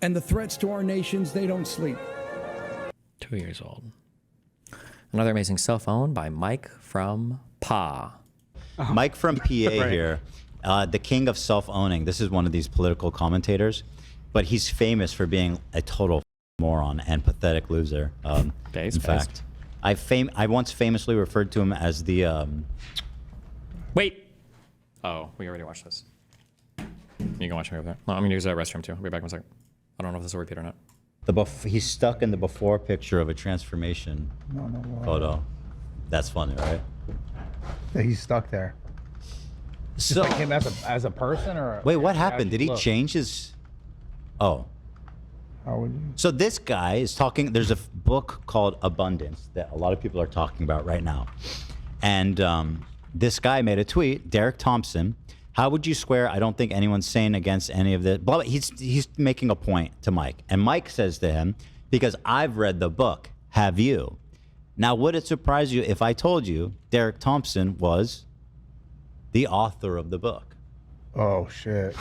and the threats to our nations, they don't sleep. 2 years old. Another amazing cell phone by Mike from PA. Mike from PA here, the king of self-owning. This is one of these political commentators, but he's famous for being a total moron and pathetic loser. In fact, I once famously referred to him as the... Wait! Oh, we already watched this. You can watch me over there. No, I'm going to use that restroom too. I'll be back in a second. I don't know if this will repeat or not. He's stuck in the before picture of a transformation photo. That's funny, right? Yeah, he's stuck there. So like him as a person, or wait, what happened? Did he change his? Oh. How would you? So this guy is talking. There's a book called Abundance that a lot of people are talking about right now, and this guy made a tweet. Derek Thompson. How would you swear? I don't think anyone's saying against any of this. Blah, blah. He's making a point to Mike, and Mike says to him, because I've read the book. Have you? Now, would it surprise you if I told you Derek Thompson was the author of the book? Oh, shit.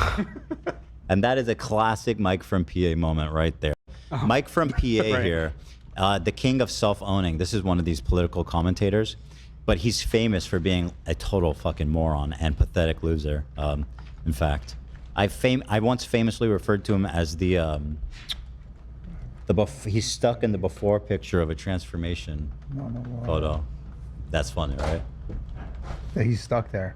And that is a classic Mike from PA moment right there. Mike from PA here, the king of self-owning. This is one of these political commentators, but he's famous for being a total fucking moron and pathetic loser. In fact, I once famously referred to him as the he's stuck in the before picture of a transformation photo. That's funny, right? Yeah, he's stuck there.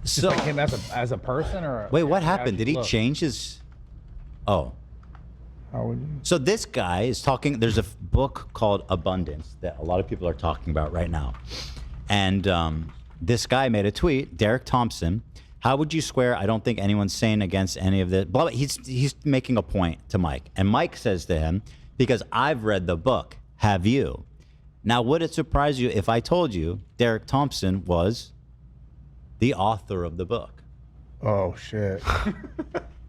So like him as a person, or wait, what happened? Did he change his? Oh. How would you? So this guy is talking. There's a book called Abundance that a lot of people are talking about right now, and this guy made a tweet. Derek Thompson. How would you swear? I don't think anyone's saying against any of this. Blah, blah. He's making a point to Mike, and Mike says to him, because I've read the book. Have you? Now, would it surprise you if I told you Derek Thompson was the author of the book? Oh, shit.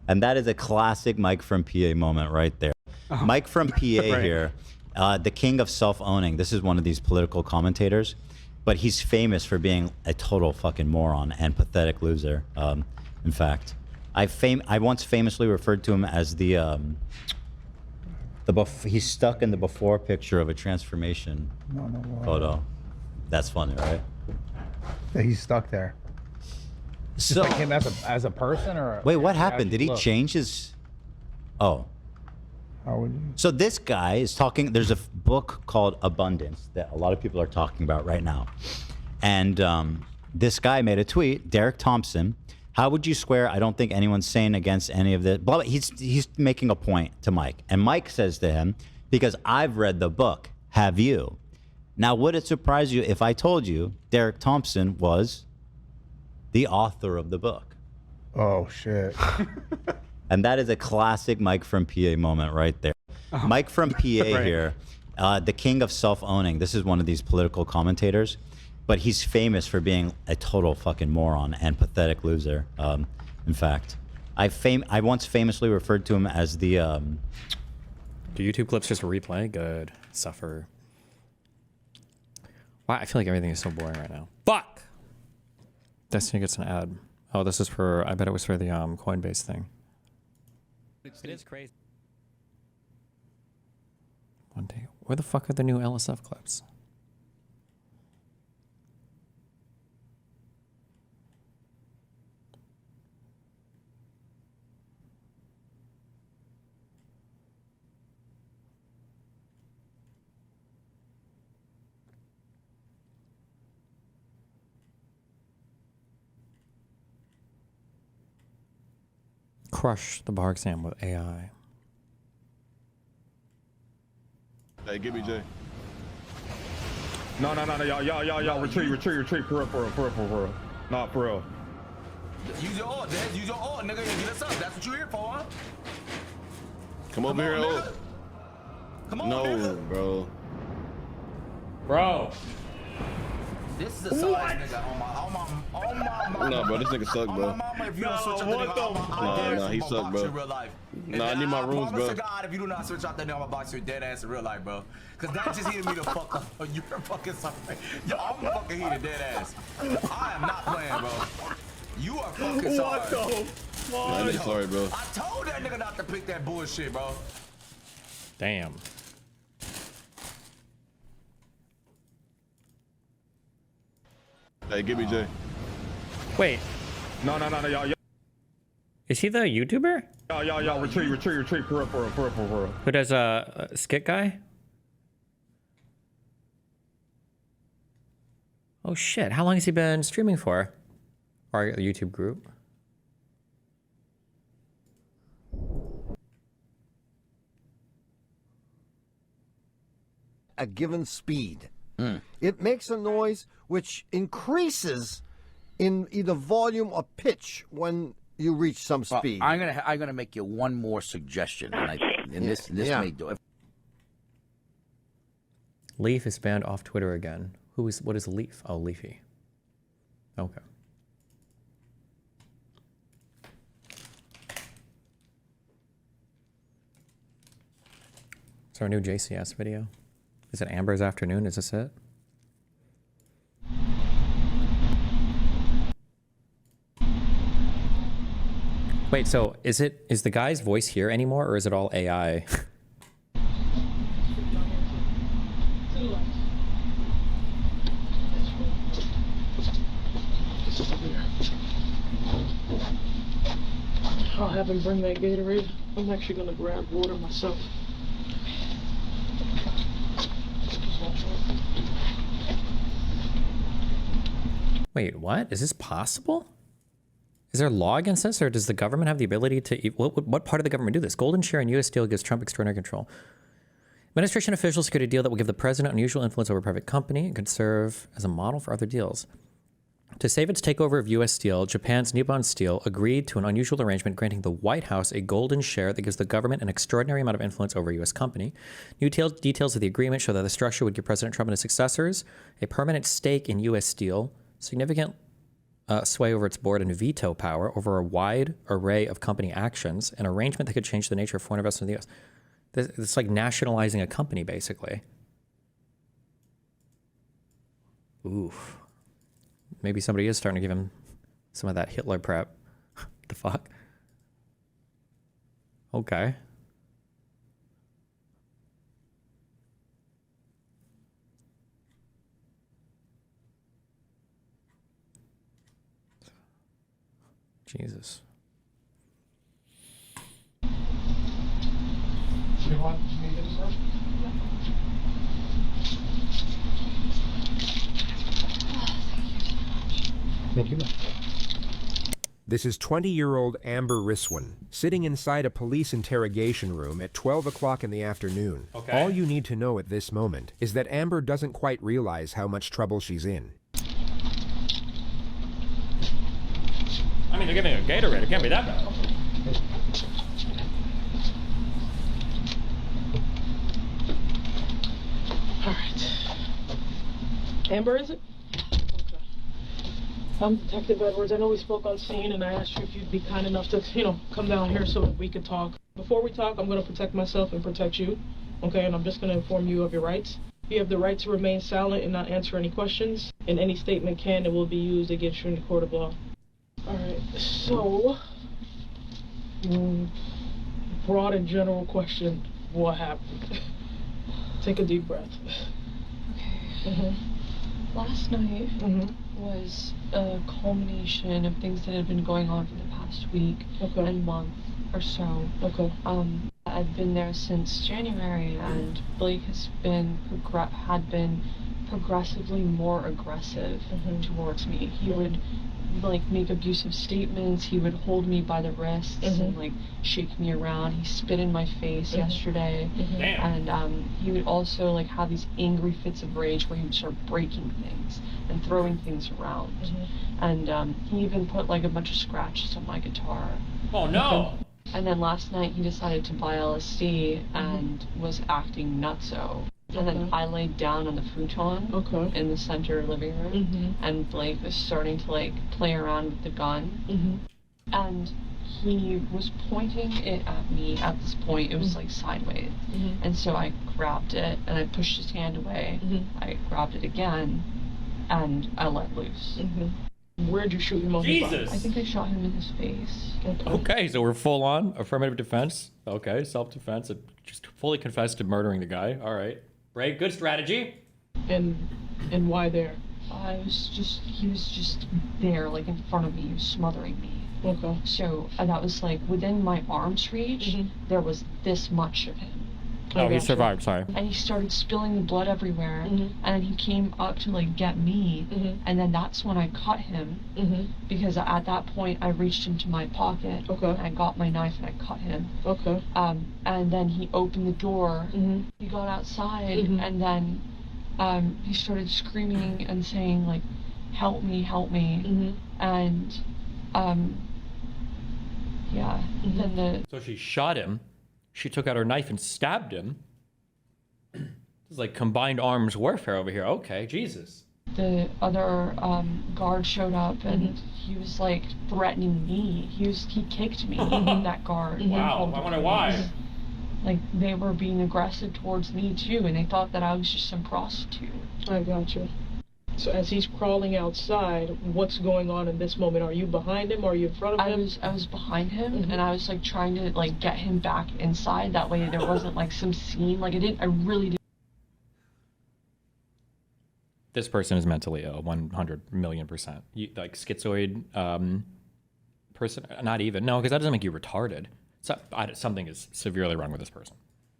And that is a classic Mike from PA moment right there. Mike from PA here, the king of self-owning. This is one of these political commentators, but he's famous for being a total fucking moron and pathetic loser. In fact, I once famously referred to him as he's stuck in the before picture of a transformation photo. That's funny, right? Yeah, he's stuck there. So like him as a person, or wait, what happened? Did he change his? Oh. How would you? So this guy is talking. There's a book called Abundance that a lot of people are talking about right now, and this guy made a tweet. Derek Thompson. How would you swear? I don't think anyone's saying against any of this. Blah, blah. He's making a point to Mike, and Mike says to him, because I've read the book. Have you? Now, would it surprise you if I told you Derek Thompson was the author of the book? Oh, shit. And that is a classic Mike from PA moment right there. Mike from PA here, the king of self-owning. This is one of these political commentators, but he's famous for being a total fucking moron and pathetic loser. In fact, I once famously referred to him as the... Do YouTube clips just replay? Good. Suffer. Wow, I feel like everything is so boring right now. Fuck! Destiny gets an ad. Oh, this is for... I bet it was for the Coinbase thing. It is crazy. One day. Where the fuck are the new LSF clips? Crush the bar exam with AI. Hey, give me Jay. No, y'all, retreat, for real. Nah, for real. Use your ult, Dad. Use your ult, nigga, and get us up. That's what you here for, huh? Come over here, nigga. Come on, no, nigga. Bro. This is a solid nigga on my No, bro, this nigga suck, bro. On my mama, if you don't switch up the nigga, Nah, he suck, bro. in real life. Nah, I need my rules, bro. To God, if you do not switch out that nigga, I'm gonna box your dead ass in real life, bro. Cause that just hit me the fuck up. You're fucking something. Yo, I'm fucking hitting dead ass. I am not playing, bro. You are fucking sorry. Man, sorry, bro. I told that nigga not to pick that bullshit, bro. Damn. Hey, give me Jay. Wait, No, y'all, is he the YouTuber retreat, for real. who does a skit guy? Oh shit! How long has he been streaming for? Or a YouTube group? A given speed. It makes a noise which increases in either volume or pitch when you reach some speed. I'm gonna make you one more suggestion, and this may do it. Leaf is banned off Twitter again. What is Leaf? Oh, Leafy. Okay. Is there a new JCS video? Is it Amber's afternoon? Is this it? Wait, so is the guy's voice here anymore, or is it all AI? I'll have him bring that Gatorade. I'm actually gonna grab water myself. Wait, what? Is this possible? Is there a law against this, or does the government have the ability to... What part of the government do this? Golden share in U.S. deal gives Trump extraordinary control. Administration officials secured a deal that will give the president unusual influence over a private company and could serve as a model for other deals. To save its takeover of U.S. Steel, Japan's Nippon Steel agreed to an unusual arrangement granting the White House a golden share that gives the government an extraordinary amount of influence over a U.S. company. New details of the agreement show that the structure would give President Trump and his successors a permanent stake in U.S. Steel, significant sway over its board, and veto power over a wide array of company actions, an arrangement that could change the nature of foreign investment in the U.S. It's like nationalizing a company, basically. Oof. Maybe somebody is starting to give him some of that Hitler prep. What the fuck? Okay. Jesus. You want me to get this first? Thank you. This is 20-year-old Amber Riswin, sitting inside a police interrogation room at 12 o'clock in the afternoon. Okay. All you need to know at this moment is that Amber doesn't quite realize how much trouble she's in. I mean, they're giving a Gatorade. It can't be that bad. All right. Amber, is it? Okay. I'm Detective Edwards. I know we spoke on scene, and I asked you if you'd be kind enough to, come down here so that we could talk. Before we talk, I'm going to protect myself and protect you, okay? And I'm just going to inform you of your rights. You have the right to remain silent and not answer any questions, and any statement can and will be used against you in the court of law. All right, so, broad and general question, what happened? Take a deep breath. Okay. Last night was a culmination of things that had been going on for the past week and month or so. I've been there since January, and Blake has been progressively more aggressive towards me. He would make abusive statements. He would hold me by the wrists and shake me around. He spit in my face yesterday, and he would also have these angry fits of rage where he would start breaking things and throwing things around. And he even put a bunch of scratches on my guitar. Oh no! And then last night he decided to buy LSD and was acting nutso. And then I laid down on the futon in the center living room, and Blake was starting to play around with the gun. And he was pointing it at me at this point. It was sideways. And so I grabbed it and I pushed his hand away. I grabbed it again and I let loose. Where'd you shoot him on his body? Jesus! I think I shot him in his face. Okay, so we're full on affirmative defense. Okay, self-defense. Just fully confessed to murdering the guy. All right. Right, good strategy. And why there? He was just there, like in front of me, he was smothering me. Okay. So that was like within my arm's reach, there was this much of him. Oh, he survived, sorry. And he started spilling blood everywhere, and then he came up to like get me, and then that's when I cut him, because at that point I reached into my pocket, and I got my knife and I cut him. Okay. And then he opened the door, he got outside, and then he started screaming and saying like, help me, and yeah, then So she shot him. She took out her knife and stabbed him. This is like combined arms warfare over here. Okay, Jesus. the other guard showed up and he was like threatening me. He kicked me, that guard. Wow, I wonder why. Like they were being aggressive towards me too, and they thought that I was just some prostitute. I got you. So as he's crawling outside, what's going on in this moment? Are you behind him or are you in front of him? I was behind him, and I was like trying to like get him back inside. That way there wasn't like some scene. Like I really didn't. This person is mentally ill, 100 million %. Like schizoid person, not even. No, because that doesn't make you retarded. So, something is severely wrong with this person.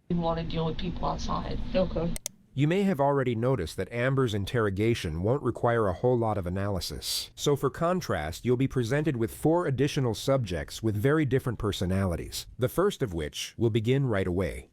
Didn't want to deal with people outside. Okay. You may have already noticed that Amber's interrogation won't require a whole lot of analysis. So for contrast, you'll be presented with 4 additional subjects with very different personalities, the first of which will begin right away.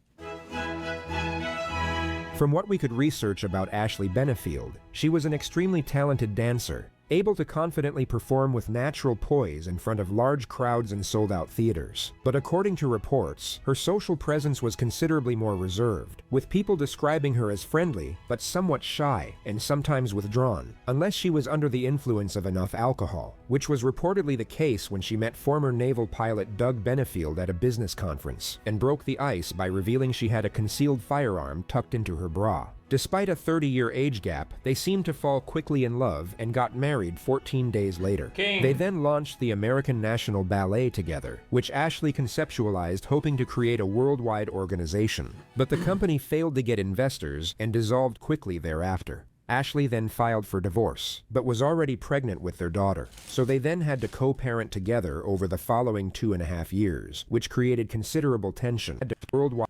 From what we could research about Ashley Benfield, she was an extremely talented dancer, able to confidently perform with natural poise in front of large crowds and sold-out theaters. But according to reports, her social presence was considerably more reserved, with people describing her as friendly, but somewhat shy and sometimes withdrawn, unless she was under the influence of enough alcohol, which was reportedly the case when she met former naval pilot Doug Benfield at a business conference, and broke the ice by revealing she had a concealed firearm tucked into her bra. Despite a 30-year age gap, they seemed to fall quickly in love and got married 14 days later. They then launched the American National Ballet together, which Ashley conceptualized hoping to create a worldwide organization. But the company failed to get investors and dissolved quickly thereafter. Ashley then filed for divorce, but was already pregnant with their daughter, so they then had to co-parent together over the following 2.5 years, which created considerable tension. Worldwide,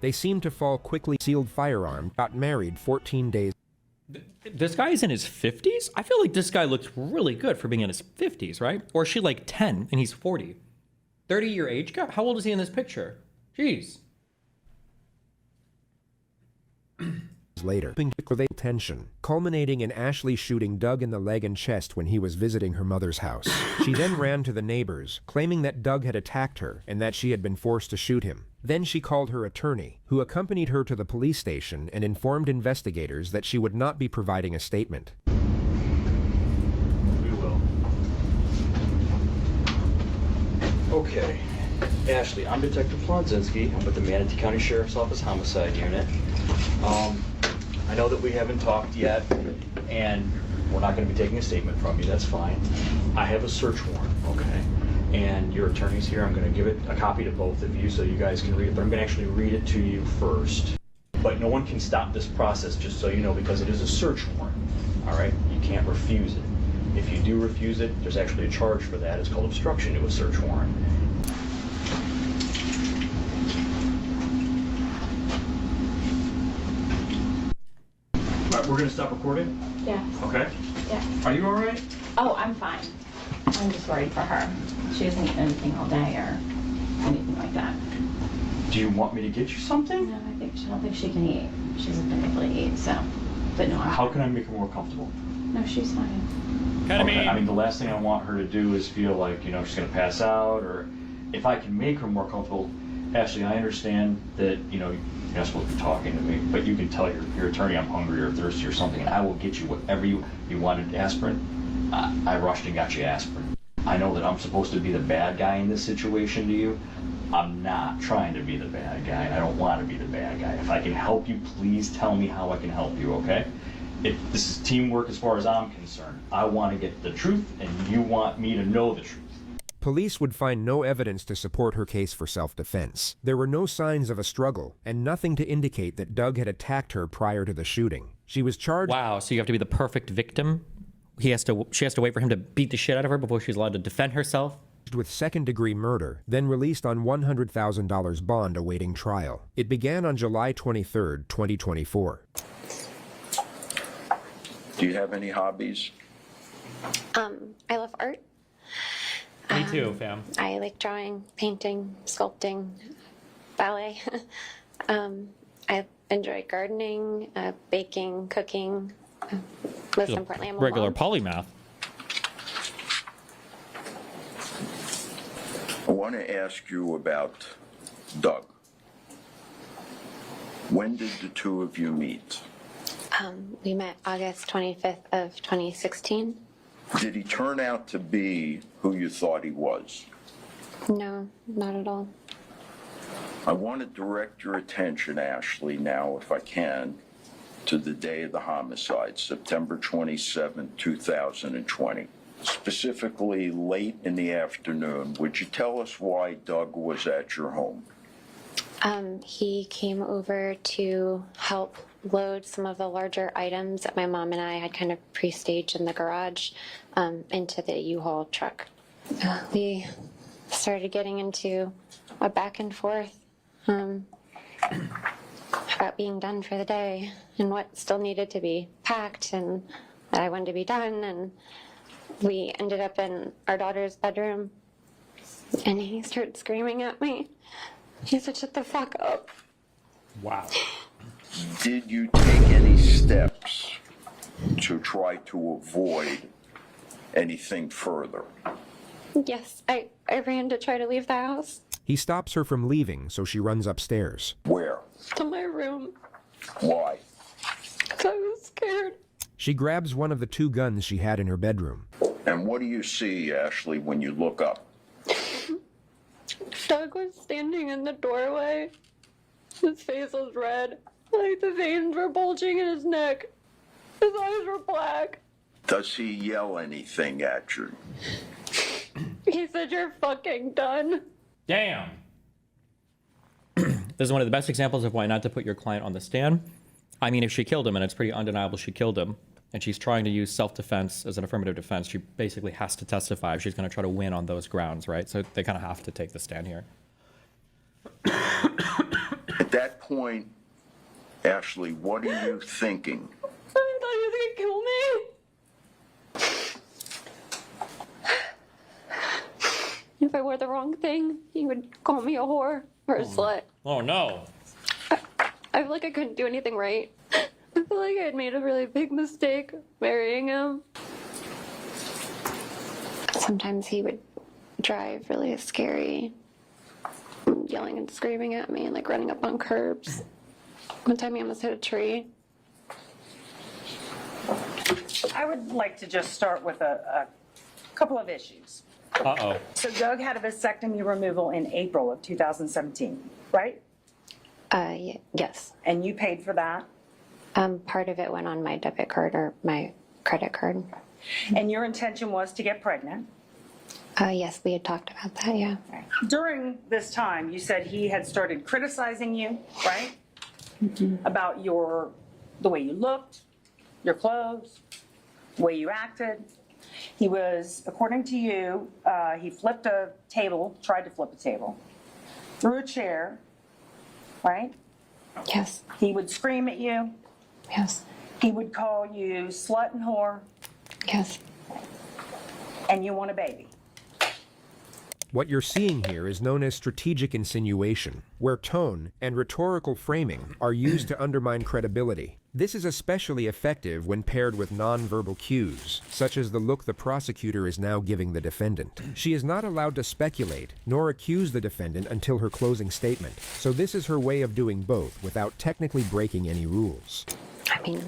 they seemed to fall quickly. Sealed firearm, got married 14 days. This guy is in his 50s? I feel like this guy looks really good for being in his 50s, right? Or is she like 10 and he's 40? 30-year age gap? How old is he in this picture? Jeez. Later, tension, culminating in Ashley shooting Doug in the leg and chest when he was visiting her mother's house. She then ran to the neighbors, claiming that Doug had attacked her and that she had been forced to shoot him. Then she called her attorney, who accompanied her to the police station and informed investigators that she would not be providing a statement. We will. Okay. Ashley, I'm Detective Flonzinski. I'm with the Manatee County Sheriff's Office Homicide Unit. I know that we haven't talked yet, and we're not going to be taking a statement from you. That's fine. I have a search warrant, okay? And your attorney's here. I'm going to give it a copy to both of you so you guys can read it, but I'm going to actually read it to you first. But no one can stop this process, just so you know, because it is a search warrant, all right? You can't refuse it. If you do refuse it, there's actually a charge for that. It's called obstruction to a search warrant. We're gonna stop recording? Yeah. Okay. Yeah. Are you all right? Oh, I'm fine. I'm just worried for her. She hasn't eaten anything all day or anything like that. Do you want me to get you something? No, I don't think she can eat. She hasn't been able to eat, so. But no, How can I make her more comfortable? No, she's fine. Okay. I mean, the last thing I want her to do is feel like, you know, she's gonna pass out, or if I can make her more comfortable. Ashley, I understand that, you know, you're not supposed to be talking to me, but you can tell your attorney I'm hungry or thirsty or something, and I will get you whatever you wanted. Aspirin, I rushed and got you aspirin. I know that I'm supposed to be the bad guy in this situation to you. I'm not trying to be the bad guy, and I don't want to be the bad guy. If I can help you, please tell me how I can help you, okay? this is teamwork as far as I'm concerned. I want to get the truth, and you want me to know the truth. Police would find no evidence to support her case for self-defense. There were no signs of a struggle, and nothing to indicate that Doug had attacked her prior to the shooting. She was charged— Wow, so you have to be the perfect victim? She has to wait for him to beat the shit out of her before she's allowed to defend herself? With second-degree murder, then released on $100,000 bond awaiting trial. It began on July 23, 2024. Do you have any hobbies? I love art. Me too, fam. I like drawing, painting, sculpting, ballet. I enjoy gardening, baking, cooking. Most importantly, I'm a regular mom. polymath. I want to ask you about Doug. When did the two of you meet? We met August 25th of 2016. Did he turn out to be who you thought he was? No, not at all. I want to direct your attention, Ashley, now, if I can, to the day of the homicide, September 27, 2020. Specifically, late in the afternoon, would you tell us why Doug was at your home? He came over to help load some of the larger items that my mom and I had kind of pre-staged in the garage into the U-Haul truck. We started getting into a back and forth about being done for the day and what still needed to be packed and that I wanted to be done. And we ended up in our daughter's bedroom and he started screaming at me. He said, "Shut the fuck up." Wow. Did you take any steps to try to avoid anything further? Yes, I ran to try to leave the house. He stops her from leaving, so she runs upstairs. Where? To my room. Why? I was scared. She grabs one of the two guns she had in her bedroom. And what do you see, Ashley, when you look up? Doug was standing in the doorway. His face was red. Like the veins were bulging in his neck. His eyes were black. Does he yell anything at you? He said, "You're fucking done." Damn. This is one of the best examples of why not to put your client on the stand. I mean, if she killed him, and it's pretty undeniable she killed him, and she's trying to use self-defense as an affirmative defense, she basically has to testify if she's going to try to win on those grounds, right? So they kind of have to take the stand here. At that point, Ashley, what are you thinking? I thought he was gonna kill me. If I wore the wrong thing, he would call me a whore or a slut. Oh, no. I feel like I couldn't do anything right. I feel like I had made a really big mistake marrying him. Sometimes he would drive really scary, yelling and screaming at me and like running up on curbs. One time he almost hit a tree. I would like to just start with a couple of issues. Uh-oh. So Doug had a vasectomy removal in April of 2017, right? Yes. And you paid for that? Part of it went on my debit card or my credit card. And your intention was to get pregnant? Yes, we had talked about that, yeah. During this time, you said he had started criticizing you, right? Mm-hmm. About the way you looked, your clothes, the way you acted. He was, according to you, he flipped a table, tried to flip a table, threw a chair, right? Yes. He would scream at you. Yes. He would call you slut and whore. Yes. And you want a baby. What you're seeing here is known as strategic insinuation, where tone and rhetorical framing are used to undermine credibility. This is especially effective when paired with nonverbal cues, such as the look the prosecutor is now giving the defendant. She is not allowed to speculate, nor accuse the defendant until her closing statement, so this is her way of doing both without technically breaking any rules. I mean,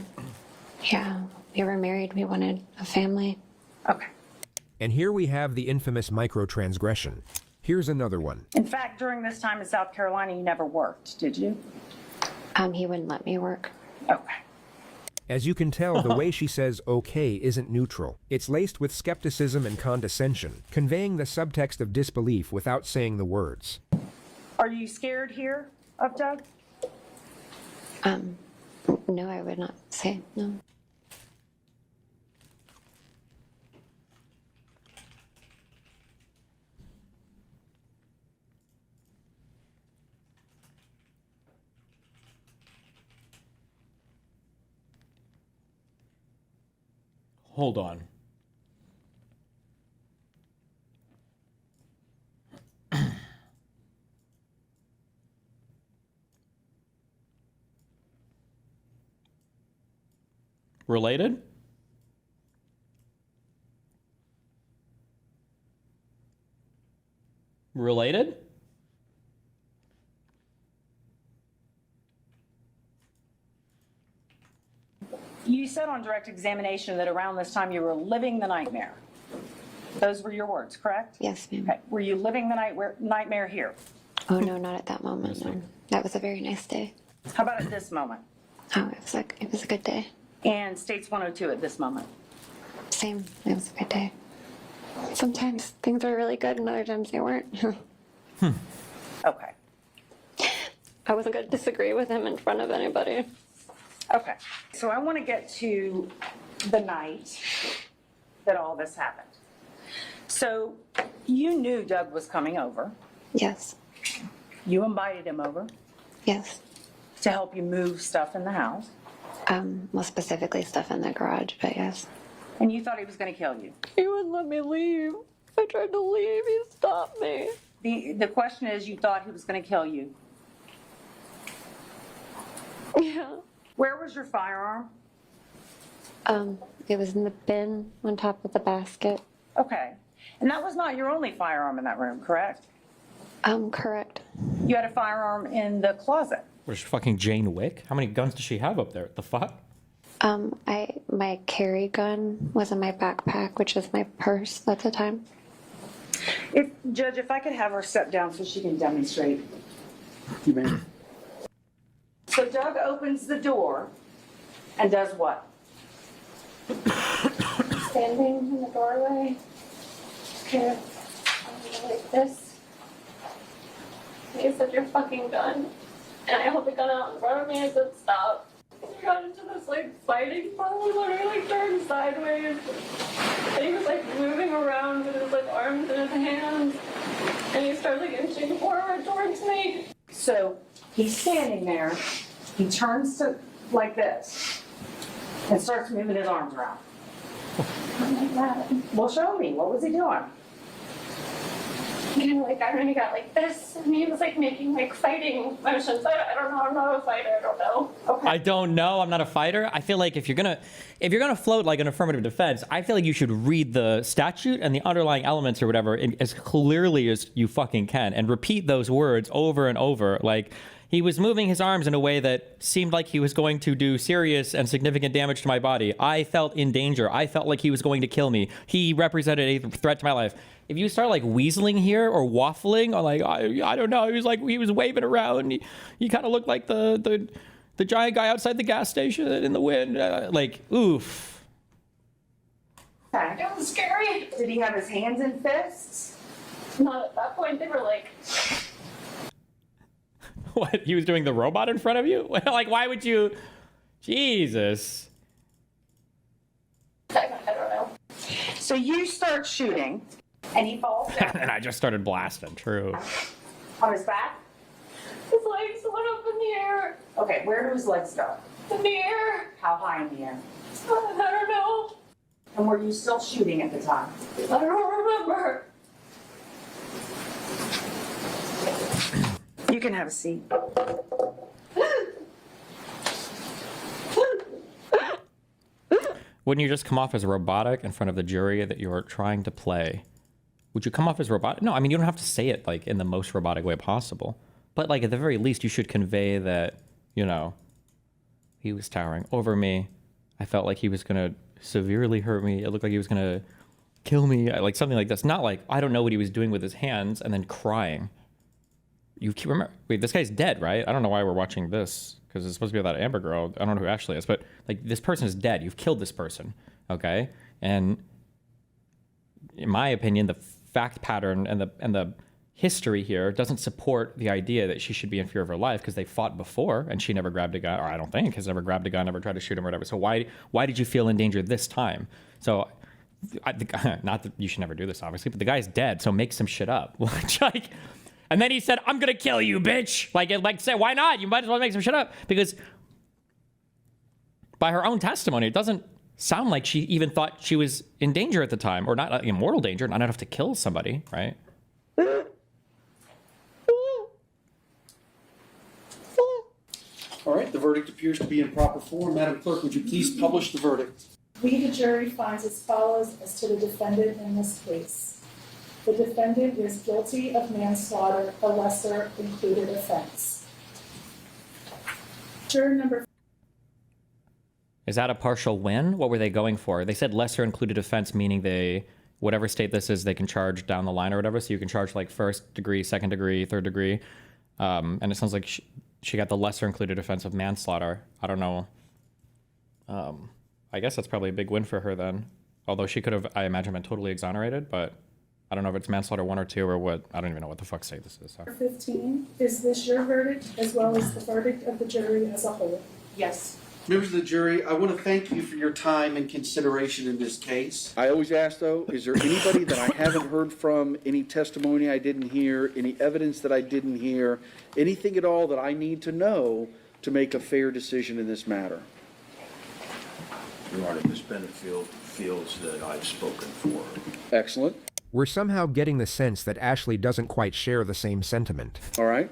yeah, we were married, we wanted a family. Okay. And here we have the infamous microtransgression. Here's another one. In fact, during this time in South Carolina, you never worked, did you? He wouldn't let me work. Okay. As you can tell, the way she says okay isn't neutral. It's laced with skepticism and condescension, conveying the subtext of disbelief without saying the words. Are you scared here of Doug? No, I would not say no. Hold on. Related? Related? You said on direct examination that around this time you were living the nightmare. Those were your words, correct? Yes, ma'am. Okay. Were you living the nightmare here? Oh, no, not at that moment. No. That was a very nice day. How about at this moment? Oh, it was a good day. And States 102 at this moment? Same. It was a good day. Sometimes things were really good and other times they weren't. Okay. I wasn't going to disagree with him in front of anybody. Okay. So I want to get to the night that all this happened. So you knew Doug was coming over. Yes. You invited him over. Yes. To help you move stuff in the house. Well, specifically stuff in the garage, but yes. And you thought he was going to kill you. He wouldn't let me leave. I tried to leave. He stopped me. The question is, you thought he was going to kill you. Yeah. Where was your firearm? It was in the bin on top of the basket. Okay. And that was not your only firearm in that room, correct? Correct. You had a firearm in the closet. Where's fucking Jane Wick? How many guns does she have up there? The fuck? My carry gun was in my backpack, which was my purse at the time. Judge, if I could have her step down so she can demonstrate. You may. So Doug opens the door and does what? Standing in the doorway, kind of like this. He said, "You're fucking done." And I held the gun out in front of me and said, "Stop." We got into this fighting pose where we turned sideways. And he was moving around with his arms in his hands. And he started inching forward towards me. So he's standing there, he turns to like this and starts moving his arms around. Like that. Well, show me. What was he doing? Kind of I really got like this, and he was making fighting motions. I don't know. I'm not a fighter. I don't know. Okay. I don't know. I'm not a fighter. I feel like if you're gonna float an affirmative defense, I feel like you should read the statute and the underlying elements or whatever as clearly as you fucking can, and repeat those words over and over. He was moving his arms in a way that seemed like he was going to do serious and significant damage to my body. I felt in danger. I felt like he was going to kill me. He represented a threat to my life. If you start weaseling here or waffling or I don't know, he was waving around. He kind of looked like the giant guy outside the gas station in the wind. Oof. That was scary. Did he have his hands in fists? Not at that point. They were What? He was doing the robot in front of you? Why would you? Jesus. I don't know. So you start shooting, and he falls down. And I just started blasting. True. On his back? His legs went up in the air. Okay, where do his legs go? In the air. How high in the air? I don't know. And were you still shooting at the time? I don't remember. You can have a seat. Wouldn't you just come off as robotic in front of the jury that you're trying to play? Would you come off as robotic? No, I mean, you don't have to say it in the most robotic way possible. But at the very least, you should convey that, he was towering over me. I felt like he was going to severely hurt me. It looked like he was going to kill me. Something like this. Not I don't know what he was doing with his hands and then crying. remember, wait, this guy's dead, right? I don't know why we're watching this, because it's supposed to be about that Amber girl. I don't know who Ashley is, but like this person is dead. You've killed this person, okay? And in my opinion, the fact pattern and the history here doesn't support the idea that she should be in fear of her life, because they fought before and she never grabbed a gun, or I don't think has never grabbed a gun, never tried to shoot him or whatever. So why did you feel in danger this time? So not that you should never do this, obviously, but the guy's dead, so make some shit up. Like, and then he said, "I'm gonna kill you, bitch." Like say, why not? You might as well make some shit up, because by her own testimony, it doesn't sound like she even thought she was in danger at the time, or not in mortal danger, not enough to kill somebody, right? All right, the verdict appears to be in proper form. Madam Clerk, would you please publish the verdict? We, the jury, finds as follows as to the defendant in this case. The defendant is guilty of manslaughter, a lesser included offense. Juror number... Is that a partial win? What were they going for? They said lesser included offense, meaning whatever state this is, they can charge down the line or whatever. So you can charge like first degree, second degree, third degree. And it sounds like she got the lesser included offense of manslaughter. I don't know. I guess that's probably a big win for her then. Although she could have, I imagine, been totally exonerated, but I don't know if it's manslaughter 1 or 2 or what. I don't even know what the fuck state this is. Sorry. 15, is this your verdict as well as the verdict of the jury as a whole? Yes. Members of the jury, I want to thank you for your time and consideration in this case. I always ask, though, is there anybody that I haven't heard from, any testimony I didn't hear, any evidence that I didn't hear, anything at all that I need to know to make a fair decision in this matter? Your Honor, Ms. Benfield feels that I've spoken for her. Excellent. We're somehow getting the sense that Ashley doesn't quite share the same sentiment. All right.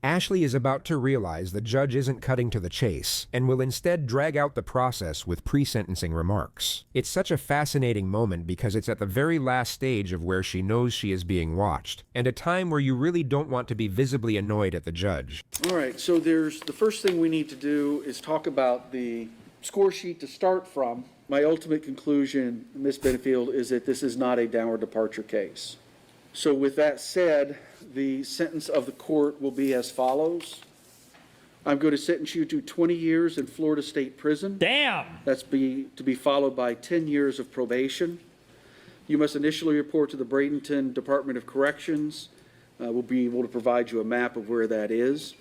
Ashley is about to realize the judge isn't cutting to the chase and will instead drag out the process with pre-sentencing remarks. It's such a fascinating moment because it's at the very last stage of where she knows she is being watched, and a time where you really don't want to be visibly annoyed at the judge. All right, so the first thing we need to do is talk about the score sheet to start from. My ultimate conclusion, Ms. Benfield, is that this is not a downward departure case. So with that said, the sentence of the court will be as follows. I'm going to sentence you to 20 years in Florida State Prison. Damn! That's to be followed by 10 years of probation. You must initially report to the Bradenton Department of Corrections. We'll be able to provide you a map of where that is.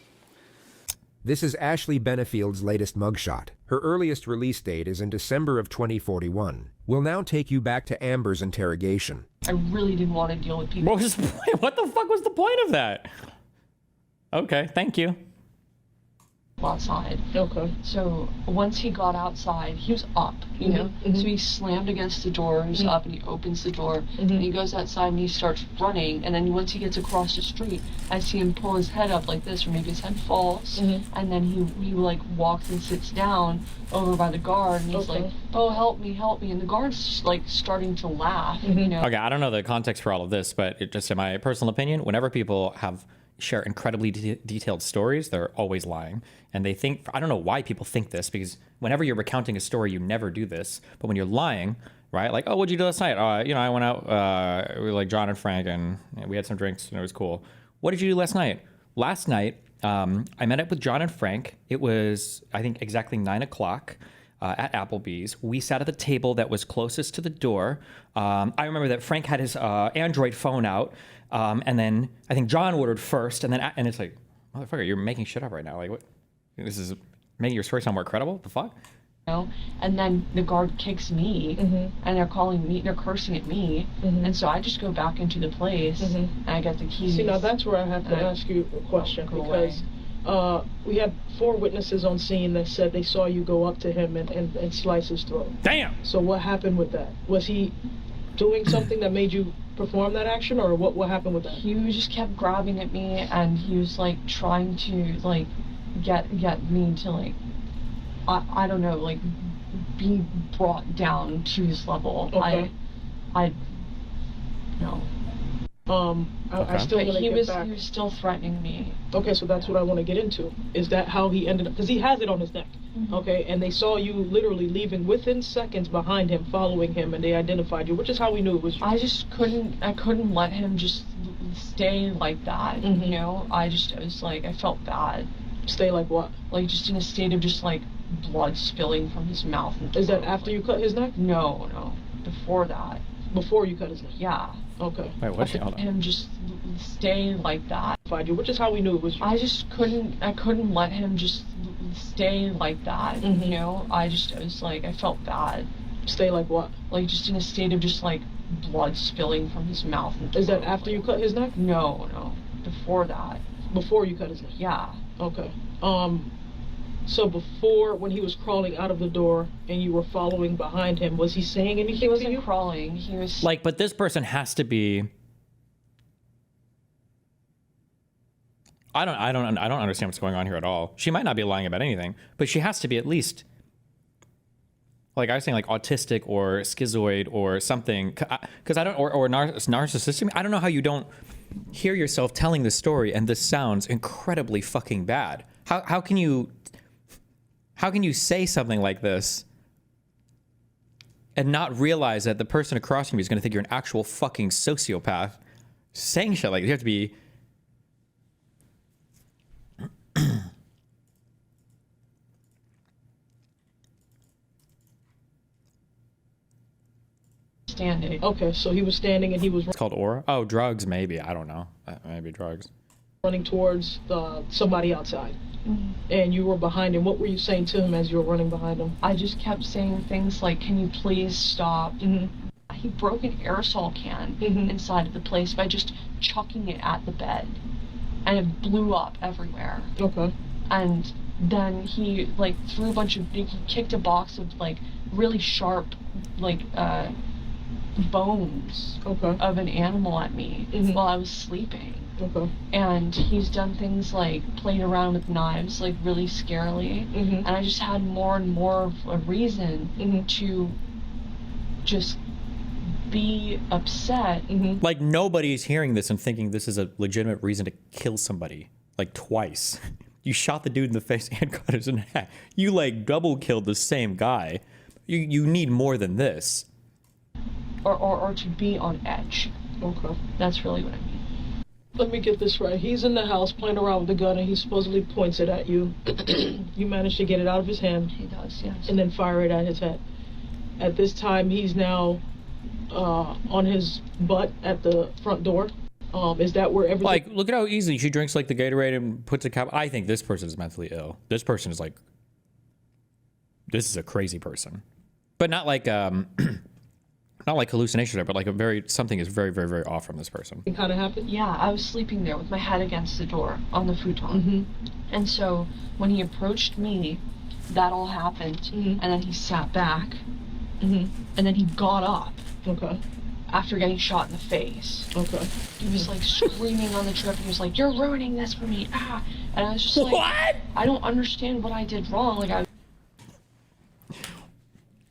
This is Ashley Benefield's latest mugshot. Her earliest release date is in December of 2041. We'll now take you back to Amber's interrogation. I really didn't want to deal with people. What was the point? What the fuck was the point of that? Okay, thank you. Outside. Okay. So once he got outside, he was up, you know? So he slammed against the doors up and he opens the door and he goes outside and he starts running. And then once he gets across the street, I see him pull his head up like this, or maybe his head falls. And then he like walks and sits down over by the guard and he's like, "Oh, help me, help me." And the guard's like starting to laugh, you know? Okay, I don't know the context for all of this, but it just in my personal opinion, whenever people share incredibly detailed stories, they're always lying. And they think, I don't know why people think this, because whenever you're recounting a story, you never do this. But when you're lying, right? Like, "Oh, what'd you do last night?" I went out with like John and Frank and we had some drinks and it was cool. "What did you do last night?" Last night, I met up with John and Frank. It was, I think, exactly 9 o'clock. At Applebee's. We sat at the table that was closest to the door. I remember that Frank had his Android phone out, and then I think John ordered first, and it's like, motherfucker, you're making shit up right now. Like, what? This is making your story sound more credible? The fuck? You know? And then the guard kicks me, and they're calling me, they're cursing at me, and so I just go back into the place, and I get the keys. See, now that's where I have to ask you a question, because we had 4 witnesses on scene that said they saw you go up to him and slice his throat. Damn! So what happened with that? Was he doing something that made you perform that action, or what happened with that? He just kept grabbing at me, and he was like trying to like get me to like, I don't know, like be brought down to his level. Okay. I no. I still want to get back. He was still threatening me. Okay, so that's what I want to get into. Is that how he ended up? Because he has it on his neck. Okay, and they saw you literally leaving within seconds behind him, following him, and they identified you, which is how we knew it was you. I couldn't let him just stay like that, you know? I was like, I felt bad. Stay like what? Like just in a state of just like blood spilling from his mouth. Is that after you cut his neck? No. Before that. Before you cut his neck? Yeah. Okay. Wait, what's him just stay like that. Which is how we knew it was you. I couldn't let him just stay like that, you know? I was like, I felt bad. Stay like what? Like just in a state of just like blood spilling from his mouth. Is that after you cut his neck? No. Before that. Before you cut his neck? Yeah. Okay. So before, when he was crawling out of the door and you were following behind him, was he saying anything to you? He wasn't crawling. He was... Like, but this person has to be... I don't understand what's going on here at all. She might not be lying about anything, but she has to be at least... Like I was saying, like autistic or schizoid or something, because or narcissistic. I don't know how you don't hear yourself telling the story and this sounds incredibly fucking bad. How can you say something like this and not realize that the person across from you is going to think you're an actual fucking sociopath saying shit like this? You have to be... Standing. Okay, so he was standing and he was... It's called aura? Oh, drugs, maybe. I don't know. Maybe drugs. Running towards somebody outside. And you were behind him. What were you saying to him as you were running behind him? I just kept saying things like, can you please stop? He broke an aerosol can inside of the place by just chucking it at the bed. And it blew up everywhere. Okay. And then he like threw a bunch of... He kicked a box of like really sharp like bones of an animal at me while I was sleeping. Okay. And he's done things like playing around with knives like really scarily. And I just had more and more of a reason to just be upset. Like nobody's hearing this and thinking this is a legitimate reason to kill somebody. Like twice. You shot the dude in the face and cut his neck. You like double killed the same guy. You need more than this. Or to be on edge. Okay. That's really what I mean. Let me get this right. He's in the house playing around with the gun and he supposedly points it at you. You manage to get it out of his hand. He does, yes. And then fire it at his head. At this time, he's now on his butt at the front door. Is that where everything... Like, look at how easily she drinks like the Gatorade and puts a cap... I think this person is mentally ill. This person is like... This is a crazy person. But not like... not like hallucinations, but like something is very, very, very off from this person. It kind of happened? Yeah, I was sleeping there with my head against the door on the futon. And so when he approached me, that all happened. And then he sat back. And then he got up. Okay. After getting shot in the face. Okay. He was like screaming on the trip. He was like, "You're ruining this for me." And I was just like, what? I don't understand what I did wrong. Like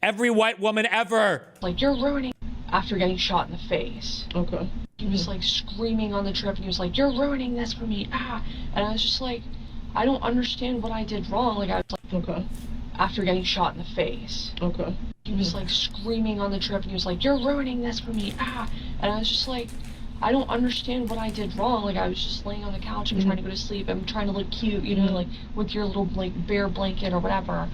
every white woman ever. Like, you're ruining... After getting shot in the face. Okay. He was like screaming on the trip and he was like, "You're ruining this for me." And I was just like, I don't understand what I did wrong. Like I was like, okay. After getting shot in the face. Okay. He was like screaming on the trip and he was like, "You're ruining this for me." And I was just like, I don't understand what I did wrong. Like I was just laying on the couch and trying to go to sleep. I'm trying to look cute, you know, like with your little like bear blanket or whatever.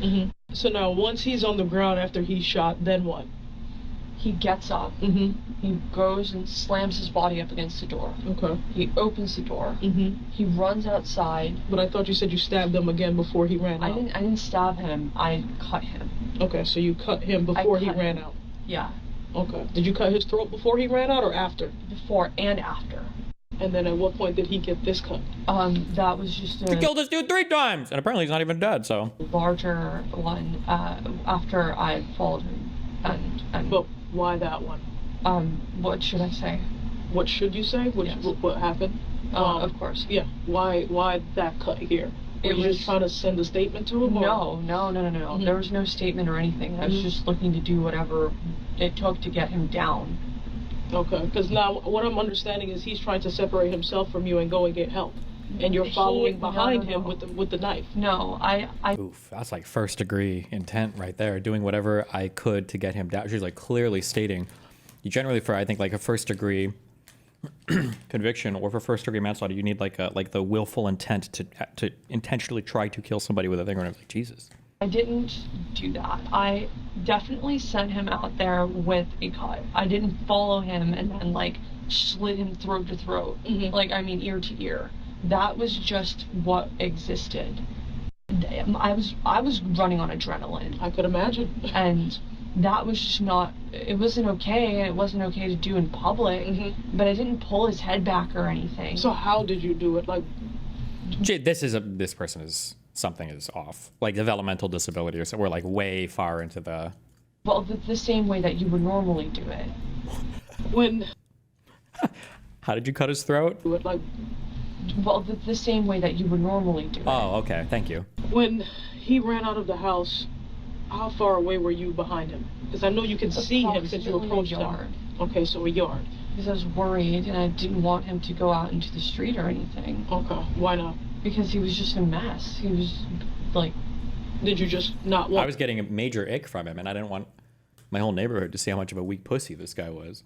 So now once he's on the ground after he's shot, then what? He gets up. He goes and slams his body up against the door. Okay. He opens the door. He runs outside. But I thought you said you stabbed him again before he ran out. I didn't stab him. I cut him. Okay, so you cut him before he ran out. Yeah. Okay. Did you cut his throat before he ran out or after? Before and after. And then at what point did he get this cut? That was just He killed this dude 3 times, and apparently he's not even dead. So larger one. After I followed him, and. But why that one? What should I say? What should you say? What happened? Of course. Yeah. Why that cut here? Were you just trying to send a statement to him? No. There was no statement or anything. I was just looking to do whatever it took to get him down. Okay, because now what I'm understanding is he's trying to separate himself from you and go and get help. And you're following behind him with the knife. No, I Oof, that's like first degree intent right there. Doing whatever I could to get him down. She's like clearly stating, you generally for I think like a first degree conviction or for first degree manslaughter, you need like the willful intent to intentionally try to kill somebody with a thing. And I was like, Jesus. I didn't do that. I definitely sent him out there with a cut. I didn't follow him and then like slit him throat to throat. Like, I mean, ear to ear. That was just what existed. I was running on adrenaline. I could imagine. And that was just not, it wasn't okay, and it wasn't okay to do in public, but I didn't pull his head back or anything. So how did you do it? Like, This person is, something is off. Like developmental disability or something. We're like way far into the... Well, the same way that you would normally do it. When... How did you cut his throat? Like... Well, the same way that you would normally do it. Oh, okay. Thank you. When he ran out of the house, how far away were you behind him? Because I know you can see him since you approached him. Okay, so a yard. Because I was worried and I didn't want him to go out into the street or anything. Okay, why not? Because he was just a mess. He was like... Did you just not want... I was getting a major ick from him, and I didn't want my whole neighborhood to see how much of a weak pussy this guy was.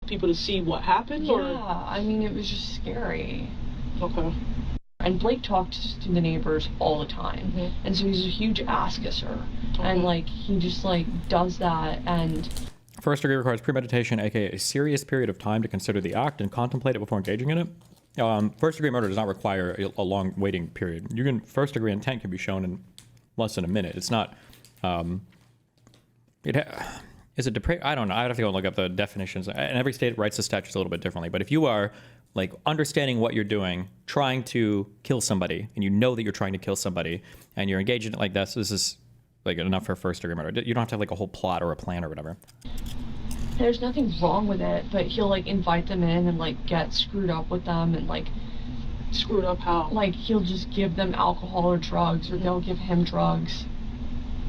People to see what happened? Yeah, or? I mean, it was just scary. Okay. And Blake talks to the neighbors all the time. And so he's a huge ass-kisser. And, like, he just, like, does that, and... First degree requires premeditation, aka a serious period of time to consider the act and contemplate it before engaging in it. First degree murder does not require a long waiting period. First degree intent can be shown in less than a minute. It's not, is it depraved? I don't know. I'd have to go and look up the definitions. And every state writes the statutes a little bit differently. But if you are like understanding what you're doing, trying to kill somebody, and you know that you're trying to kill somebody, and you're engaged in it like this is like enough for first degree murder. You don't have to have like a whole plot or a plan or whatever. There's nothing wrong with it, but he'll like invite them in and like get screwed up with them and like... Screwed up how? Like he'll just give them alcohol or drugs, or they'll give him drugs.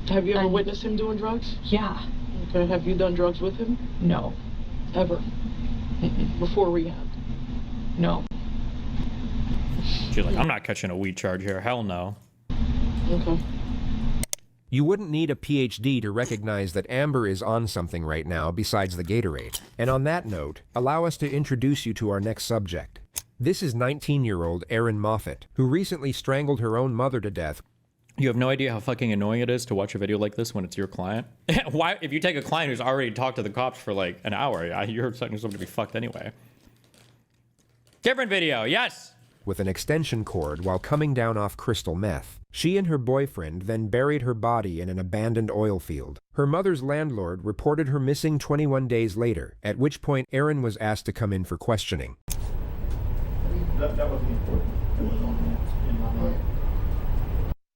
Have you ever witnessed him doing drugs? Yeah. Okay, have you done drugs with him? No. Ever? Before rehab? No. She's like, I'm not catching a weed charge here. Hell no. Okay. You wouldn't need a PhD to recognize that Amber is on something right now besides the Gatorade. And on that note, allow us to introduce you to our next subject. This is 19-year-old Erin Moffett, who recently strangled her own mother to death. You have no idea how fucking annoying it is to watch a video like this when it's your client. Why? If you take a client who's already talked to the cops for like an hour, you're setting yourself to be fucked anyway. Different video, yes! With an extension cord while coming down off crystal meth. She and her boyfriend then buried her body in an abandoned oil field. Her mother's landlord reported her missing 21 days later, at which point Erin was asked to come in for questioning. That wasn't important. It was on in my mind.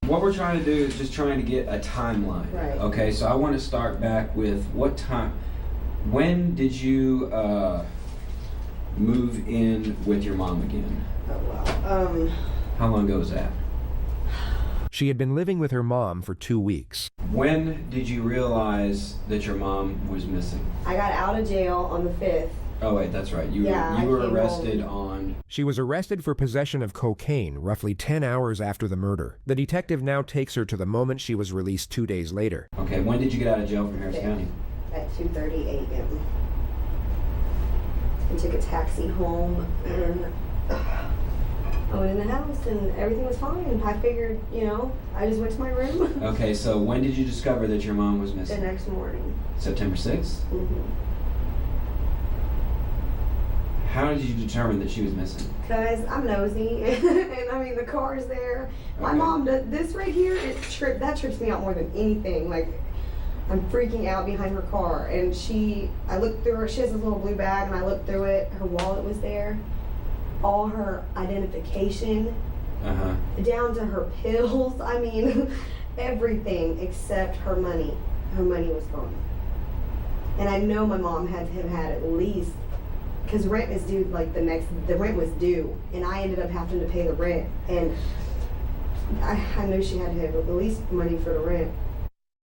What we're trying to do is just trying to get a timeline. Right. Okay, so I want to start back with what time, when did you move in with your mom again? Oh, wow. How long ago was that? She had been living with her mom for 2 weeks. When did you realize that your mom was missing? I got out of jail on the 5th. Oh wait, that's right. You were arrested on... She was arrested for possession of cocaine roughly 10 hours after the murder. The detective now takes her to the moment she was released 2 days later. Okay, when did you get out of jail from Harris County? At 2:30 a.m. I took a taxi home, and I went in the house and everything was fine. I figured, I just went to my room. Okay, so when did you discover that your mom was The missing? next morning. September 6th? Mm-hmm. How did you determine that she was missing? Because I'm nosy, and I mean, the car's there. My mom, this right here, that trips me out more than anything. Like, I'm freaking out behind her car, and I looked through her, she has this little blue bag, and I looked through it, her wallet was there. All her identification, down to her pills, I mean, everything except her money. Her money was gone. And I know my mom had to have had at least, because rent is due, the rent was due, and I ended up having to pay the rent, and I know she had to have at least money for the rent.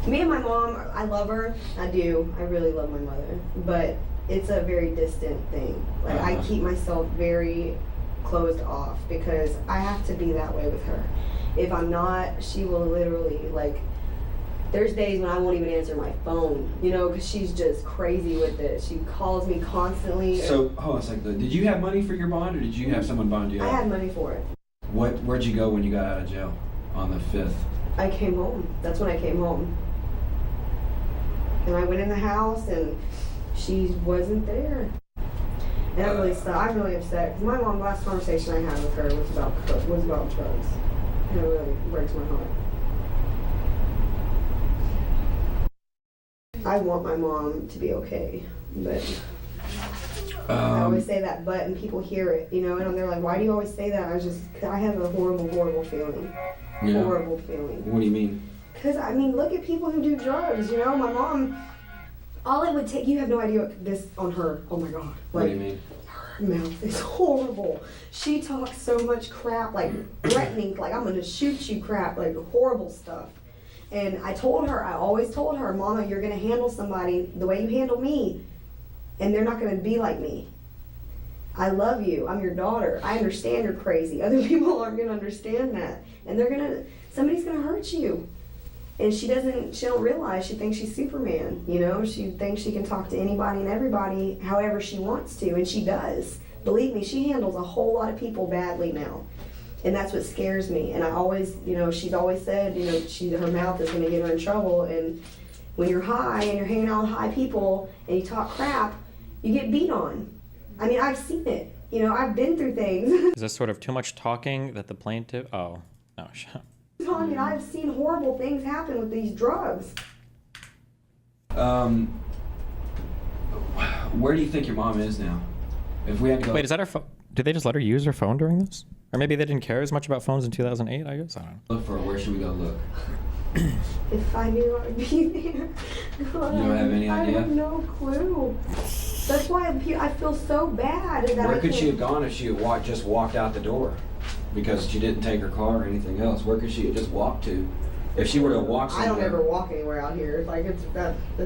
Me and my mom, I love her, I do, I really love my mother, but it's a very distant thing. Like, I keep myself very closed off because I have to be that way with her. If I'm not, she will literally, like, there's days when I won't even answer my phone, you know, because she's just crazy with it. She calls me constantly. So, hold on a second. Did you have money for your bond, or did you have someone bond you out? I had money for it. Where'd you go when you got out of jail on the 5th? I came home. That's when I came home. And I went in the house, and she wasn't there. And I'm really upset, because my mom, last conversation I had with her was about drugs. And it really breaks my heart. I want my mom to be okay, but I always say that but, and people hear it, you know, and they're like, why do you always say that? I have a horrible feeling. Yeah. Horrible feeling. What do you mean? Because, I mean, look at people who do drugs, you know? My mom, all it would take, you have no idea what this on her, oh my God. Like, what do you mean? Her mouth is horrible. She talks so much crap, like threatening, like I'm gonna shoot you crap, like horrible stuff. And I always told her, Mama, you're gonna handle somebody the way you handle me, and they're not gonna be like me. I love you, I'm your daughter. I understand you're crazy. Other people aren't gonna understand that. And somebody's gonna hurt you. And she don't realize, she thinks she's Superman, you know? She thinks she can talk to anybody and everybody however she wants to, and she does. Believe me, she handles a whole lot of people badly now. And that's what scares me. And I always, you know, she's always said, you know, her mouth is gonna get her in trouble. And when you're high and you're hanging out with high people and you talk crap, you get beat on. I mean, I've seen it. You know, I've been through things. Is this sort of too much talking that the plaintiff? Oh, shut. I mean, I've seen horrible things happen with these drugs. Where do you think your mom is now? If we had to go. Wait, is that her phone? Did they just let her use her phone during this? Or maybe they didn't care as much about phones in 2008, I guess? I don't know. Look for her. Where should we go look? If I knew I would be there. God, You don't have any idea? I have no clue. That's why I feel so bad. That Where could she have gone if she had just walked out the door? Because she didn't take her car or anything else. Where could she have just walked to? If she were to walk somewhere. I don't ever walk anywhere out here. Like, that's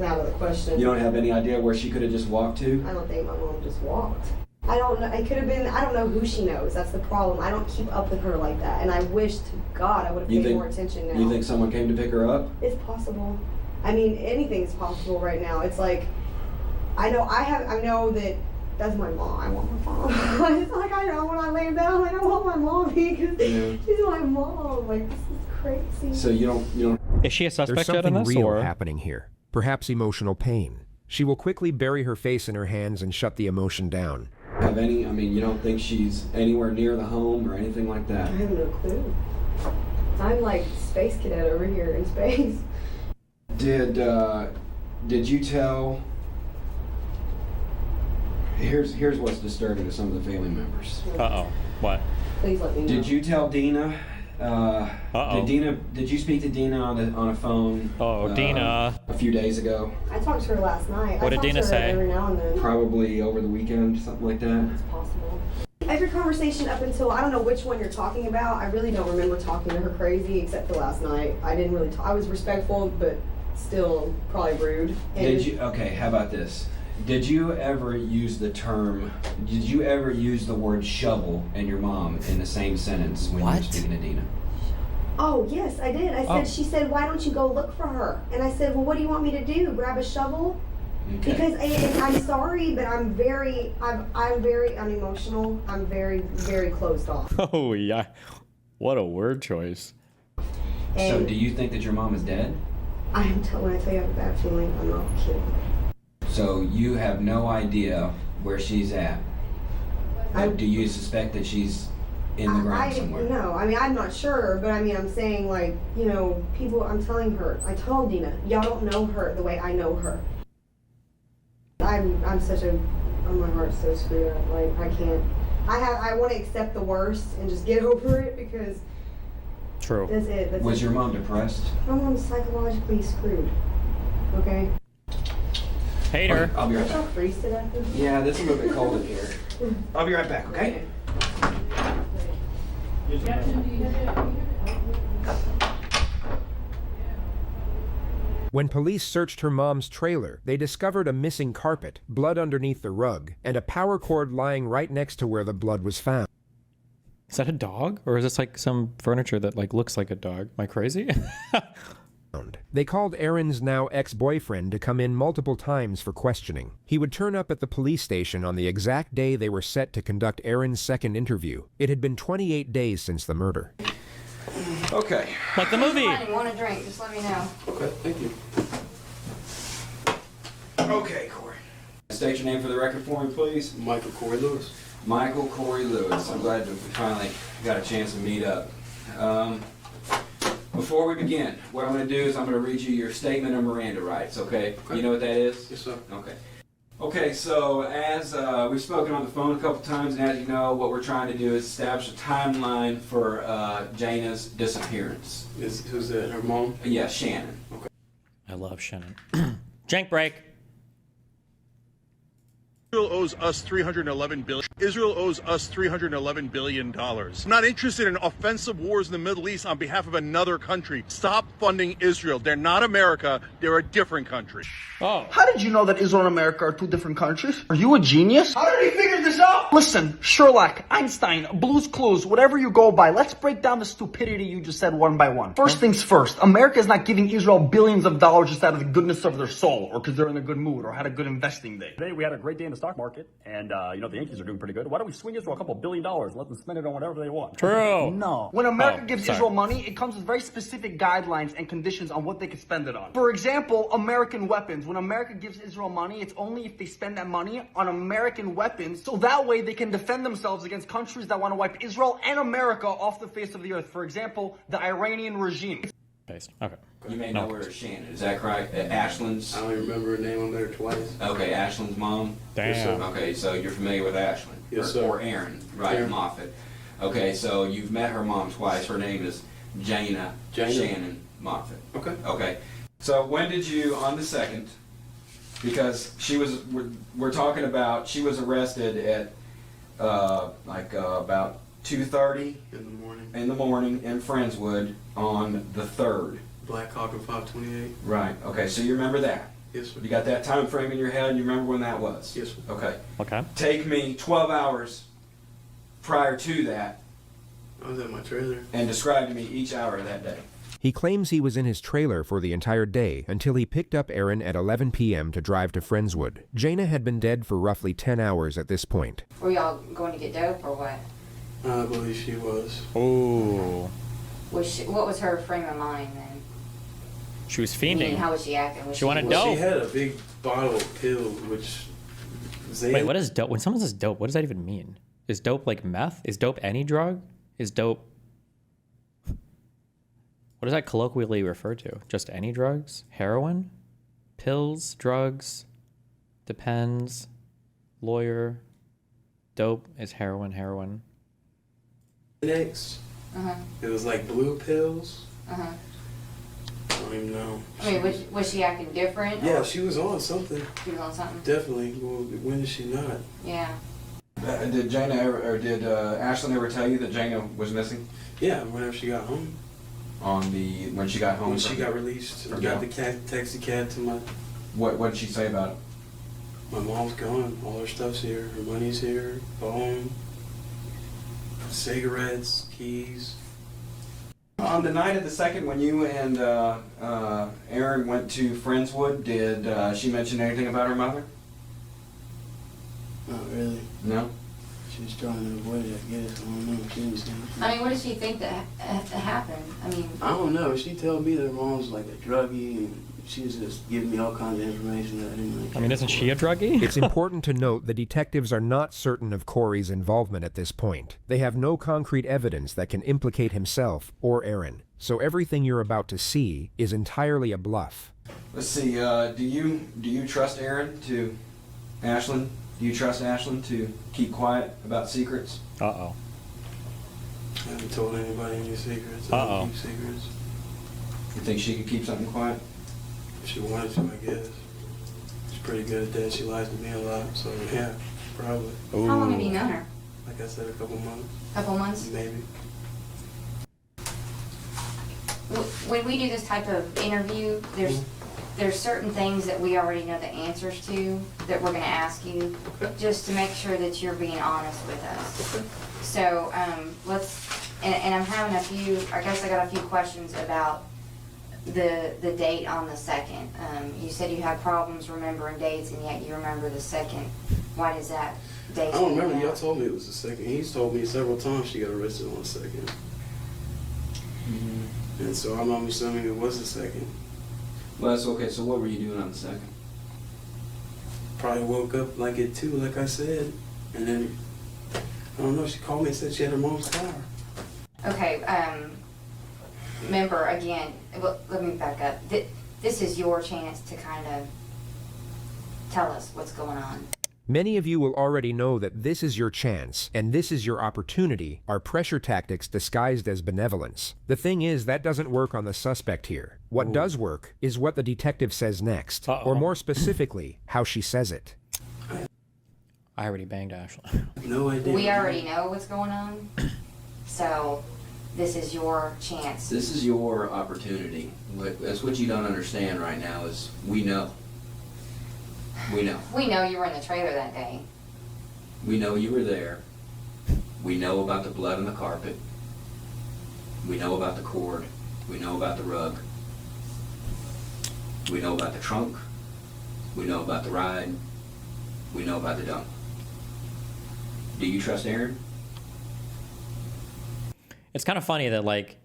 out of the question. You don't have any idea where she could have just walked to? I don't think my mom just walked. I don't know. It could have been, I don't know who she knows. That's the problem. I don't keep up with her like that. And I wish to God I would have paid more attention now. You think someone came to pick her up? It's possible. I mean, anything's possible right now. It's like, I know that that's my mom. I want my mom. It's like, I know when I lay down, like, I want my mom because she's my mom. Like, this is crazy. So you don't. Is she a suspect There's yet in something this, real or? happening here. Perhaps emotional pain. She will quickly bury her face in her hands and shut the emotion down. Have any? I mean, you don't think she's anywhere near the home or anything like that? I have no clue. I'm like space cadet over here in space. Did you tell? Here's what's disturbing to some of the family members. Uh-oh. What? Please let me know. Did you tell Dina? Did you speak to Dina on a phone? Oh, Dina. A few days ago. I talked to her last night. What did Dina say? Every now and then. Probably over the weekend, something like that. It's possible. Every conversation up until, I don't know which one you're talking about. I really don't remember talking to her crazy except for last night. I didn't really I was respectful, but still probably rude. And Okay, how about this? Did you ever use the word shovel and your mom in the same sentence when you were speaking to Dina? Oh, yes, I did. She said, why don't you go look for her? And I said, well, what do you want me to do? Grab a shovel? Okay. Because I'm sorry, but I'm very unemotional. I'm very, very closed off. Oh, yeah. What a word choice. So do you think that your mom is dead? When I tell you I have a bad feeling, I'm not kidding. So you have no idea where she's at? Do you suspect that she's in the ground somewhere? No, I mean, I'm not sure, but I mean, I'm saying, like, you know, I'm telling her, I told Dina, y'all don't know her the way I know her. I'm such a, my heart's so screwed up, like, I can't, I want to accept the worst and just get over it because True. That's it. Was your mom depressed? My mom's psychologically screwed, okay? Hater. I'll be right back. Freeze to death. Yeah, it's a little bit cold in here. I'll be right back, okay? When police searched her mom's trailer, they discovered a missing carpet, blood underneath the rug, and a power cord lying right next to where the blood was found. Is that a dog? Or is this like some furniture that like looks like a dog? Am I crazy? They called Aaron's now ex-boyfriend to come in multiple times for questioning. He would turn up at the police station on the exact day they were set to conduct Aaron's second interview. It had been 28 days since the murder. Okay. Like the movie. Want a drink? Just let me know. Okay, thank you. Okay, Cory. State your name for the record for me, please. Michael Cory Lewis. Michael Cory Lewis. I'm glad that we finally got a chance to meet up. Before we begin, what I'm going to do is I'm going to read you your statement of Miranda rights, okay? You know what that is? Yes, sir. Okay. Okay, so as we've spoken on the phone a couple times, and as you know, what we're trying to do is establish a timeline for Jana's disappearance. Who's that, her mom? Yeah, Shannon. Okay. I love Shannon. Jank break. Israel owes us $311 billion. Israel owes us $311 billion. I'm not interested in offensive wars in the Middle East on behalf of another country. Stop funding Israel. They're not America. They're a different country. Oh. How did you know that Israel and America are two different countries? Are you a genius? How did he figure this out? Listen, Sherlock, Einstein, Blue's Clues, whatever you go by, let's break down the stupidity you just said one by one. First things first, America is not giving Israel billions of dollars just out of the goodness of their soul, or because they're in a good mood, or had a good investing day. Today we had a great day in the stock market, and the Yankees are doing pretty good. Why don't we swing Israel a couple $1 billion and let them spend it on whatever they want? True. No. When America gives Israel money, it comes with very specific guidelines and conditions on what they can spend it on. For example, American weapons. When America gives Israel money, it's only if they spend that money on American weapons, so that way they can defend themselves against countries that want to wipe Israel and America off the face of the earth. For example, the Iranian regime. Paste. Okay. You may know where Shannon, is that correct? Ashland's? I don't even remember her name. I'm there twice. Okay, Ashland's mom? Damn. Yes, sir. Okay, so you're familiar with Ashland? Yes, or, sir. Or Aaron, right, Aaron. Moffett. Okay, so you've met her mom twice. Her name is Jana Shannon Moffett. Okay. Okay. So when did you, on the 2nd, because she was, we're talking about, she was arrested at about 2:30 in the morning in Friendswood on the 3rd. Black Hawk and 528. Right. Okay. So you remember that? Yes, sir. You got that time frame in your head, and you remember when that was? Yes, sir. Okay. Okay. Take me 12 hours prior to that. I was at my trailer. And describe to me each hour of that day. He claims he was in his trailer for the entire day until he picked up Aaron at 11 p.m. to drive to Friendswood. Jana had been dead for roughly 10 hours at this point. Were y'all going to get dope or what? I believe she was. Oh. What was her frame of mind then? She was I fiending. mean, how was she acting? Was She wanted Well, dope. she had a big bottle of pills, which... Wait, what is dope? When someone says dope, what does that even mean? Is dope like meth? Is dope any drug? Is dope... What does that colloquially refer to? Just any drugs? Heroin? Pills? Drugs? Depends. Lawyer? Dope is heroin. Next. Uh-huh. It was like blue pills. Uh-huh. I don't even know. I mean, was she acting different? Yeah, or- she was on something. She was on something? Definitely. Well, when is she not? Yeah. Did Jana ever, or did Ashlyn ever tell you that Jana was missing? Yeah, whenever she got home. When she got home? When she got released, from got jail? the taxi cab to my... What did she say about it? My mom's gone. All her stuff's here. Her money's here. Phone. Cigarettes. Keys. On the night of the 2nd, when you and Aaron went to Friendswood, did she mention anything about her mother? Not really. No? She was trying to avoid it, I guess. I don't know. She didn't say anything. I mean, what did she think that happened? I mean... I don't know. She told me that her mom's like a druggie, and she was just giving me all kinds of information that I didn't really care. I mean, isn't she a druggie? It's important to note the detectives are not certain of Cory's involvement at this point. They have no concrete evidence that can implicate himself or Aaron. So everything you're about to see is entirely a bluff. Let's see. Do you trust Aaron to Ashlyn? Do you trust Ashlyn to keep quiet about secrets? Uh-oh. I haven't told anybody any secrets. I Uh-oh. don't keep secrets. You think she could keep something quiet? If she wanted to, I guess. She's pretty good at that. She lies to me a lot, so yeah, probably. How long have you known her? Like I said, a couple months. Couple months? Maybe. When we do this type of interview, there's there's certain things that we already know the answers to that we're going to ask you, just to make sure that you're being honest with us. So and I'm having a few, I guess I got a few questions about the date on the 2nd. You said you had problems remembering dates, and yet you remember the 2nd. Why does that date? I don't remember. Y'all told me it was the 2nd. He's told me several times she got arrested on the 2nd. And so I'm assuming it was the 2nd. Well, that's okay. So what were you doing on the 2nd? Probably woke up like at 2, like I said, and then I don't know. She called me and said she had her mom's car. Okay. Remember again. Well, let me back up. This is your chance to kind of tell us what's going on. Many of you will already know that this is your chance, and this is your opportunity, are pressure tactics disguised as benevolence. The thing is, that doesn't work on the suspect here. What does work is what the detective says next, or more specifically, how she says it. I already banged Ashley. No idea. We already know what's going on, so this is your chance. This is your opportunity. That's what you don't understand right now is we know. We know. We know you were in the trailer that day. We know you were there. We know about the blood on the carpet. We know about the cord. We know about the rug. We know about the trunk. We know about the ride. We know about the dump. Do you trust Aaron? It's kind of funny that, like,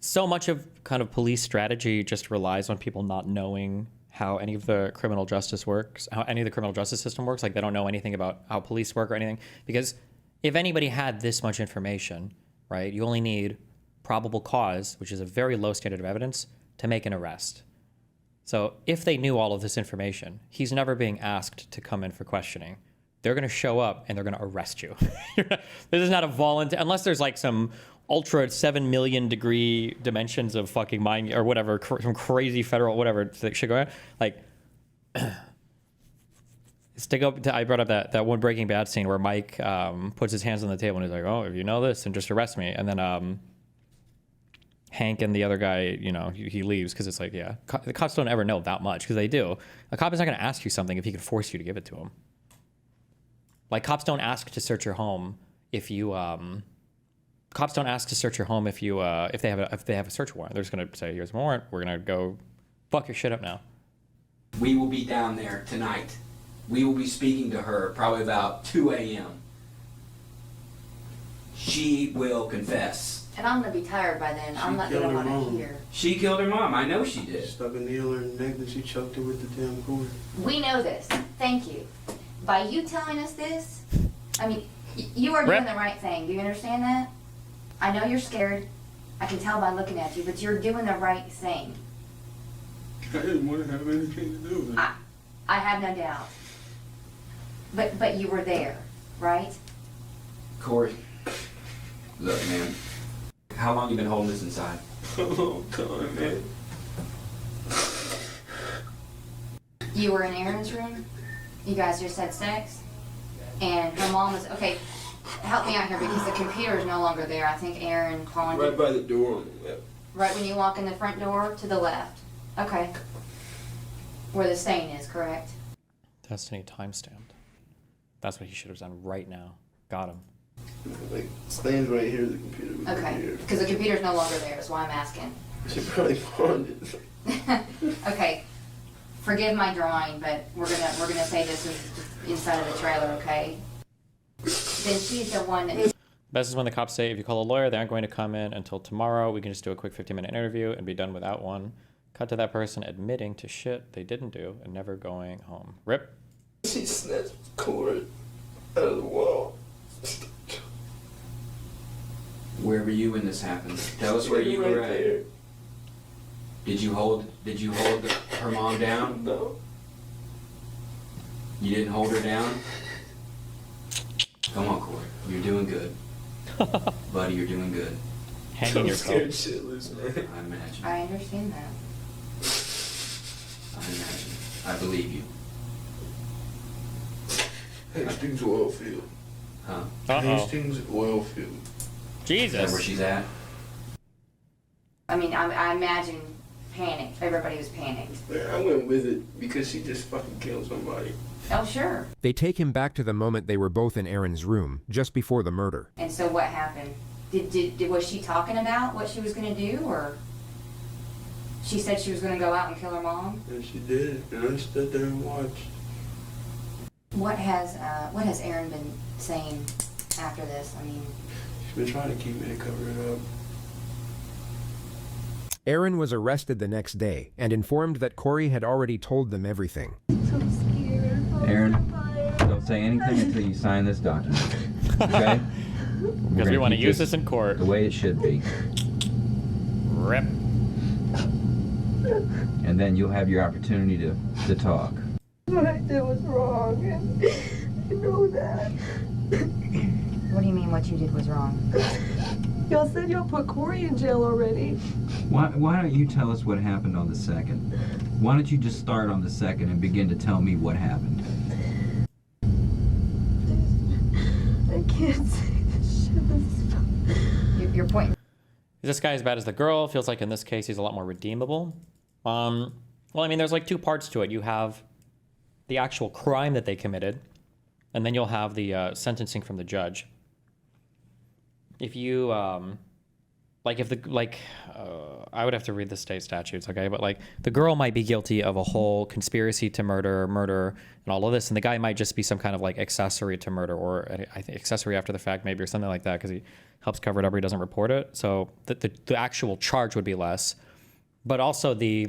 so much of kind of police strategy just relies on people not knowing how any of the criminal justice works, how any of the criminal justice system works. Like, they don't know anything about how police work or anything. Because if anybody had this much information, right, you only need probable cause, which is a very low standard of evidence, to make an arrest. So if they knew all of this information, he's never being asked to come in for questioning. They're going to show up and they're going to arrest you. This is not a voluntary, unless there's like some ultra 7 million degree dimensions of fucking mind or whatever, some crazy federal whatever that should go on. Like, I brought up that one Breaking Bad scene where Mike puts his hands on the table and he's like, "Oh, if you know this, then just arrest me." And then Hank and the other guy, you know, he leaves because it's like, yeah, the cops don't ever know that much because they do. A cop is not going to ask you something if he can force you to give it to him. Like, cops don't ask to search your home if you cops don't ask to search your home if you if they have a search warrant. They're just gonna say, "Here's a warrant. We're gonna go fuck your shit up now." We will be down there tonight. We will be speaking to her probably about 2 a.m. She will confess. And I'm gonna be tired by then. I'm not gonna want to hear. She killed her mom. I know she did. Stuck a needle in her neck and she choked her with the damn cord. We know this. Thank you. By you telling us this, I mean, you are doing the right thing. Do you understand that? I know you're scared. I can tell by looking at you, but you're doing the right thing. I didn't want to have anything to do with it. I have no doubt. But you were there, right? Cory, look, man. How long you been holding this inside? A long time, man. You were in Aaron's room? You guys just had sex? And her mom was, okay, help me out here because the computer is no longer there. I think Aaron calling Right by the door on the left. Right when you walk in the front door to the left. Okay. Where the stain is, correct? Destiny timestamped. That's what he should have done right now. Got him. Like, stains right here, the computer was right Okay. here. Because the computer's no longer there, that's why I'm asking. She probably pawned it. Okay. Forgive my drawing, but we're gonna say this is inside of the trailer, okay? Then she's the one that. Best is when the cops say, if you call a lawyer, they aren't going to come in until tomorrow. We can just do a quick 15-minute interview and be done without one. Cut to that person admitting to shit they didn't do and never going home. Rip. She snatched the cord out of the wall. Where were you when this happened? Tell us where you were at. There. Did you hold her mom down? No. You didn't hold her down? Come on, Cory. You're doing good. Buddy, you're doing good. Hanging your scared coat. shitless, man. I imagine. I understand that. I imagine. I believe you. Hastings oil field. Huh? Hastings oil field. Jesus. Is that where she's at? I mean, I imagine panicked. Everybody was panicked. Man, I went with it because she just fucking killed somebody. Oh, sure. They take him back to the moment they were both in Aaron's room, just before the murder. And so what happened? Was she talking about what she was going to do, or she said she was going to go out and kill her mom? And she did, and I stood there and watched. What has Aaron been saying after this? I mean, She's been trying to keep me to cover it up. Aaron was arrested the next day and informed that Cory had already told them everything. Aaron, don't say anything until you sign this document. Okay? Because we want to use this in court. The way it should be. Rip. And then you'll have your opportunity to talk. What I did was wrong, and I know that. what do you mean what you did was wrong? Y'all said y'all put Cory in jail already. Why don't you tell us what happened on the 2nd? Why don't you just start on the 2nd and begin to tell me what happened? I can't say this shit. This is fun. Your point. Is this guy as bad as the girl? Feels like in this case he's a lot more redeemable. Well, I mean, there's like two parts to it. You have the actual crime that they committed, and then you'll have the sentencing from the judge. If you I would have to read the state statutes, okay? But like the girl might be guilty of a whole conspiracy to murder, and all of this, and the guy might just be some kind of like accessory to murder, or I think accessory after the fact maybe, or something like that, because he helps cover it up or he doesn't report it. So the actual charge would be less, but also the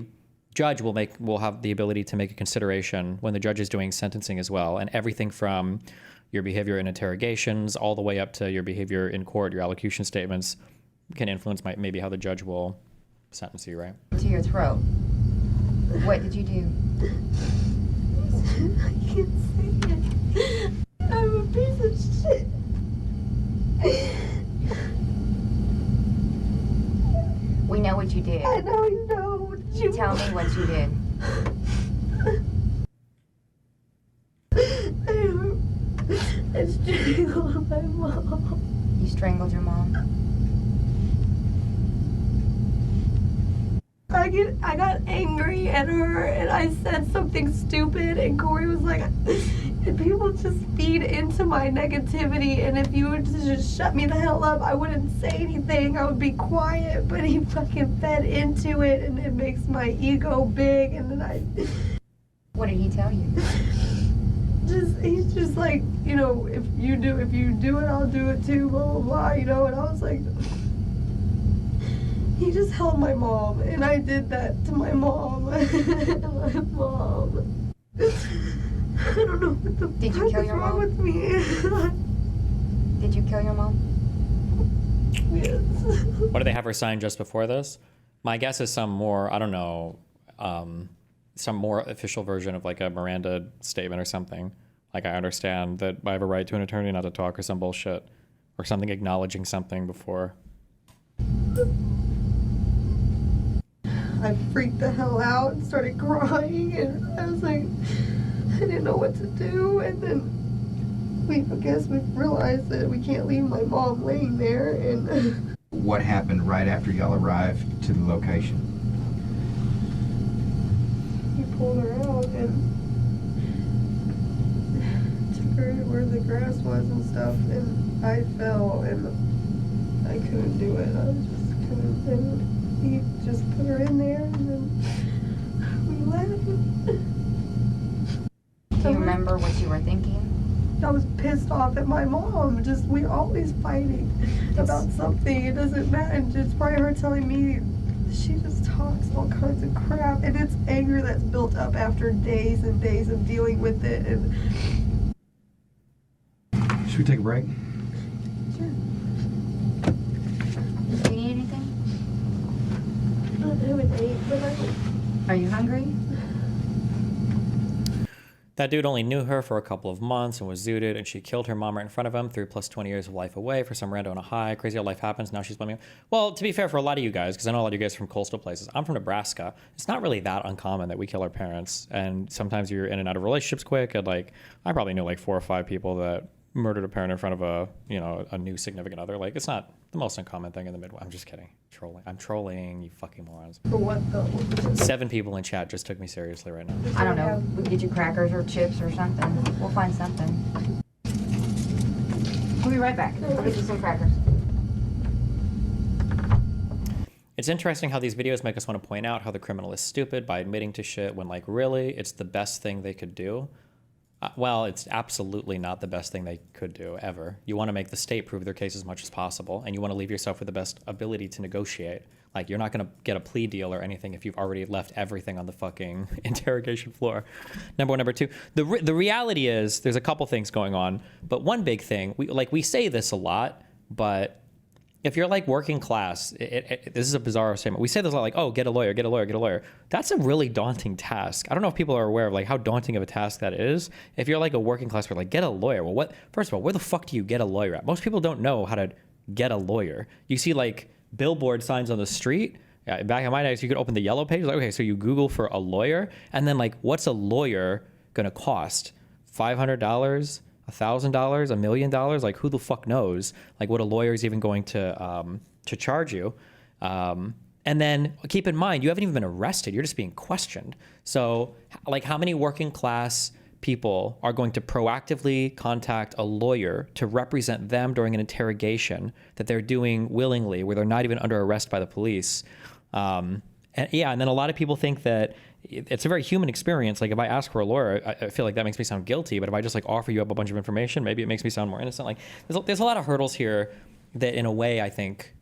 judge will have the ability to make a consideration when the judge is doing sentencing as well, and everything from your behavior in interrogations all the way up to your behavior in court, your allocution statements can influence maybe how the judge will sentence you, right? To your throat. What did you do? I can't say it. I'm a piece of shit. We know what you did. I know you know. Tell me what you did. I strangled my mom. You strangled your mom? I got angry at her and I said something stupid, and Cory was like, and people just feed into my negativity, and if you were to just shut me the hell up, I wouldn't say anything, I would be quiet, but he fucking fed into it, and it makes my ego big, and then What did he tell you? He's just like, you know, if you do it, I'll do it too, blah, blah, blah, you know, and I was like, he just held my mom, and I did that to my mom. My mom. I don't know what the Did you kill your mom? with me. Did you kill your mom? Yes. What did they have her sign just before this? My guess is some more, I don't know, some more official version of like a Miranda statement or something. Like, I understand that I have a right to an attorney not to talk, or some bullshit, or something acknowledging something before. I freaked the hell out and started crying, and I was like, I didn't know what to do, and then I guess we realized that we can't leave my mom laying there, and What happened right after y'all arrived to the location? he pulled her out and took her to where the grass was and stuff, and I fell, and I couldn't do it. I just couldn't, and he just put her in there, and then we left. Do you remember what you were thinking? I was pissed off at my mom. We're always fighting about something. It doesn't matter. It's probably her telling me she just talks all kinds of crap, and it's anger that's built up after days and days of dealing with it. And Should we take a break? Sure. Do you need anything? I haven't ate, but Are you hungry? That dude only knew her for a couple of months and was zooted, and she killed her mom right in front of him, 3 + 20 years of life away for some rando on a high. Crazy how life happens. Now she's blaming him. Well, to be fair, for a lot of you guys, because I know a lot of you guys are from coastal places. I'm from Nebraska. It's not really that uncommon that we kill our parents, and sometimes you're in and out of relationships quick. And like, I probably know like 4 or 5 people that murdered a parent in front of a new significant other. Like, it's not the most uncommon thing in the Midwest. I'm just kidding. Trolling. I'm trolling, you fucking morons. For what though? 7 people in chat just took me seriously right now. I don't know. We can get you crackers or chips or something. We'll find something. We'll be right back. We'll get you some crackers. It's interesting how these videos make us want to point out how the criminal is stupid by admitting to shit when, like, really, it's the best thing they could do. Well, it's absolutely not the best thing they could do, ever. You want to make the state prove their case as much as possible, and you want to leave yourself with the best ability to negotiate. Like, you're not going to get a plea deal or anything if you've already left everything on the fucking interrogation floor. Number one. Number two, the reality is there's a couple things going on, but one big thing, we say this a lot, but if you're like working class, this is a bizarre statement. We say this a lot, like, oh, get a lawyer, get a lawyer, get a lawyer. That's a really daunting task. I don't know if people are aware of like how daunting of a task that is. If you're like a working class person, like, get a lawyer. Well, first of all, where the fuck do you get a lawyer at? Most people don't know how to get a lawyer. You see like billboard signs on the street. Yeah, back in my days, you could open the yellow page. Like, okay, so you Google for a lawyer, and then like, what's a lawyer gonna cost? $500? $1,000, $1 million, like who the fuck knows like what a lawyer is even going to charge you. And then keep in mind, you haven't even been arrested, you're just being questioned. So like how many working class people are going to proactively contact a lawyer to represent them during an interrogation that they're doing willingly, where they're not even under arrest by the police? And then a lot of people think that it's a very human experience. Like if I ask for a lawyer, I feel like that makes me sound guilty. But if I just like offer you up a bunch of information, maybe it makes me sound more innocent. Like there's a lot of hurdles here that, in a way, I think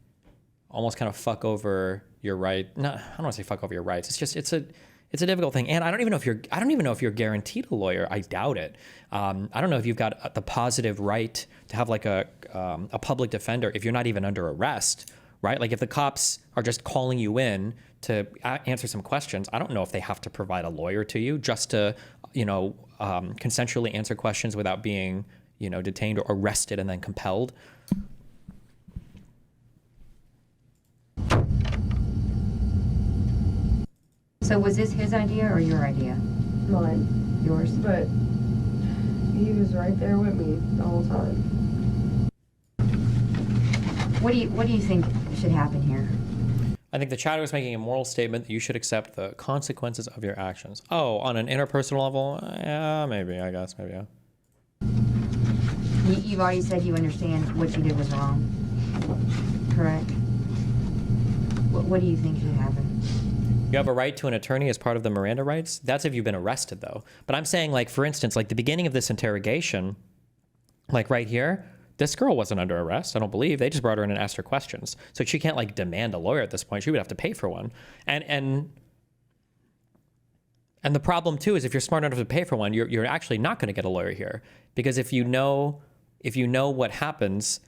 almost kind of fuck over your right. No, I don't want to say fuck over your rights. It's just it's a difficult thing. And I don't even know if you're guaranteed a lawyer. I doubt it. I don't know if you've got the positive right to have like a public defender if you're not even under arrest. Right? Like if the cops are just calling you in to answer some questions, I don't know if they have to provide a lawyer to you just to, consensually answer questions without being, detained or arrested and then compelled. So was this his idea or your idea? Mine. Yours? But he was right there with me the whole time. What do you think should happen here? I think the chatter was making a moral statement that you should accept the consequences of your actions. Oh, on an interpersonal level? Yeah, maybe, I guess, maybe, yeah. You've already said you understand what you did was wrong, correct? What do you think should happen? You have a right to an attorney as part of the Miranda rights? That's if you've been arrested, though. But I'm saying, like, for instance, like the beginning of this interrogation, like right here, this girl wasn't under arrest, I don't believe. They just brought her in and asked her questions. So she can't like demand a lawyer at this point. She would have to pay for one. And the problem too is if you're smart enough to pay for one, you're actually not going to get a lawyer here, because if you know what happens,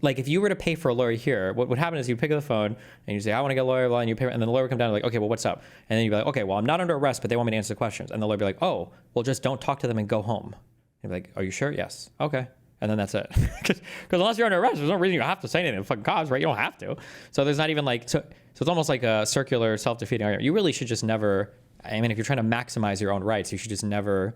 like if you were to pay for a lawyer here, what would happen is you pick up the phone and you say, I want to get a lawyer, and you pay, and then the lawyer would come down and like, okay, well, what's up? And then you'd be like, okay, well, I'm not under arrest, but they want me to answer the questions. And the lawyer would be like, oh, well, just don't talk to them and go home. You'd be like, are you sure? Yes. Okay. And then that's it. Because unless you're under arrest, there's no reason you have to say anything. The fucking cops, right? You don't have to. So there's not even like, so it's almost like a circular self-defeating argument. You really should just never, I mean, if you're trying to maximize your own rights, you should just never,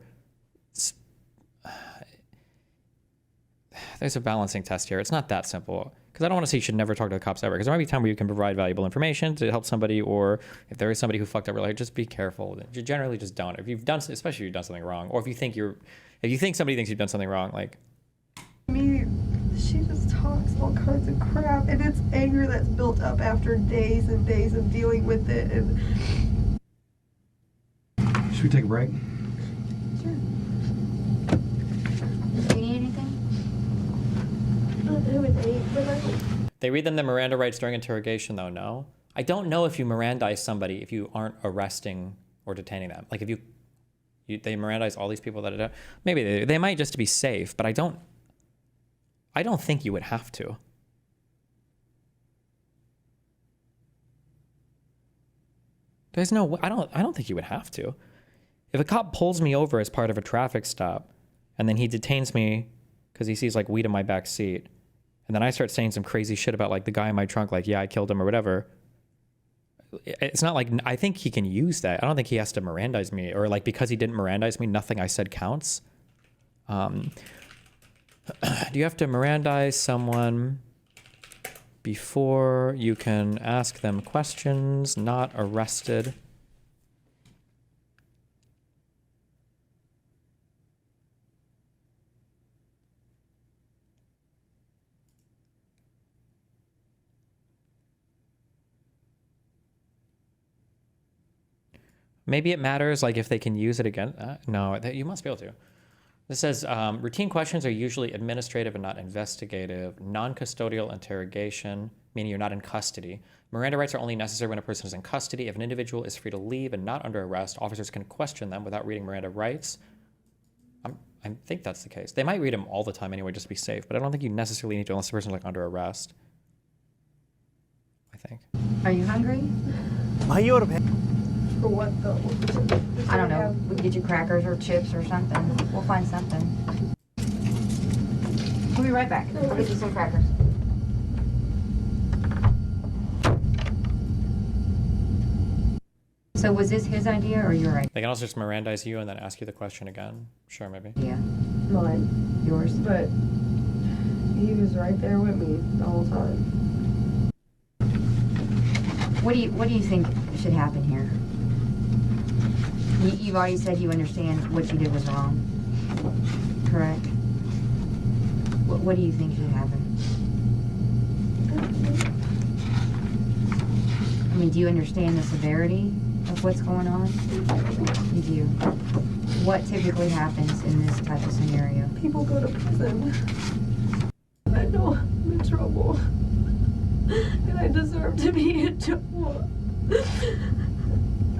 there's a balancing test here. It's not that simple. Because I don't want to say you should never talk to the cops ever. Because there might be a time where you can provide valuable information to help somebody, or if there is somebody who fucked up, really, just be careful. You generally just don't. If you've done, especially if you've done something wrong, or if you think somebody thinks you've done something wrong, like, She just talks all kinds of crap, and it's anger that's built up after days and days of dealing with it. And should we take a break? Sure. Do you need anything? I haven't ate, but they read them the Miranda rights during interrogation, though. No, I don't know if you Mirandize somebody if you aren't arresting or detaining them. Like if they Mirandize all these people that are, maybe they might just to be safe, but I don't think you would have to. There's no, I don't think you would have to. If a cop pulls me over as part of a traffic stop, and then he detains me because he sees like weed in my back seat, and then I start saying some crazy shit about like the guy in my trunk, like, yeah, I killed him or whatever. It's not like, I think he can use that. I don't think he has to Mirandize me, or like because he didn't Mirandize me, nothing I said counts. Do you have to Mirandize someone before you can ask them questions? Not arrested. Maybe it matters, like if they can use it again. No, you must be able to. This says, routine questions are usually administrative and not investigative. Non-custodial interrogation, meaning you're not in custody. Miranda rights are only necessary when a person is in custody. If an individual is free to leave and not under arrest, officers can question them without reading Miranda rights. I think that's the case. They might read them all the time anyway, just to be safe, but I don't think you necessarily need to unless the person's like under arrest. I think. Are you hungry? For what though? I don't know. We can get you crackers or chips or something. We'll find something. We'll be right back. I'll get you some crackers. So was this his idea or your idea? They can also just Mirandize you and then ask you the question again. Sure, maybe. Yeah. Mine. Yours. But he was right there with me the whole time. What do you think should happen here? You've already said you understand what you did was wrong, correct? What do you think should happen? I mean, do you understand the severity of what's going on? You do. What typically happens in this type of scenario? People go to prison. I know I'm in trouble. And I deserve to be in trouble.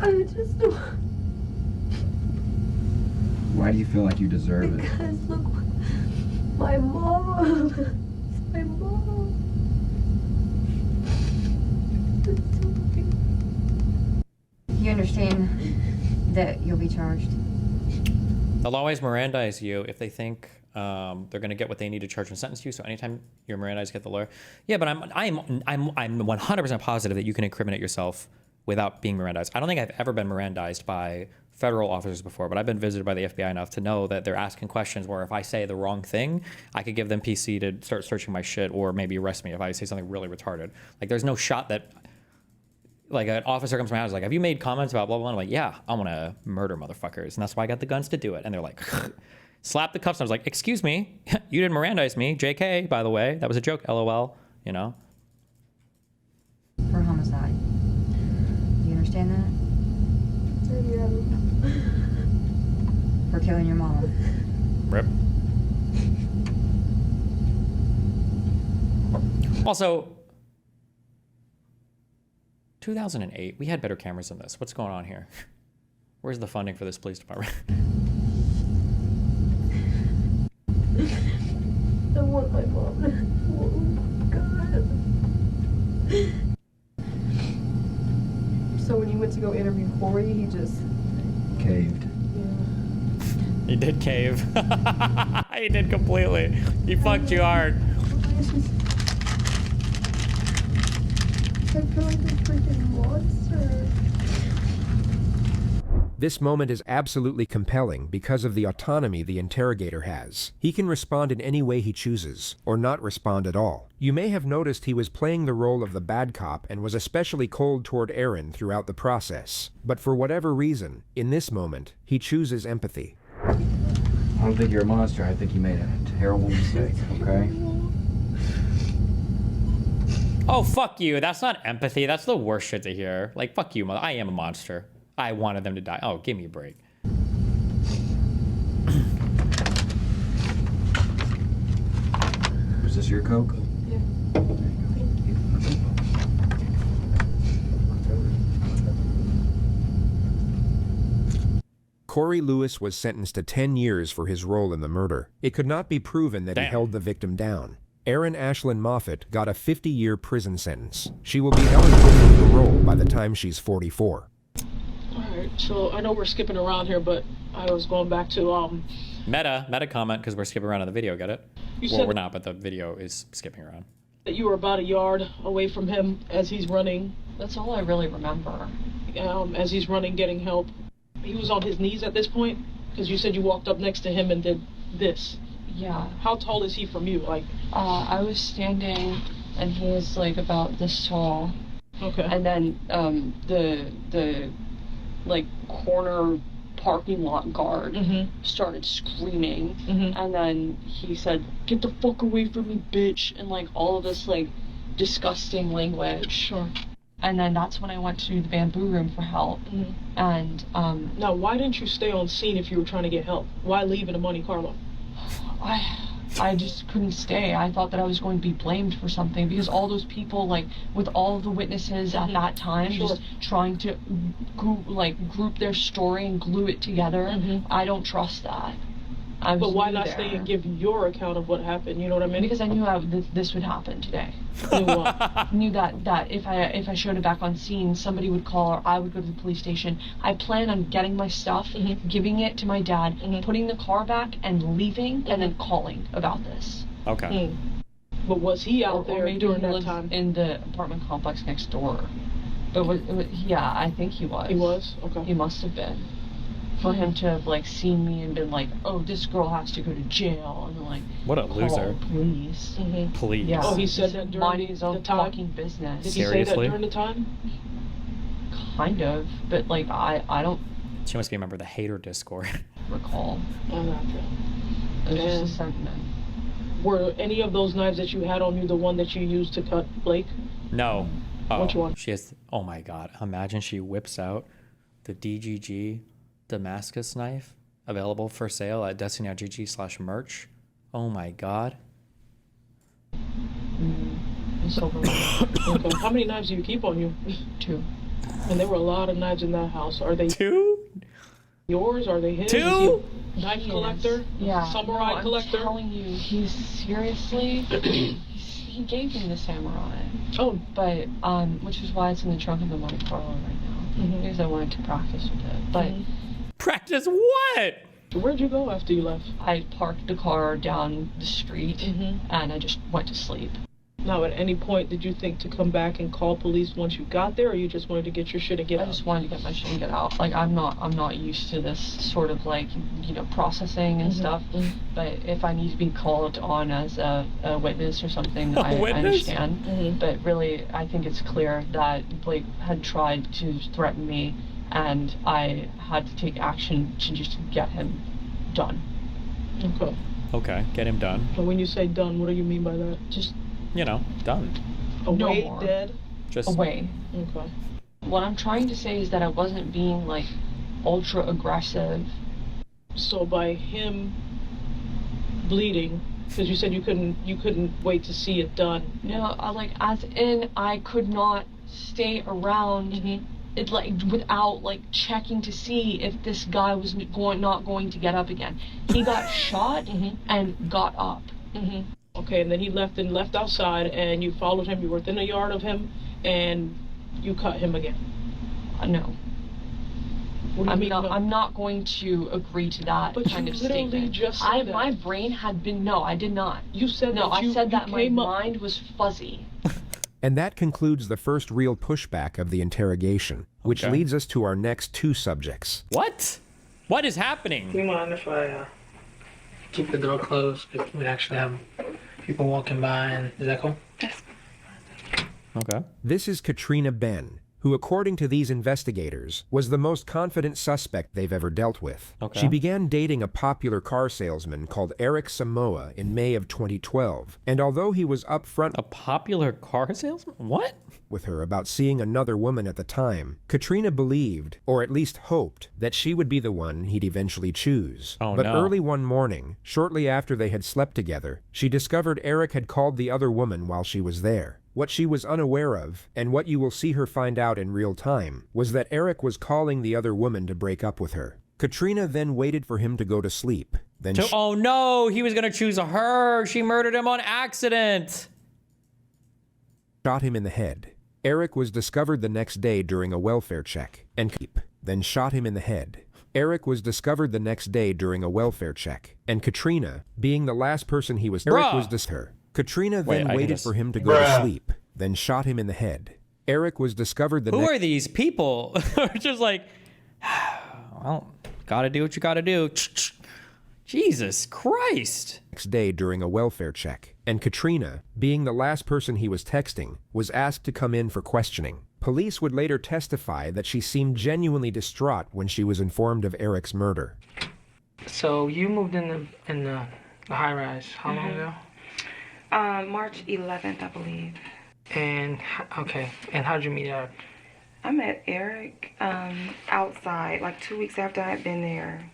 I just don't. Why do you feel like you deserve it? Because look, my mom. My mom. You understand that you'll be charged? They'll always Mirandize you if they think they're going to get what they need to charge and sentence you. So anytime you're Mirandized, get the lawyer. Yeah, but I'm 100% positive that you can incriminate yourself without being Mirandized. I don't think I've ever been Mirandized by federal officers before, but I've been visited by the FBI enough to know that they're asking questions where if I say the wrong thing, I could give them PC to start searching my shit or maybe arrest me if I say something really retarded. Like there's no shot that like an officer comes to my house like, have you made comments about blah, blah, blah? I'm like, yeah, I want to murder motherfuckers. And that's why I got the guns to do it. And they're like, slap the cuffs. And I was like, excuse me, you didn't Mirandize me. JK, by the way, that was a joke, LOL, you know? For homicide. Do you understand that? Yeah. For killing your mom. Rip. Also, 2008, we had better cameras than this. What's going on here? Where's the funding for this police department? I want my mom. Oh, God. So when you went to go interview Cory, he just caved. He did cave. He did completely. He fucked you hard. I feel like a freaking monster. This moment is absolutely compelling because of the autonomy the interrogator has. He can respond in any way he chooses, or not respond at all. You may have noticed he was playing the role of the bad cop and was especially cold toward Aaron throughout the process. But for whatever reason, in this moment, he chooses empathy. I don't think you're a monster. I think you made a terrible mistake, okay? Oh, fuck you. That's not empathy. That's the worst shit to hear. Like, fuck you, I am a monster. I wanted them to die. Oh, give me a break. Was this your Coke? Yeah. Cory Lewis was sentenced to 10 years for his role in the murder. It could not be proven that he held the victim down. Erin Ashlyn Moffett got a 50-year prison sentence. She will be eligible for parole by the time she's 44. Alright, so I know we're skipping around here, but I was going back to, Meta comment, because we're skipping around on the video, get it? You Well, said- we're not, but the video is skipping around. that you were about a yard away from him as he's running. That's all I really remember. As he's running, getting help. He was on his knees at this point, because you said you walked up next to him and did this. Yeah. How tall is he from you? Like, I was standing, and he is like about this tall. Okay. And then the like corner parking lot guard started screaming, and then he said, "Get the fuck away from me, bitch," and like all of this like disgusting language. Sure. And then that's when I went to the bamboo room for help. And now, why didn't you stay on scene if you were trying to get help? Why leave in a Monte Carlo? I just couldn't stay. I thought that I was going to be blamed for something because all those people, like, with all of the witnesses at that time, just trying to group their story and glue it together. I don't trust that. But why not stay and give your account of what happened? You know what I mean? Because I knew this would happen today. Knew that if I showed it back on scene, somebody would call or I would go to the police station. I plan on getting my stuff, giving it to my dad, putting the car back and leaving, and then calling about this. Okay. But was he out there maybe during he that lived time? in the apartment complex next door? But yeah, I think he was. He was? Okay. He must have been. For him to have like seen me and been like, "Oh, this girl has to go to jail," and like, what a call loser. Police. Please. Yeah. Oh, he said that during minding his own the time? fucking business. Did he say that during the time? Kind of, but like I don't She must be a member of the hater Discord. recall. Oh, not that. It was just a sentiment. Were any of those knives that you had on you the one that you used to cut Blake? No. Oh, Which one? She has. Oh my God! Imagine she whips out the DGG Damascus knife available for sale at destiny.gg/merch. Oh my God! It's over. Okay. How many knives do you keep on you? 2. And there were a lot of knives in that house. Are they 2? Yours? Are they his? 2? Is he a knife collector? Yeah. Samurai No, collector? I'm telling you, he's seriously. He gave me the samurai. Oh. But which is why it's in the trunk of the Monte Carlo right now. Because I wanted to practice with it. But practice what? Where'd you go after you left? I parked the car down the street and I just went to sleep. Now, at any point, did you think to come back and call police once you got there, or you just wanted to get your shit and get out? I just wanted to get my shit and get out. Like, I'm not used to this sort of like, processing and stuff. But if I need to be called on as a witness or something, I understand. But really, I think it's clear that Blake had tried to threaten me, and I had to take action to just get him done. Okay. Okay, get him done. But when you say done, what do you mean by that? Just, done. Away, no more. dead? Just away. Okay. What I'm trying to say is that I wasn't being like ultra aggressive. So by him bleeding, because you said you couldn't wait to see it done. No, as in I could not stay around it like without like checking to see if this guy was not going to get up again. He got shot and got up. Okay, and then he left outside, and you followed him. You were within a yard of him, and you cut him again. No. I'm not going to agree to that kind of statement. But you literally just said that. My brain had been, no, I did not. You said no, that I said that my came up. mind was fuzzy. And that concludes the first real pushback of the interrogation, which leads us to our next 2 subjects. What? What is happening? Do you mind if I keep the door closed? If we actually have people walking by, and is that cool? Yes. Okay. This is Katrina Ben, who, according to these investigators, was the most confident suspect they've ever dealt with. Okay. She began dating a popular car salesman called Eric Samoa in May of 2012, and although he was upfront a popular car salesman? What? with her about seeing another woman at the time, Katrina believed, or at least hoped, that she would be the one he'd eventually choose. Oh, but no. early one morning, shortly after they had slept together, she discovered Eric had called the other woman while she was there. What she was unaware of, and what you will see her find out in real time, was that Eric was calling the other woman to break up with her. Katrina then waited for him to go to sleep. Then Oh no, he was gonna choose her. She murdered him on accident. Shot him in the head. Eric was discovered the next day during a welfare check, and then shot him in the head. Eric was discovered the next day during a welfare check, and Katrina, being the last person he was, Eric was her. Katrina then waited for him to go to sleep, then shot him in the head. Eric was discovered the Who next. are these people? Just like, well, gotta do what you gotta do. Jesus Christ! Next day during a welfare check, and Katrina, being the last person he was texting, was asked to come in for questioning. Police would later testify that she seemed genuinely distraught when she was informed of Eric's murder. So you moved in the high-rise how long ago? March 11th, I believe. And, okay, and how'd you meet Eric? I met Eric outside, like 2 weeks after I had been there.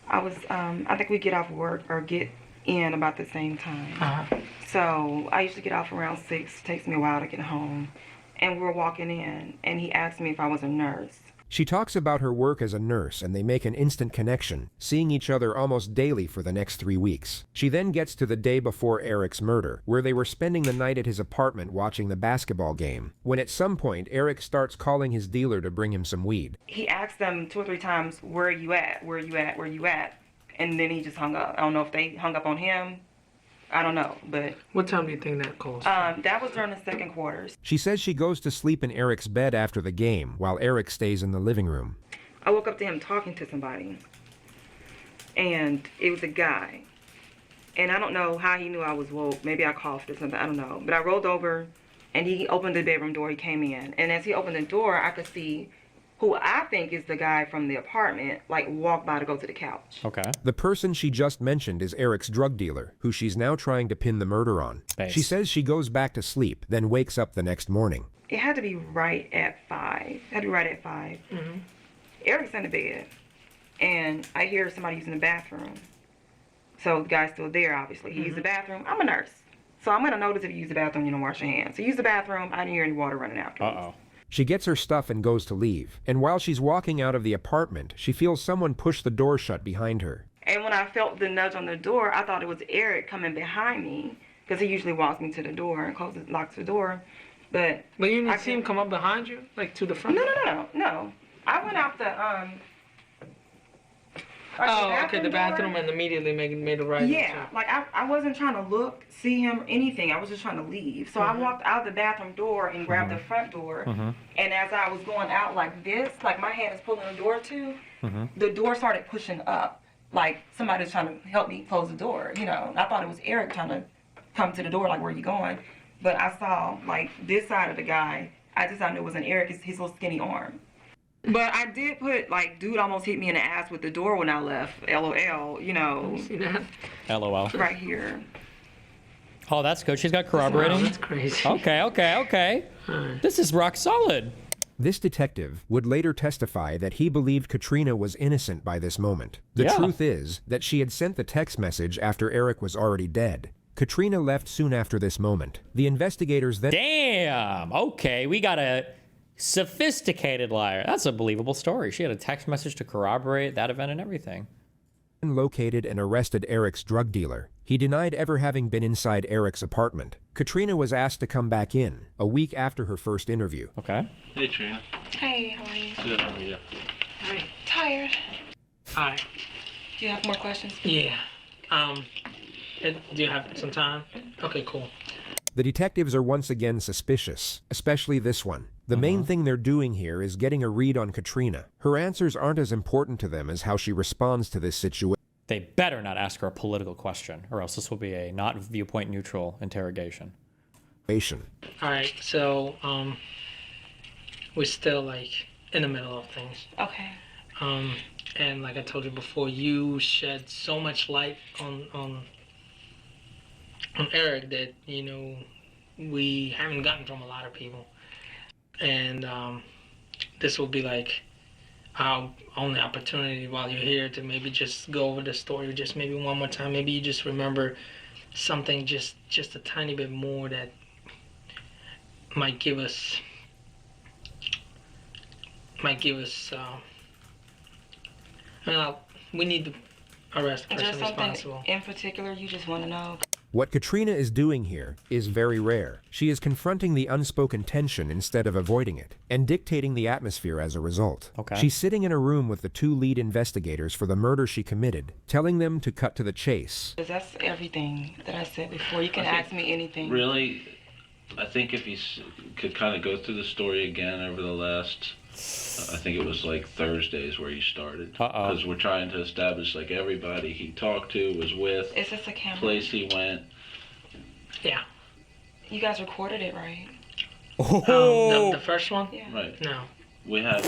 I think we get off work or get in about the same time. So I usually get off around 6. It takes me a while to get home. And we're walking in, and he asked me if I was a nurse. She talks about her work as a nurse, and they make an instant connection, seeing each other almost daily for the next 3 weeks. She then gets to the day before Eric's murder, where they were spending the night at his apartment watching the basketball game, when at some point Eric starts calling his dealer to bring him some weed. He asked them 2 or 3 times, where are you at? Where are you at? Where are you at? And then he just hung up. I don't know if they hung up on him. I don't know, but... What time do you think that caused? That was during the second quarters. She says she goes to sleep in Eric's bed after the game, while Eric stays in the living room. I woke up to him talking to somebody, and it was a guy. And I don't know how he knew I was woke. Maybe I coughed or something, I don't know. But I rolled over, and he opened the bedroom door, he came in. And as he opened the door, I could see who I think is the guy from the apartment, like, walk by to go to the couch. Okay. The person she just mentioned is Eric's drug dealer, who she's now trying to pin the murder on. She says she goes back to sleep, then wakes up the next morning. It had to be right at 5. It had to be right at 5. Eric's in the bed, and I hear somebody using the bathroom. So the guy's still there, obviously. He used the bathroom. I'm a nurse, so I'm going to notice if you use the bathroom, you don't wash your hands. So use the bathroom. I didn't hear any water running out. Uh-oh. She gets her stuff and goes to leave, and while she's walking out of the apartment, she feels someone push the door shut behind her. And when I felt the nudge on the door, I thought it was Eric coming behind me, because he usually walks me to the door and locks the door. But you didn't see him come up behind you, like to the front? No. I went out the the bathroom and immediately made a right. Yeah, like I wasn't trying to look, see him, or anything. I was just trying to leave. So I walked out the bathroom door and grabbed the front door. And as I was going out like this, like my hand is pulling the door to, the door started pushing up. Like somebody's trying to help me close the door, you know. I thought it was Eric trying to come to the door, like, where are you going? But I saw, like, this side of the guy. I knew it wasn't Eric, his little skinny arm. But I did put, like, dude almost hit me in the ass with the door when I left. LOL, you know. See that? LOL. Right here. Oh, that's good. She's got corroborating. Wow, that's crazy. Okay. This is rock solid. This detective would later testify that he believed Katrina was innocent by this moment. The truth is that she had sent the text message after Eric was already dead. Katrina left soon after this moment. The investigators then... Damn! Okay, we got a sophisticated liar. That's a believable story. She had a text message to corroborate that event and everything. Located and arrested Eric's drug dealer. He denied ever having been inside Eric's apartment. Katrina was asked to come back in a week after her first interview. Okay. Hey, Trina. Hey, how are you? Good, how are you? Hi. Tired. Hi. Do you have more questions? Yeah. Do you have some time? Okay, cool. The detectives are once again suspicious, especially this one. The main thing they're doing here is getting a read on Katrina. Her answers aren't as important to them as how she responds to this situation. They better not ask her a political question, or else this will be a not viewpoint neutral interrogation. All right, so we're still like in the middle of things. Okay. And like I told you before, you shed so much light on Eric that, you know, we haven't gotten from a lot of people. And this will be like our only opportunity while you're here to maybe just go over the story just maybe one more time. Maybe you just remember something just a tiny bit more that might give us we need to arrest the Is there person something responsible. in particular you just want to know? What Katrina is doing here is very rare. She is confronting the unspoken tension instead of avoiding it, and dictating the atmosphere as a result. Okay. She's sitting in a room with the 2 lead investigators for the murder she committed, telling them to cut to the chase. Because that's everything that I said before. You can ask me anything. Really, I think if he could kind of go through the story again over the last, I think it was like Thursdays where he started. Because we're trying to establish like everybody he talked to, was with, Is this a camera? place he went. Yeah. You guys recorded it, right? The first one? Yeah. Right. No. We had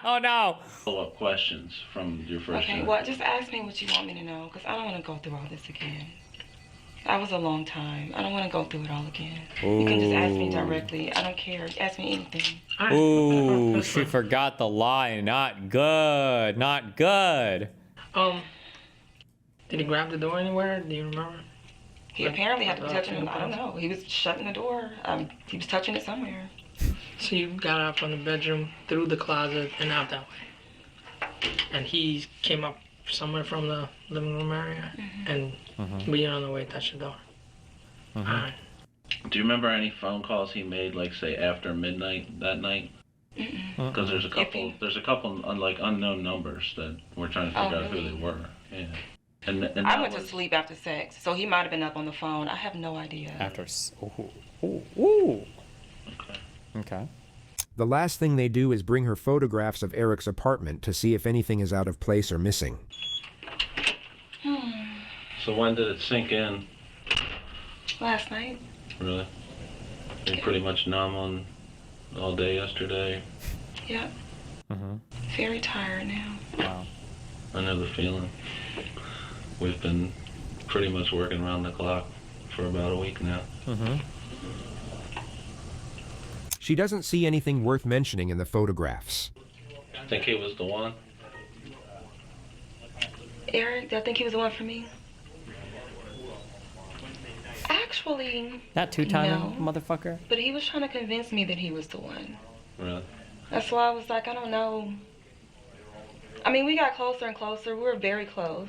oh no! Follow-up questions from your first Okay, interview. well, just ask me what you want me to know, because I don't want to go through all this again. That was a long time. I don't want to go through it all again. You can just ask me directly. I don't care. Ask me anything. Ooh, she forgot the lie. Not good. Not good. Did he grab the door anywhere? Do you remember? He apparently had to be touching it. I don't know. He was shutting the door. He was touching it somewhere. So you got out from the bedroom, through the closet, and out that way. And he came up somewhere from the living room area, and we on the way touched the door. Alright. Do you remember any phone calls he made, like say after midnight that night? Because there's a couple like unknown numbers that we're trying to figure out who they were. Yeah. And I went to sleep after sex, so he might have been up on the phone. I have no idea. Okay. The last thing they do is bring her photographs of Eric's apartment to see if anything is out of place or missing. So when did it sink in? Last night. Really? You're pretty much numb on all day yesterday. Yep. Very tired now. Wow. I know the feeling. We've been pretty much working around the clock for about a week now. She doesn't see anything worth mentioning in the photographs. Think he was the one? Eric, do I think he was the one for me? Actually, That two-time no. motherfucker? But he was trying to convince me that he was the one. Really? That's why I was like, I don't know. I mean, we got closer and closer. We were very close.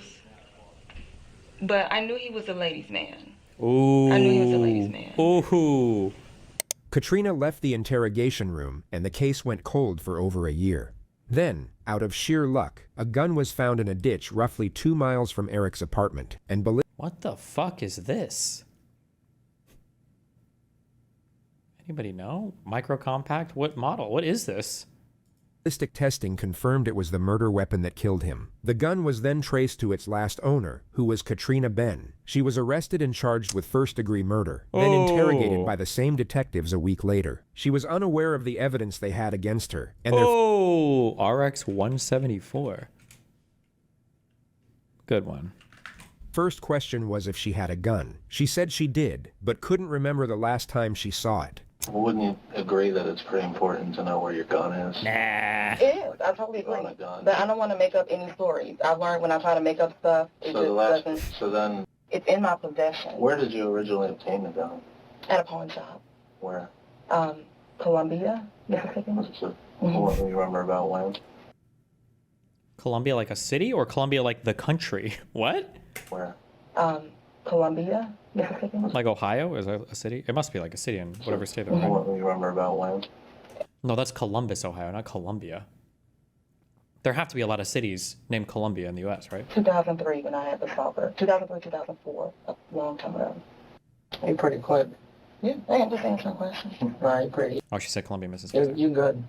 But I knew he was a ladies' man. Ooh. I knew he was a ladies' man. Ooh. Katrina left the interrogation room, and the case went cold for over a year. Then, out of sheer luck, a gun was found in a ditch roughly 2 miles from Eric's apartment, and What the fuck is this? Anybody know? Micro-compact? What model? What is this? ballistic testing confirmed it was the murder weapon that killed him. The gun was then traced to its last owner, who was Katrina Ben. She was arrested and charged with first-degree murder, then interrogated by the same detectives a week later. She was unaware of the evidence they had against her, and RX 174. Good one. First question was if she had a gun. She said she did, but couldn't remember the last time she saw it. Well, wouldn't you agree that it's pretty important to know where your gun is? Nah. It is. I totally agree. But I don't want to make up any stories. I've learned when I try to make up stuff, it just doesn't. So then, It's in my possession. where did you originally obtain the gun? At a pawn shop. Where? Columbia, Mississippi. What do you remember about when? Columbia like a city or Columbia like the country? What? Where? Columbia, Mississippi. Like Ohio is a city? It must be like a city in whatever state they're in. What do you remember about when? No, that's Columbus, Ohio, not Columbia. There have to be a lot of cities named Columbia in the U.S., right? 2003 when I had the soccer. 2003, 2004, a long time ago. You're pretty quick. Yeah, I am just answering questions. Right, pretty. Oh, she said Columbia, Mississippi. You good.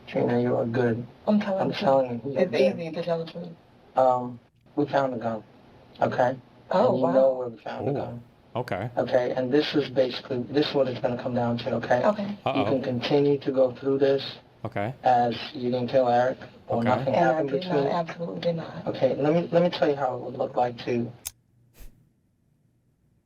Trina, you are good. I'm telling you. It's easy to tell the truth. We found the gun. Okay? Oh, and you know where we found the gun. Okay. Okay, and this is basically, this is what it's going to come down to, okay? Okay. You can continue to go through this Okay. as you didn't kill Eric, or Okay. nothing And I happened did between. not, absolutely did not. Okay, let me tell you how it would look like too.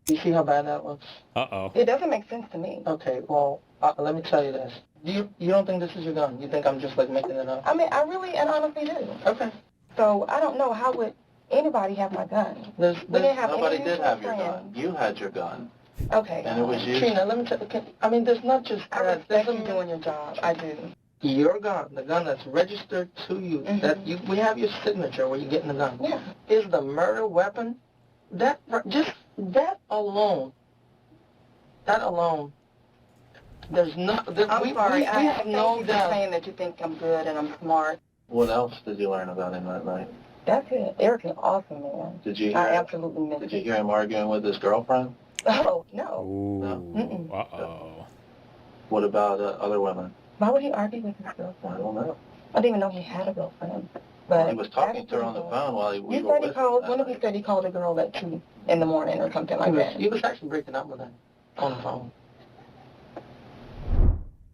You see how bad that looks? Uh-oh. It doesn't make sense to me. Okay, well, let me tell you this. You don't think this is your gun? You think I'm just like making it up? I mean, I really and honestly do. Okay. So I don't know how would anybody have my gun. We didn't have Nobody any did mutual have your friends. gun. You had your gun. Okay. And it was you. Trina, let me tell you. I mean, there's not just. I that. respect you doing your job. I do. Your gun, the gun that's registered to you, that you, we have your signature where you're getting the gun. Yeah. Is the murder weapon? That alone. There's no. I'm sorry. We I have no you doubt. saying that you think I'm good and I'm smart. What else did you learn about him that night? That's it. Eric's an awesome man. Did you? I absolutely miss Did you hear him arguing with his girlfriend? Oh, no. Ooh. Uh-oh. What about other women? Why would he argue with his girlfriend? I don't know. I didn't even know he had a girlfriend. But he was talking to her on the phone while we were said he with called, one of you said he called a girl at 2 in the morning or something like that. He was actually breaking up with her on the phone.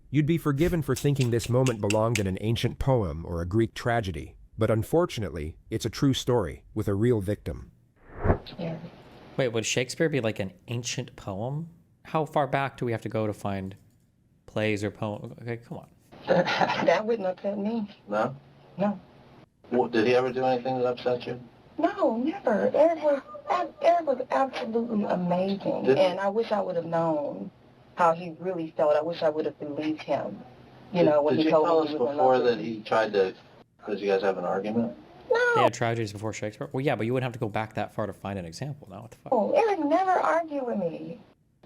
You'd be forgiven for thinking this moment belonged in an ancient poem or a Greek tragedy, but unfortunately, it's a true story with a real victim. Yeah. Wait, would Shakespeare be like an ancient poem? How far back do we have to go to find plays or poems? Okay, come on. That wouldn't upset me. No? No. Well, did he ever do anything that upset you? No, never. Eric was absolutely amazing. And I wish I would have known how he really felt. I wish I would have believed him. You know, when did he you told tell me us he was in before love with that me. he tried to, because you guys have an argument? They had tragedies before Shakespeare? Well, yeah, but you wouldn't have to go back that far to find an example. No, what the fuck? Oh, Eric never argued with me.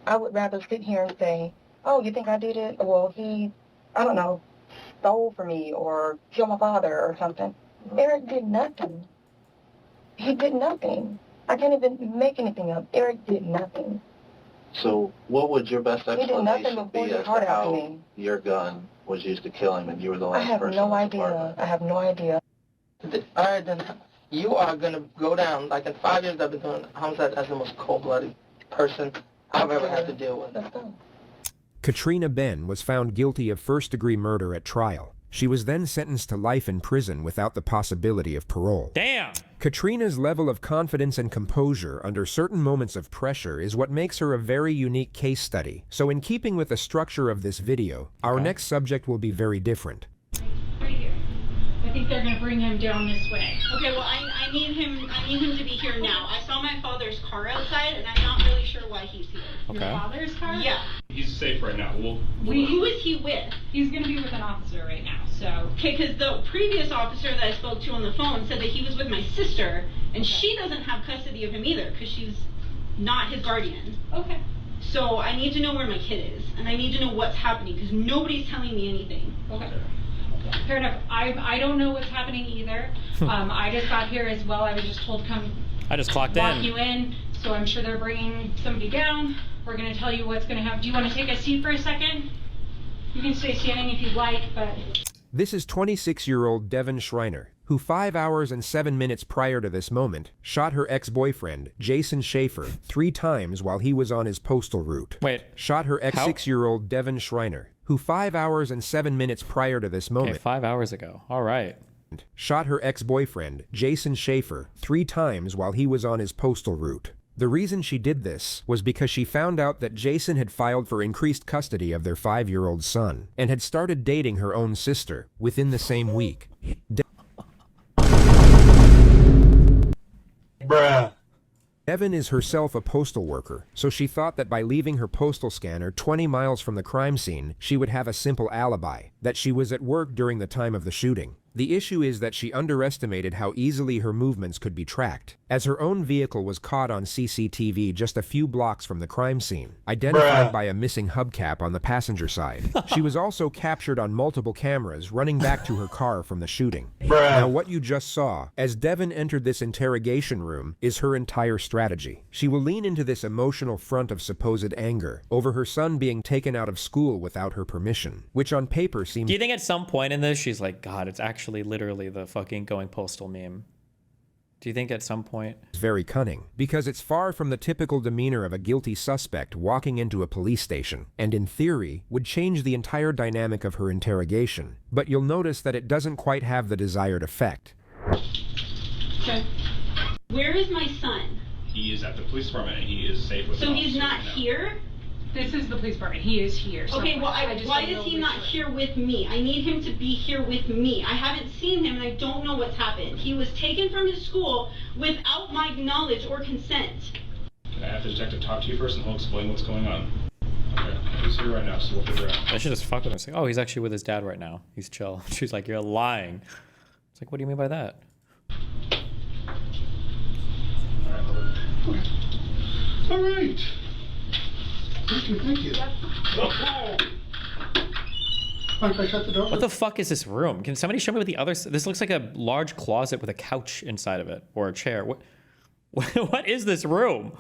I would rather sit here and say, oh, you think I did it? Well, he, I don't know, stole from me or killed my father or something. Eric did nothing. He did nothing. I can't even make anything up. Eric did nothing. So what would your best He did nothing explanation but be pull his as heart to out to how me. your gun was used to kill him and you were the I last have person no in the idea. apartment? I have no idea. All right, then you are going to go down. Like in 5 years I've been doing homicide as the most cold-blooded person I've ever had to deal with. Let's go. Katrina Ben was found guilty of first-degree murder at trial. She was then sentenced to life in prison without the possibility of parole. Damn! Katrina's level of confidence and composure under certain moments of pressure is what makes her a very unique case study. So in keeping with the structure of this video, our next subject will be very different. Right here. I think they're gonna bring him down this way. Okay, well I need him to be here now. I saw my father's car outside and I'm not really sure why he's here. Okay. Your father's car? Yeah. He's safe right now. Who is he with? He's gonna be with an officer right now, so. Okay, because the previous officer that I spoke to on the phone said that he was with my sister, and she doesn't have custody of him either, because she's not his guardian. Okay. So I need to know where my kid is, and I need to know what's happening, because nobody's telling me anything. Okay. Fair enough. I don't know what's happening either. I just got here as well. I was just told come I just clocked walk in. you in, so I'm sure they're bringing somebody down. We're going to tell you what's going to happen. Do you want to take a seat for a second? You can stay standing if you'd like, but... This is 26-year-old Devin Shriner, who 5 hours and 7 minutes prior to this moment shot her ex-boyfriend, Jason Schaefer, 3 times while he was on his postal route. Wait. Shot her ex-6-year-old Devin Shriner, who 5 hours and 7 minutes prior to this moment... Okay, 5 hours ago. All right. Shot her ex-boyfriend, Jason Schaefer, 3 times while he was on his postal route. The reason she did this was because she found out that Jason had filed for increased custody of their 5-year-old son and had started dating her own sister within the same week. Bruh. Devin is herself a postal worker, so she thought that by leaving her postal scanner 20 miles from the crime scene, she would have a simple alibi, that she was at work during the time of the shooting. The issue is that she underestimated how easily her movements could be tracked, as her own vehicle was caught on CCTV just a few blocks from the crime scene, identified by a missing hubcap on the passenger side. She was also captured on multiple cameras running back to her car from the shooting. Now what you just saw, as Devin entered this interrogation room, is her entire strategy. She will lean into this emotional front of supposed anger over her son being taken out of school without her permission, which on paper seems... Do you think at some point in this she's like, God, it's actually literally the fucking going postal meme? Do you think at some point... very cunning, because it's far from the typical demeanor of a guilty suspect walking into a police station, and in theory, would change the entire dynamic of her interrogation. But you'll notice that it doesn't quite have the desired effect. Okay. Where is my son? He is at the police department and he is safe with So an he's officer not right now. here? This is the police department. He is here. Okay, well, why is he not here with me? I need him to be here with me. I haven't seen him and I don't know what's happened. He was taken from his school without my knowledge or consent. Can I have the detective talk to you first and he'll explain what's going on? Okay, he's here right now, so we'll figure it out. I should just fuck with him and say, oh, he's actually with his dad right now. He's chill. She's like, you're lying. It's like, what do you mean by that? All right. Thank you. Mind if I shut the door? What the fuck is this room? Can somebody show me what the other... This looks like a large closet with a couch inside of it, or a chair. What is this room?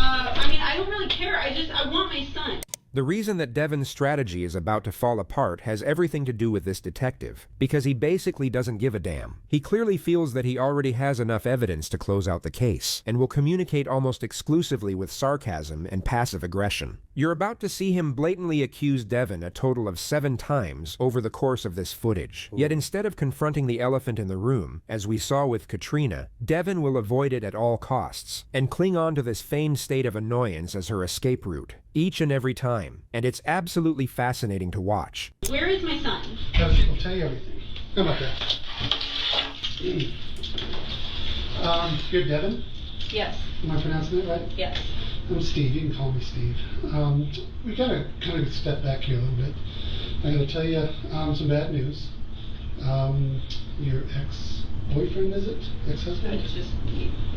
I mean, I don't really care. I want my son. The reason that Devin's strategy is about to fall apart has everything to do with this detective, because he basically doesn't give a damn. He clearly feels that he already has enough evidence to close out the case, and will communicate almost exclusively with sarcasm and passive aggression. You're about to see him blatantly accuse Devin a total of 7 times over the course of this footage. Yet instead of confronting the elephant in the room, as we saw with Katrina, Devin will avoid it at all costs, and cling on to this feigned state of annoyance as her escape route, each and every time, and it's absolutely fascinating to watch. Where is my son? I'll tell you everything. How about that? You're Devin? Yes. Am I pronouncing it right? Yes. I'm Steve. You can call me Steve. We gotta kind of step back here a little bit. I gotta tell you some bad news. Your ex-boyfriend, is it? Ex-husband?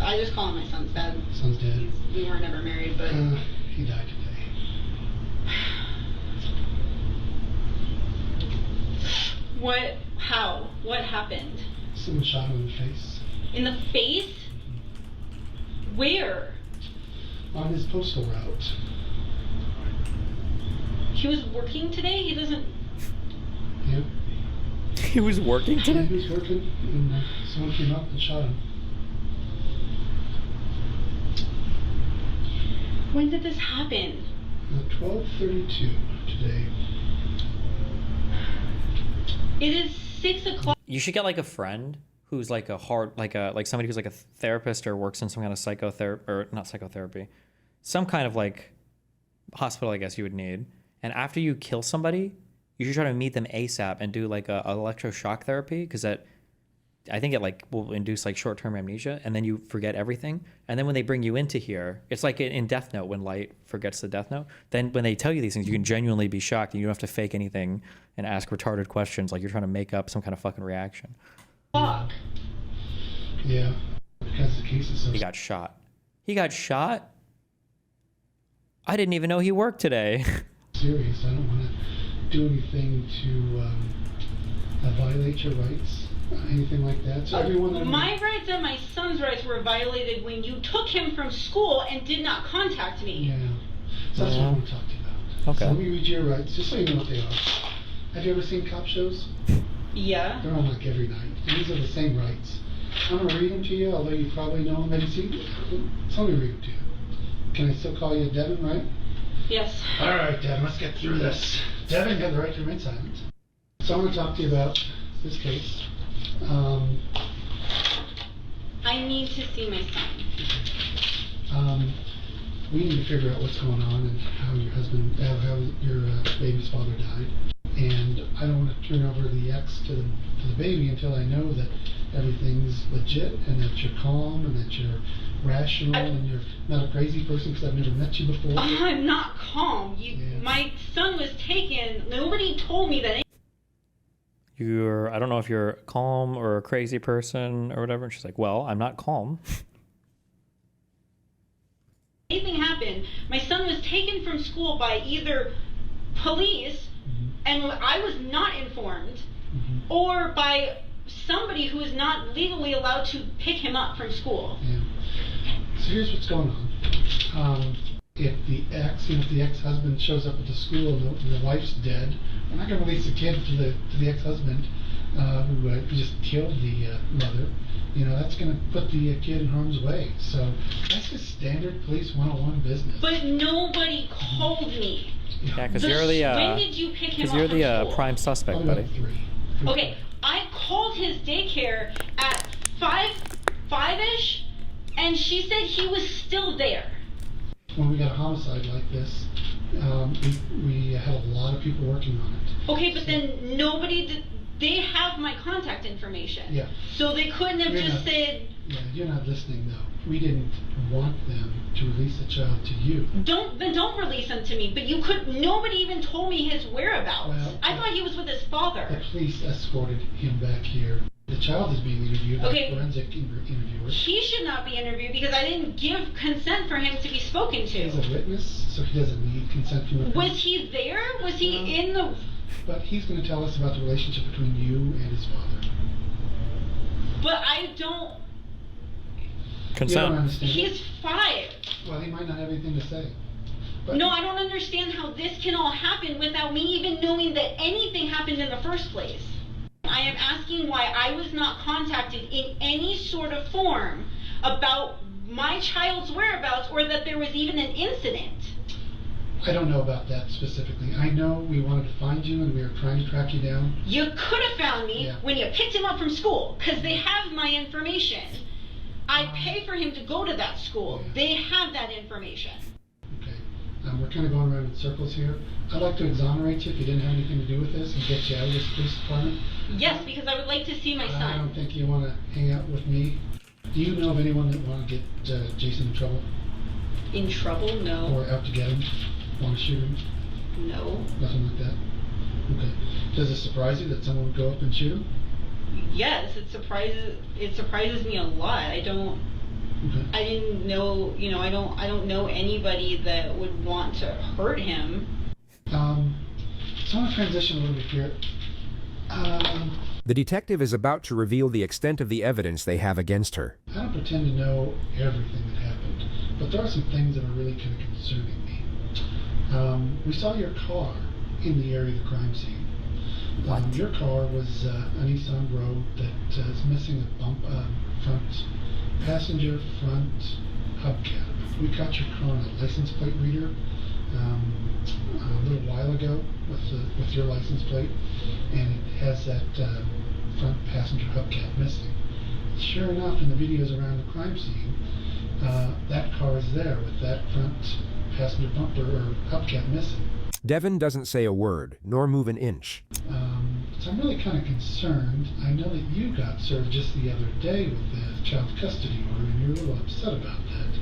I just call him my son's dad. Son's dead. We were never married, but he died today. what? How? What happened? Someone shot him in the face. In the face? Where? On his postal route. He was working today? He doesn't... Yeah. He was working today? Yeah, he was working, and someone came up and shot him. When did this happen? 12:32 today. It is 6 o'clock. You should get like a friend who's like a hard, like somebody who's like a therapist or works in some kind of psychotherapy, or not psychotherapy, some kind of like hospital, I guess you would need. And after you kill somebody, you should try to meet them ASAP and do like a electroshock therapy, because that, I think it like will induce like short-term amnesia, and then you forget everything. And then when they bring you into here, it's like in Death Note when Light forgets the Death Note. Then when they tell you these things, you can genuinely be shocked, and you don't have to fake anything and ask retarded questions like you're trying to make up some kind of fucking reaction. Fuck. Yeah, because the case is so... He got shot. He got shot? I didn't even know he worked today. Serious. I don't want to do anything to violate your rights. Anything like that. So everyone that my rights and my son's rights were violated when you took him from school and did not contact me. Yeah. So that's what I want to talk to you about. Okay. So let me read you your rights, just so you know what they are. Have you ever seen cop shows? Yeah. They're on like every night. And these are the same rights. I'm going to read them to you, although you probably know them. Have you seen? So let me read them to you. Can I still call you Devin, right? Yes. All right, Devin, let's get through this. Devin had the right to remain silent. So I want to talk to you about this case. I need to see my son. We need to figure out what's going on and how your husband, how your baby's father died. And I don't want to turn over the ex to the baby until I know that everything's legit and that you're calm and that you're rational and you're not a crazy person, because I've never met you before. I'm not calm. My son was taken. Nobody told me that. I don't know if you're calm or a crazy person or whatever. And she's like, well, I'm not calm. Anything happened. My son was taken from school by either police, and I was not informed, or by somebody who is not legally allowed to pick him up from school. Yeah. So here's what's going on. If the ex-husband shows up at the school and the wife's dead, we're not going to release the kid to the ex-husband who just killed the mother. That's going to put the kid in harm's way. So that's just standard police 101 business. But nobody called me. Yeah, because when did you pick him up you're from the school? prime suspect, buddy. Okay, I called his daycare at 5-ish, and she said he was still there. When we got a homicide like this, we had a lot of people working on it. Okay, but then nobody did. They have my contact information. Yeah. So they couldn't have said. Yeah, you're not listening though. We didn't want them to release the child to you. Don't release him to me. But you could. Nobody even told me his whereabouts. Well, I thought he was with his father. The police escorted him back here. The child is being interviewed by forensic interviewers. He should not be interviewed because I didn't give consent for him to be spoken to. He's a witness, so he doesn't need consent from a person. Was he there? Was he in the... But he's going to tell us about the relationship between you and his father. But I don't... Consent. You don't understand. He's 5. Well, he might not have anything to say. But No, I don't understand how this can all happen without me even knowing that anything happened in the first place. I am asking why I was not contacted in any sort of form about my child's whereabouts or that there was even an incident. I don't know about that specifically. I know we wanted to find you and we were trying to track you down. You could have found me Yeah. when you picked him up from school, because they have my information. I pay for him to go to that school. They have that information. We're kind of going around in circles here. I'd like to exonerate you if you didn't have anything to do with this and get you out of this police department. Yes, because I would like to see my I son. don't think you want to hang out with me. Do you know of anyone that want to get Jason in trouble? In trouble? No. Or out to get him? Want to shoot him? No. Nothing like that? Okay. Does it surprise you that someone would go up and shoot him? Yes, it surprises me a lot. I didn't know, I don't know anybody that would want to hurt him. So I want to transition a little bit here. The detective is about to reveal the extent of the evidence they have against her. I don't pretend to know everything that happened, but there are some things that are really kind of concerning me. We saw your car in the area of the crime scene. Your car was a Nissan Rogue that is missing a front passenger front hubcap. We got your car on a license plate reader a little while ago with your license plate, and it has that front passenger hubcap missing. Sure enough, in the videos around the crime scene, that car is there with that front passenger bumper or hubcap missing. Devin doesn't say a word, nor move an inch. So I'm really kind of concerned. I know that you got served just the other day with the child custody order, and you're a little upset about that.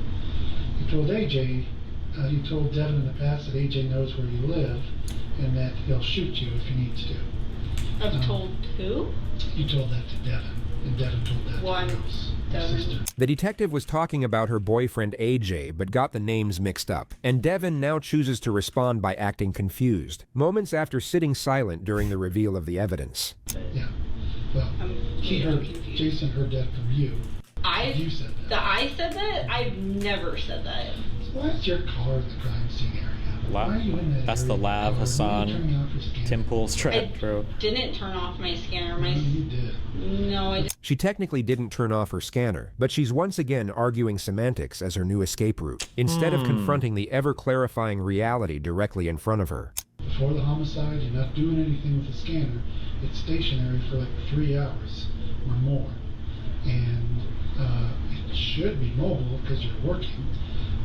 You told AJ, you told Devin in the past that AJ knows where you live, and that he'll shoot you if he needs to. I've told who? You told that to Devin, and Devin told that to your sister. The detective was talking about her boyfriend AJ, but got the names mixed up, and Devin now chooses to respond by acting confused, moments after sitting silent during the reveal of the evidence. Yeah. Well, Jason heard that from you. You said that. That I said that? I've never said that. Why is your car in the crime scene area? Why are you in that That's the Lav, Hassan, Tim Pool's trap crew. Didn't turn off my scanner. You did. No, I didn't. She technically didn't turn off her scanner, but she's once again arguing semantics as her new escape route, instead of confronting the ever-clarifying reality directly in front of her. Before the homicide, you're not doing anything with the scanner. It's stationary for like 3 hours or more. And it should be mobile because you're working,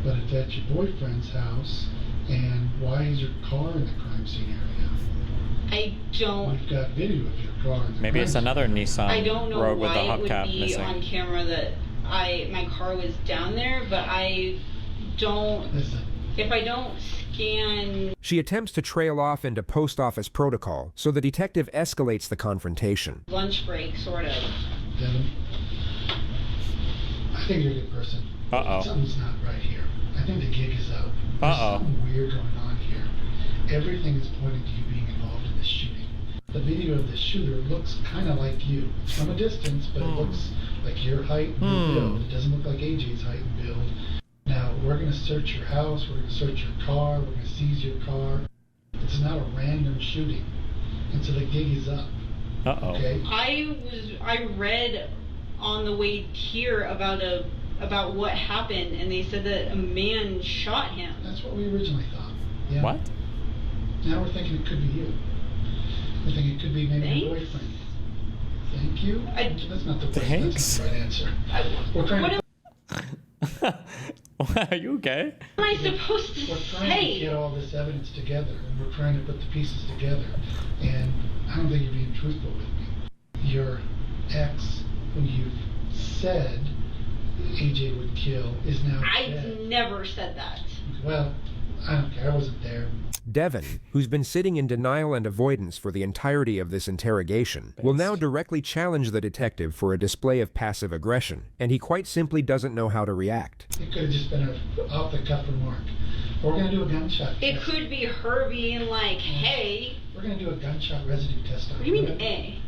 but it's at your boyfriend's house. And why is your car in the crime scene area? I don't. We've got video of your car. Maybe it's another Nissan I don't know Rogue with the why it would hubcap be missing. on camera that my car was down there, but I don't. Listen. If I don't scan. She attempts to trail off into post office protocol, so the detective escalates the confrontation. Lunch break, sort of. Devin, I think you're a good person. Uh-oh. Something's not right here. I think the gig is up. There's something weird going on here. Everything is pointing to you being involved in this shooting. The video of the shooter looks kind of like you. It's from a distance, but it looks like your height and your build. It doesn't look like AJ's height and build. Now, we're going to search your house, we're going to search your car, we're going to seize your car. It's not a random shooting. And so the gig is up. Uh-oh. Okay? I read on the way here about what happened, and they said that a man shot him. That's what we originally thought. Yeah. What? Now we're thinking it could be you. We're thinking it could be maybe your boyfriend. Thank you. That's not the That's not the right answer. We're trying Are you okay? What am I supposed to We're trying to get all this evidence together, and we're trying to put the pieces together. And I don't think you're being truthful with me. Your ex, who you've said AJ would kill, is now dead. I never said that. Well, I don't care. I wasn't there. Devin, who's been sitting in denial and avoidance for the entirety of this interrogation, will now directly challenge the detective for a display of passive aggression, and he quite simply doesn't know how to react. It could have just been an off-the-cuff remark. We're going to do a gunshot test. It could be her being like, hey. We're going to do a gunshot residue test on What you. do you mean, A?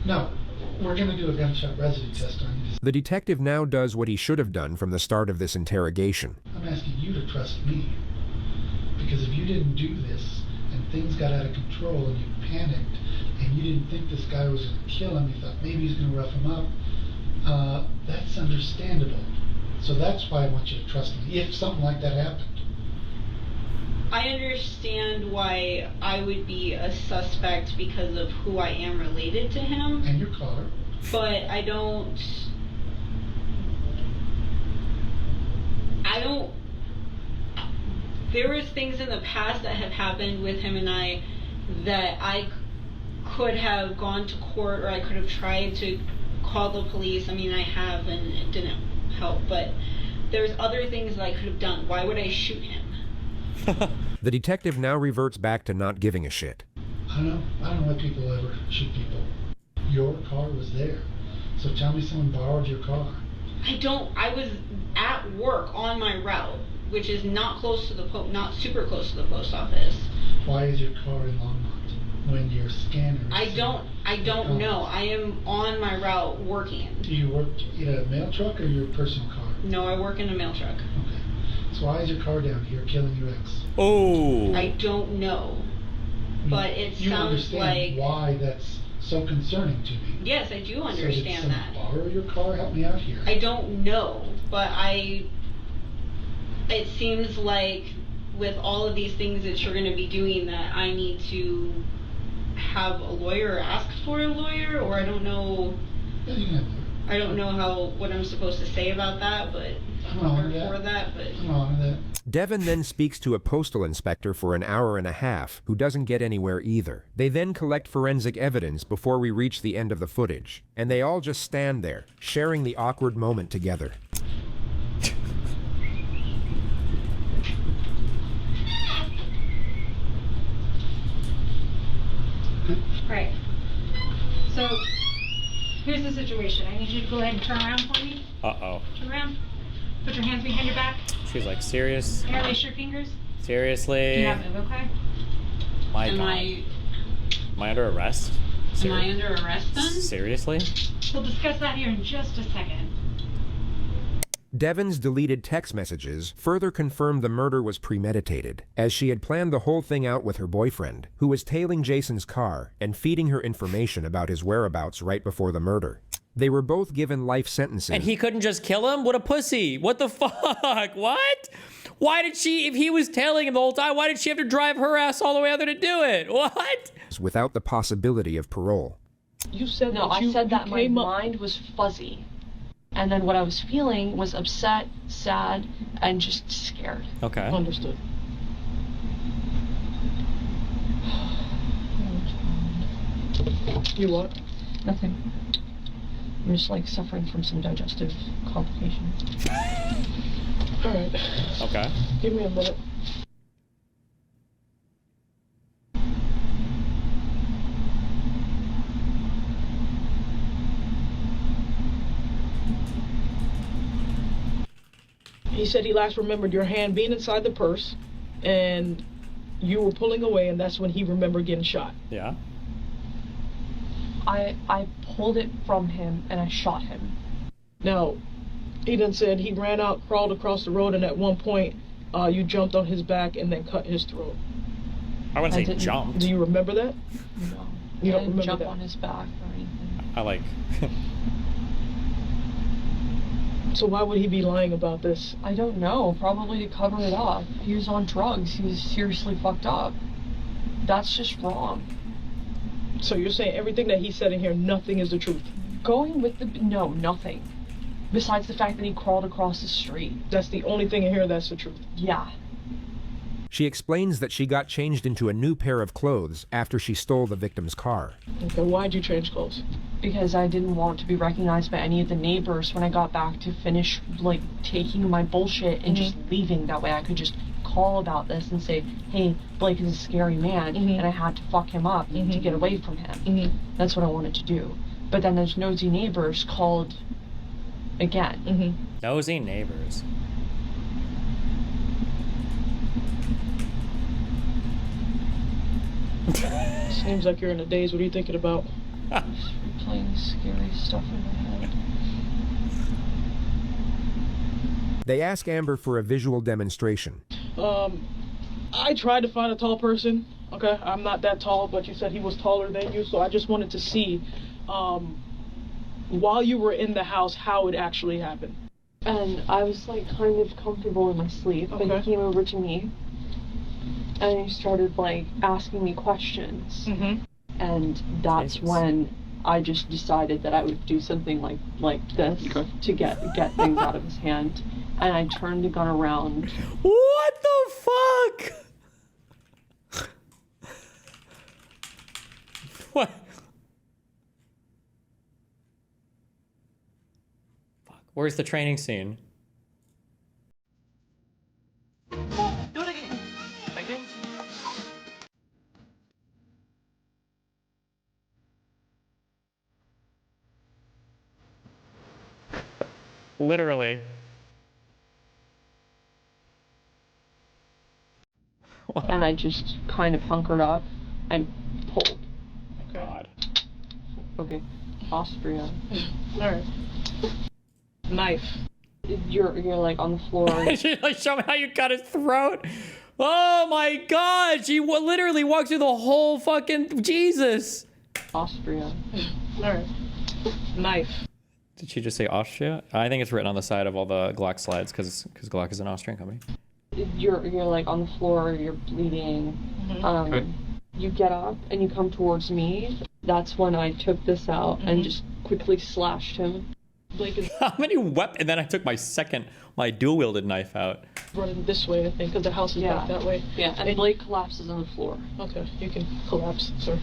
No, we're going to do a gunshot residue test on you. The detective now does what he should have done from the start of this interrogation. I'm asking you to trust me. Because if you didn't do this, and things got out of control, and you panicked, and you didn't think this guy was going to kill him, you thought maybe he's going to rough him up, that's understandable. So that's why I want you to trust me, if something like that happened. I understand why I would be a suspect because of who I am related to him. And your car. But I don't... There was things in the past that have happened with him and I that I could have gone to court, or I could have tried to call the police. I mean, I have, and it didn't help, but there's other things that I could have done. Why would I shoot him? The detective now reverts back to not giving a shit. I don't know why people ever shoot people. Your car was there. So tell me someone borrowed your car. I was at work on my route, which is not close to not super close to the post office. Why is your car in Longmont when your scanner is I don't know. I am on my route working. Do you work in a mail truck or your personal car? No, I work in a mail truck. Okay. So why is your car down here killing your ex? Oh. I don't know. But it sounds like... why that's so concerning to me. Yes, I do understand that. Borrow your car? Help me out here. I don't know, but it seems like with all of these things that you're going to be doing that I need to have a lawyer or ask for a lawyer, or I don't know. Yeah, you can have a lawyer. I don't know what I'm supposed to say about that, but I'm on that. Devin then speaks to a postal inspector for an hour and a half, who doesn't get anywhere either. They then collect forensic evidence before we reach the end of the footage, and they all just stand there, sharing the awkward moment together. Right. So, here's the situation. I need you to go ahead and turn around for me. Uh-oh. Turn around. Put your hands behind your back. She's like, serious? Interlace your fingers. Seriously? Do not move, okay? My Am God. I under arrest? Am I under arrest then? Seriously? We'll discuss that here in just a second. Devin's deleted text messages further confirmed the murder was premeditated, as she had planned the whole thing out with her boyfriend, who was tailing Jason's car and feeding her information about his whereabouts right before the murder. They were both given life sentences. And he couldn't just kill him? What a pussy. What the fuck? What? Why did she, if he was tailing him the whole time, why did she have to drive her ass all the way out there to do it? What? Without the possibility of parole. You said no, I said that my mind was fuzzy. And then what I was feeling was upset, sad, and just scared. Okay. Understood. You what? Nothing. I'm just like suffering from some digestive complications. Alright. Okay. Give me a minute. He said he last remembered your hand being inside the purse, and you were pulling away, and that's when he remembered getting shot. Yeah. I pulled it from him, and I shot him. Now, he done said he ran out, crawled across the road, and at one point, you jumped on his back and then cut his throat. I wouldn't say jumped. Do you remember that? No. You I don't didn't remember jump that? on his back or anything. I like... So why would he be lying about this? I don't know. Probably to cover it up. He was on drugs. He was seriously fucked up. That's just wrong. So you're saying everything that he said in here, nothing is the truth? Going with the... No, nothing. Besides the fact that he crawled across the street. That's the only thing in here that's the truth? Yeah. She explains that she got changed into a new pair of clothes after she stole the victim's car. Okay, why'd you change clothes? Because I didn't want to be recognized by any of the neighbors when I got back to finish, like, taking my bullshit and just leaving. That way I could just call about this and say, hey, Blake is a scary man, and I had to fuck him up to get away from him. That's what I wanted to do. But then those nosy neighbors called again. Nosy neighbors. Seems like you're in a daze. What are you thinking about? Just replaying scary stuff in my head. They ask Amber for a visual demonstration. I tried to find a tall person. Okay, I'm not that tall, but you said he was taller than you, so I just wanted to see, while you were in the house, how it actually happened. And I was like kind of comfortable in my sleep, but he came over to me and he started like asking me questions. And that's when I just decided that I would do something like this to get things out of his hand. And I turned the gun around. What the fuck? What? Fuck. Where's the training scene? Do it again. Again. Literally. And I just kind of hunkered up and pulled. God. Okay. Austria. Alright. Knife. You're like on the floor. She like show me how you cut his throat. Oh my God! She literally walked through the whole fucking Jesus. Austria. Alright. Knife. Did she just say Austria? I think it's written on the side of all the Glock slides because Glock is an Austrian company. You're like on the floor. You're bleeding. You get up and you come towards me. That's when I took this out and just quickly slashed him. Blake is How many weapons? And then I took my dual-wielded knife out. running this way, I think, because the house is back that way. Yeah, and Blake collapses on the floor. Okay, you can collapse, sir.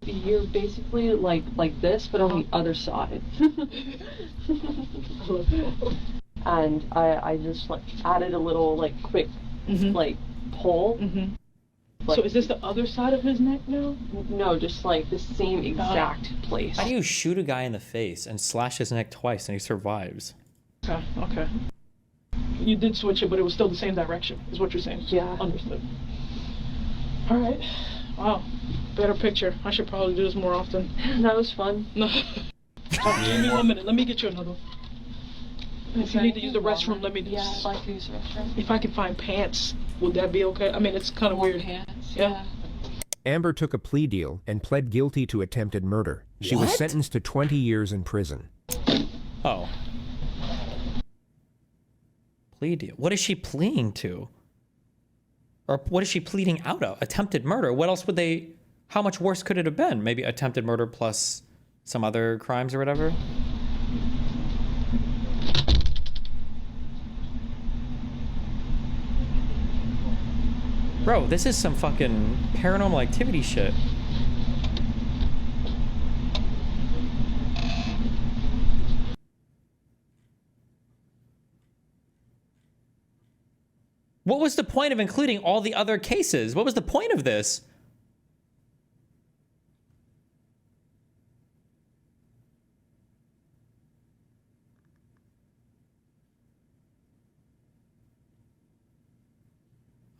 You're basically like this, but on the other side. And I just like added a little like quick like pull. Like, so is this the other side of his neck now? No, just like the same exact place. How do you shoot a guy in the face and slash his neck twice and he survives? Okay. You did switch it, but it was still the same direction, is what you're saying? Yeah. Understood. Alright. Wow. Better picture. I should probably do this more often. That was fun. No. Give me 1 minute. Let me get you another. If you need to use the restroom, let me just... Yeah, I'd like to use the restroom. If I can find pants, would that be okay? I mean, it's kind of weird. Pants? Yeah. Amber took a plea deal and pled guilty to attempted murder. She was What? sentenced to 20 years in prison. Oh. Plea deal. What is she pleading to? Or what is she pleading out of? Attempted murder. What else would they... How much worse could it have been? Maybe attempted murder plus some other crimes or whatever? Bro, this is some fucking paranormal activity shit. What was the point of including all the other cases? What was the point of this?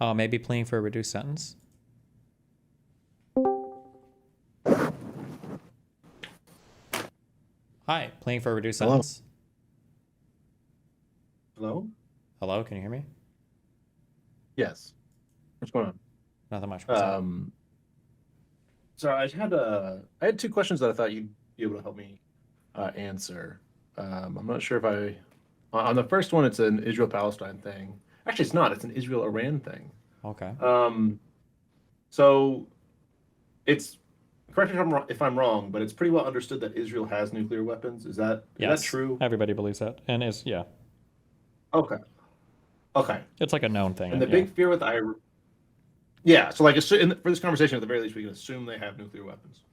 Oh, maybe pleading for a reduced sentence? Hi, pleading for a reduced Hello? sentence. Hello? Hello, can you hear me? Yes. What's going on? Nothing much. What's up? So I had two questions that I thought you'd be able to help me answer. I'm not sure if on the first one, it's an Israel-Palestine thing. Actually, it's not. It's an Israel-Iran thing. Okay. So it's, correct me if I'm wrong, but it's pretty well understood that Israel has nuclear weapons. Is that true? Everybody believes that. And yeah. Okay. It's like a known thing. And the yeah. big fear with Iran. Yeah, so like for this conversation, at the very least, we can assume they have nuclear weapons.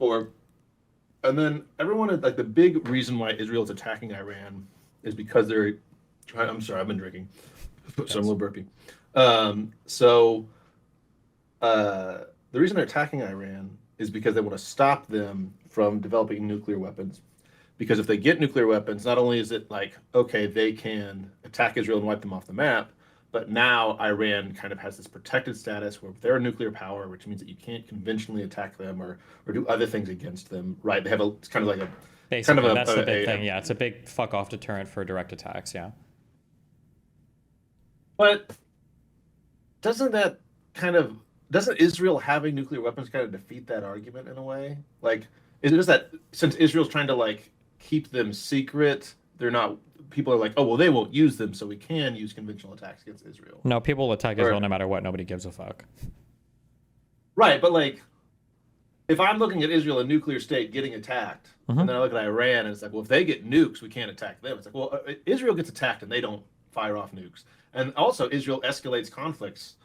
And then everyone, like the big reason why Israel is attacking Iran is because they're. I'm sorry, I've been drinking, so I'm a little burpy. The reason they're attacking Iran is because they want to stop them from developing nuclear weapons. Because if they get nuclear weapons, not only is it like, okay, they can attack Israel and wipe them off the map, but now Iran kind of has this protected status where they're a nuclear power, which means that you can't conventionally attack them or do other things against them, right? They have it's kind of like a... Basically, that's the big thing, yeah. It's a big fuck-off deterrent for direct attacks, yeah. But doesn't Israel having nuclear weapons kind of defeat that argument in a way? Like, is it just that since Israel's trying to like keep them secret, people are like, oh well, they won't use them, so we can use conventional attacks against Israel. No, people will attack Israel no matter what. Nobody gives a fuck. Right, but like, if I'm looking at Israel, a nuclear state, getting attacked, and then I look at Iran, and it's like, well, if they get nukes, we can't attack them. It's like, well, Israel gets attacked, and they don't fire off nukes. And also, Israel escalates conflicts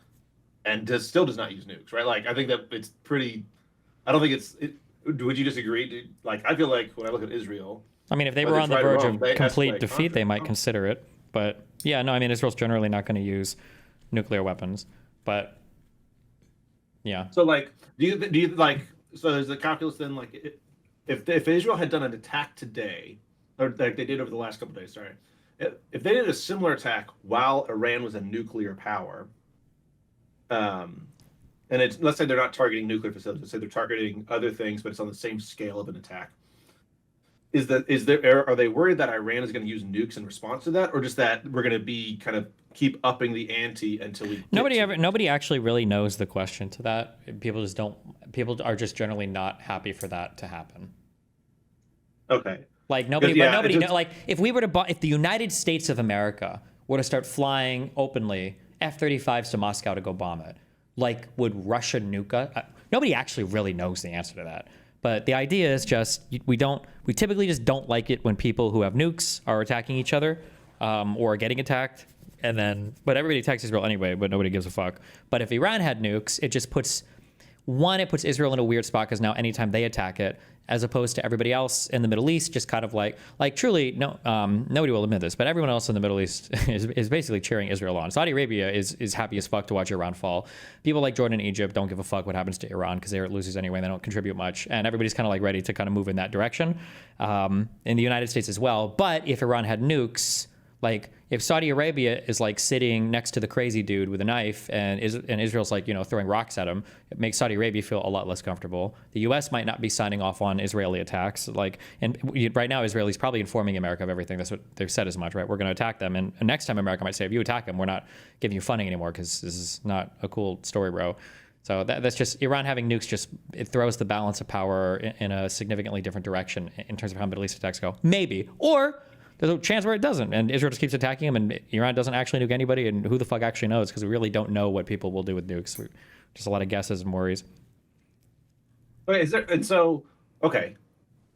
and still does not use nukes, right? Like, I think that it's pretty. I don't think would you disagree? Like, I feel like when I look at Israel, I mean, if they were on the verge of complete defeat, they might consider it. But yeah, no, I mean, Israel's generally not going to use nuclear weapons. But yeah. So like, do you like? So there's the calculus then, like, if Israel had done an attack today, or like they did over the last couple of days, sorry, if they did a similar attack while Iran was a nuclear power, and let's say they're not targeting nuclear facilities, let's say they're targeting other things, but it's on the same scale of an attack. Are they worried that Iran is going to use nukes in response to that, or just that we're going to be kind of keep upping the ante until we? Nobody actually really knows the question to that. People are just generally not happy for that to happen. Okay. Like nobody, like if the United States of America were to start flying openly F-35s to Moscow to go bomb it, like would Russia nuke us? Nobody actually really knows the answer to that. But the idea is just we typically just don't like it when people who have nukes are attacking each other or getting attacked. But everybody attacks Israel anyway, but nobody gives a fuck. But if Iran had nukes, it just puts Israel in a weird spot because now anytime they attack it, as opposed to everybody else in the Middle East, just kind of like truly, nobody will admit this, but everyone else in the Middle East is basically cheering Israel on. Saudi Arabia is happy as fuck to watch Iran fall. People like Jordan and Egypt don't give a fuck what happens to Iran because they're losers anyway and they don't contribute much. And everybody's kind of like ready to kind of move in that direction. In the United States as well. But if Iran had nukes, like if Saudi Arabia is like sitting next to the crazy dude with a knife and Israel's like, throwing rocks at him, it makes Saudi Arabia feel a lot less comfortable. The US might not be signing off on Israeli attacks. Right now, Israelis probably informing America of everything. That's what they've said as much, right? We're going to attack them. And next time America might say, if you attack them, we're not giving you funding anymore because this is not a cool story, bro. So that's just Iran having nukes. It throws the balance of power in a significantly different direction in terms of how Middle East attacks go. Maybe. Or there's a chance where it doesn't, and Israel just keeps attacking them, and Iran doesn't actually nuke anybody, and who the fuck actually knows? Because we really don't know what people will do with nukes. Just a lot of guesses and worries. Okay, okay,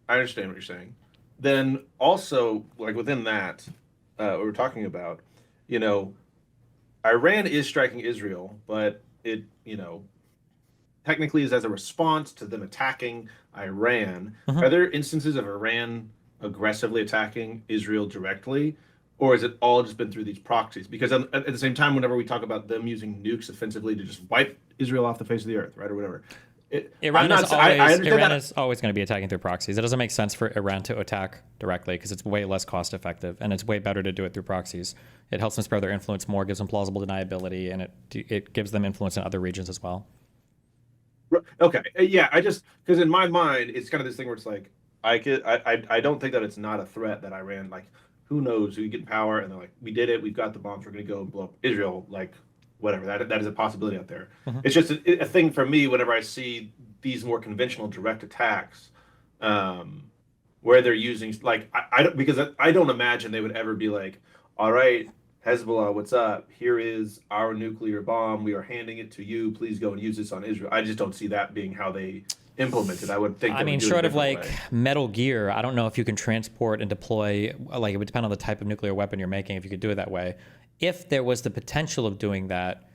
I understand what you're saying. Then also, like within that, what we're talking about, Iran is striking Israel, but it, technically is as a response to them attacking Iran. Are there instances of Iran aggressively attacking Israel directly, or has it all just been through these proxies? Because at the same time, whenever we talk about them using nukes offensively to just wipe Israel off the face of the earth, right, or whatever, Iran is always going to be attacking through proxies. It doesn't make sense for Iran to attack directly because it's way less cost effective, and it's way better to do it through proxies. It helps them spread their influence more, gives them plausible deniability, and it gives them influence in other regions as well. Okay, yeah, because in my mind, it's kind of this thing where it's like, I don't think that it's not a threat that Iran, like, who knows who you get in power, and they're like, we did it, we've got the bombs, we're going to go and blow up Israel, like, whatever, that is a possibility out there. It's just a thing for me whenever I see these more conventional direct attacks, where they're using, like, because I don't imagine they would ever be like, all right, Hezbollah, what's up? Here is our nuclear bomb, we are handing it to you, please go and use this on Israel. I just don't see that being how they implemented. I would think. I mean, short of like Metal Gear, I don't know if you can transport and deploy. Like, it would depend on the type of nuclear weapon you're making. If you could do it that way, if there was the potential of doing that,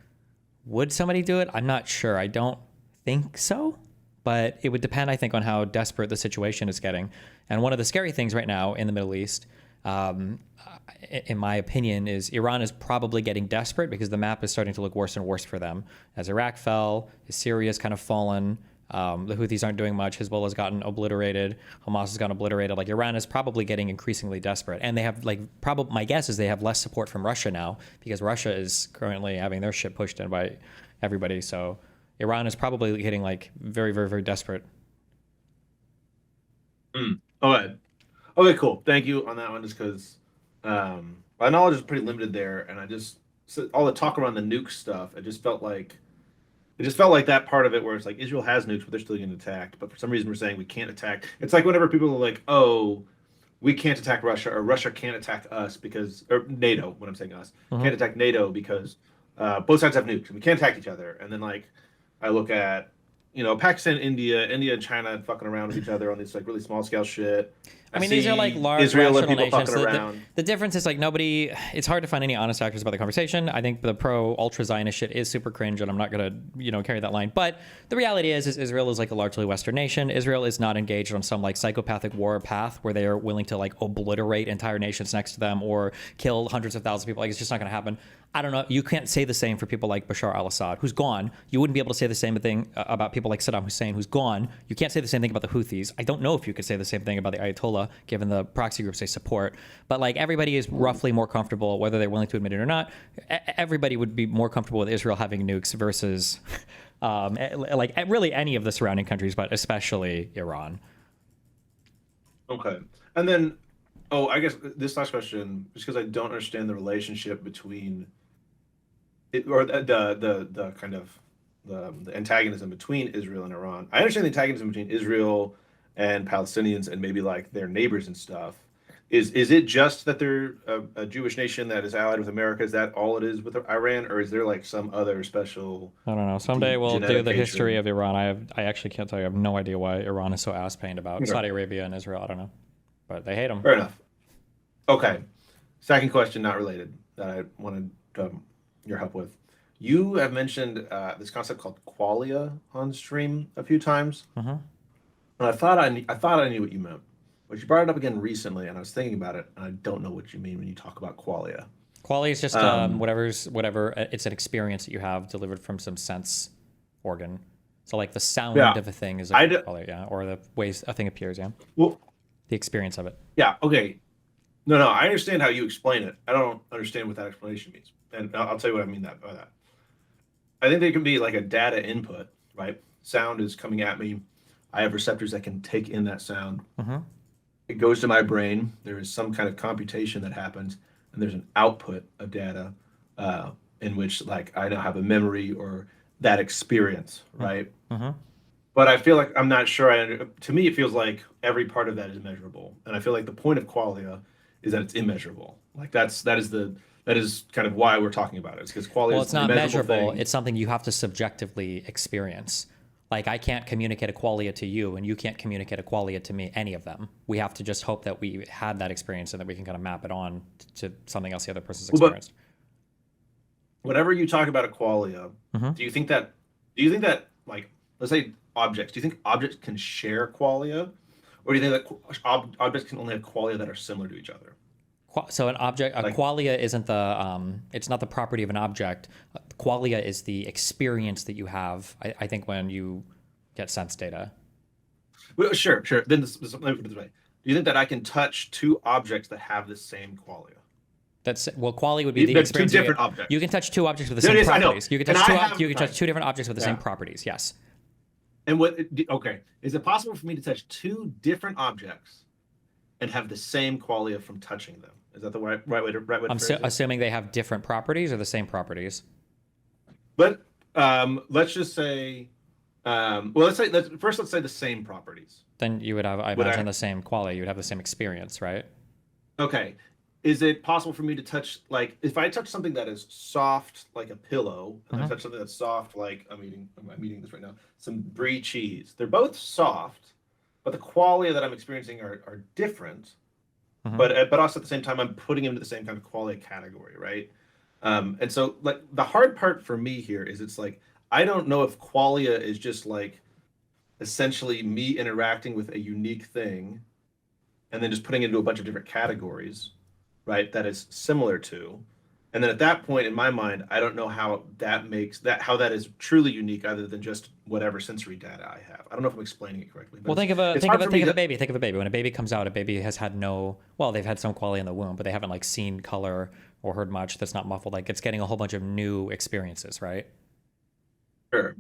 would somebody do it? I'm not sure. I don't think so, but it would depend, I think, on how desperate the situation is getting. And one of the scary things right now in the Middle East, in my opinion, is Iran is probably getting desperate because the map is starting to look worse and worse for them. As Iraq fell, as Syria's kind of fallen. The Houthis aren't doing much. Hezbollah's gotten obliterated. Hamas has gotten obliterated. Like, Iran is probably getting increasingly desperate. And they have, my guess is they have less support from Russia now because Russia is currently having their shit pushed in by everybody. So Iran is probably getting, very, very, very desperate. All right. Okay, cool. Thank you on that one, just because my knowledge is pretty limited there. And all the talk around the nuke stuff, it just felt like that part of it where it's like Israel has nukes, but they're still getting attacked. But for some reason, we're saying we can't attack. It's like whenever people are like, "Oh, we can't attack Russia," or "Russia can't attack us because," or NATO. When I'm saying us, can't attack NATO because both sides have nukes and we can't attack each other. And then like I look at Pakistan, India and China fucking around with each other on this like really small scale shit. I mean, these are like large Israel and rational people nations. fucking around. The difference is like it's hard to find any honest actors about the conversation. I think the pro ultra Zionist shit is super cringe, and I'm not gonna carry that line. But the reality is Israel is like a largely Western nation. Israel is not engaged on some like psychopathic war path where they are willing to like obliterate entire nations next to them or kill hundreds of thousands of people. Like it's just not gonna happen. I don't know. You can't say the same for people like Bashar al-Assad, who's gone. You wouldn't be able to say the same thing about people like Saddam Hussein, who's gone. You can't say the same thing about the Houthis. I don't know if you could say the same thing about the Ayatollah, given the proxy groups they support. But like everybody is roughly more comfortable, whether they're willing to admit it or not. Everybody would be more comfortable with Israel having nukes versus like really any of the surrounding countries, but especially Iran. Okay. And then, I guess this last question, just because I don't understand the relationship between it, or the kind of the antagonism between Israel and Iran. I understand the antagonism between Israel and Palestinians and maybe like their neighbors and stuff. Is it just that they're a Jewish nation that is allied with America? Is that all it is with Iran, or is there like some other special? I don't know. Someday we'll do the genetic history hatred? of Iran. I actually can't tell you. I have no idea why Iran is so ass-pained about Saudi Arabia and Israel. I don't know, but they hate them. Fair enough. Okay. Second question, not related, that I wanted your help with. You have mentioned this concept called qualia on stream a few times, and I thought I knew what you meant, but you brought it up again recently, and I was thinking about it, and I don't know what you mean when you talk about qualia. Qualia is just whatever. It's an experience that you have delivered from some sense organ. So like the sound of a thing is a qualia, yeah, or the ways a thing appears, yeah. Well, the experience of it. Yeah. Okay. No, I understand how you explain it. I don't understand what that explanation means, and I'll tell you what I mean by that. I think there can be like a data input, right? Sound is coming at me. I have receptors that can take in that sound. It goes to my brain. There is some kind of computation that happens, and there's an output of data in which like I now have a memory or that experience, right? But I feel like I'm not sure. To me, it feels like every part of that is measurable, and I feel like the point of qualia is that it's immeasurable. Like that is kind of why we're talking about it. It's because qualia is it's not measurable. thing. It's something you have to subjectively experience. Like I can't communicate a qualia to you, and you can't communicate a qualia to me. Any of them. We have to just hope that we had that experience and that we can kind of map it on to something else the other person's experienced. Whenever you talk about a qualia, do you think that like let's say objects? Do you think objects can share qualia, or do you think that objects can only have qualia that are similar to each other? So an object, a qualia isn't it's not the property of an object. Qualia is the experience that you have. I think when you get sense data. Well, sure. Then let me put it this way: do you think that I can touch two objects that have the same qualia? Qualia would be the experience. Two different objects. You can touch two objects with the same properties. You can touch two different objects with the same properties. Yes. And is it possible for me to touch two different objects and have the same qualia from touching them? Is that the right way to phrase it? Assuming they have different properties or the same properties. But let's just say, let's say the same properties. Then you would have, I imagine, the same qualia. You would have the same experience, right? Okay. Is it possible for me to touch, like, if I touch something that is soft, like a pillow, and I touch something that's soft, like I'm eating this right now, some brie cheese. They're both soft, but the qualia that I'm experiencing are different. But also at the same time, I'm putting them into the same kind of qualia category, right? And so, like, the hard part for me here is it's like I don't know if qualia is just like essentially me interacting with a unique thing, and then just putting it into a bunch of different categories, right? That is similar to, and then at that point in my mind, I don't know how that is truly unique, other than just whatever sensory data I have. I don't know if I'm explaining it correctly. Well, think of a baby. Think of a baby. When a baby comes out, a baby has had they've had some qualia in the womb, but they haven't like seen color or heard much that's not muffled. Like it's getting a whole bunch of new experiences, right? Sure.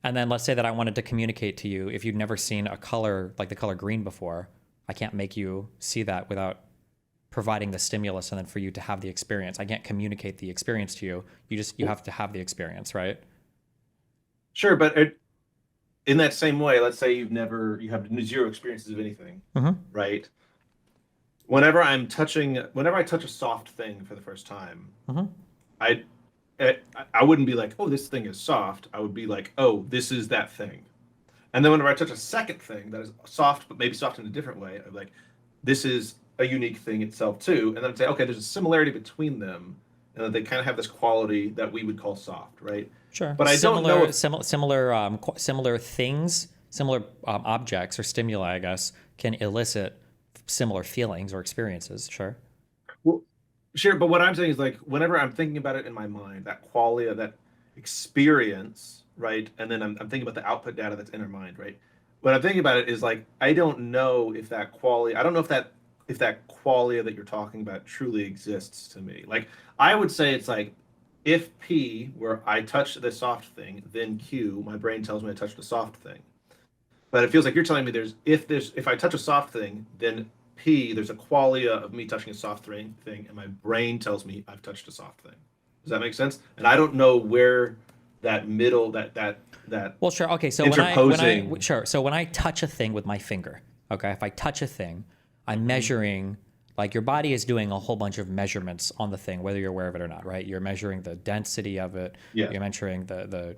And then let's say that I wanted to communicate to you, if you'd never seen a color like the color green before, I can't make you see that without providing the stimulus and then for you to have the experience. I can't communicate the experience to you. You have to have the experience, right? Sure, but in that same way, let's say you have zero experiences of anything, right? Whenever I touch a soft thing for the first time, I wouldn't be like, oh, this thing is soft. I would be like, oh, this is that thing. And then whenever I touch a second thing that is soft, but maybe soft in a different way, I'm like, this is a unique thing itself too. And then I'd say, okay, there's a similarity between them, and that they kind of have this quality that we would call soft, right? Sure. But I don't know if similar things, similar objects or stimuli, I guess, can elicit similar feelings or experiences. Sure. Well, sure, but what I'm saying is like whenever I'm thinking about it in my mind, that qualia, that experience, right? And then I'm thinking about the output data that's in our mind, right? What I'm thinking about it is like I don't know if that qualia, I don't know if that qualia that you're talking about truly exists to me. Like I would say it's like if P, where I touch the soft thing, then Q, my brain tells me I touched a soft thing. But it feels like you're telling me if I touch a soft thing, then P, there's a qualia of me touching a soft thing, and my brain tells me I've touched a soft thing. Does that make sense? And I don't know where that middle, that well, sure. Okay, so when I touch a thing with my finger, okay, if I touch a thing, I'm measuring. Like your body is doing a whole bunch of measurements on the thing, whether you're aware of it or not, right? You're measuring the density of it. Yeah. You're measuring the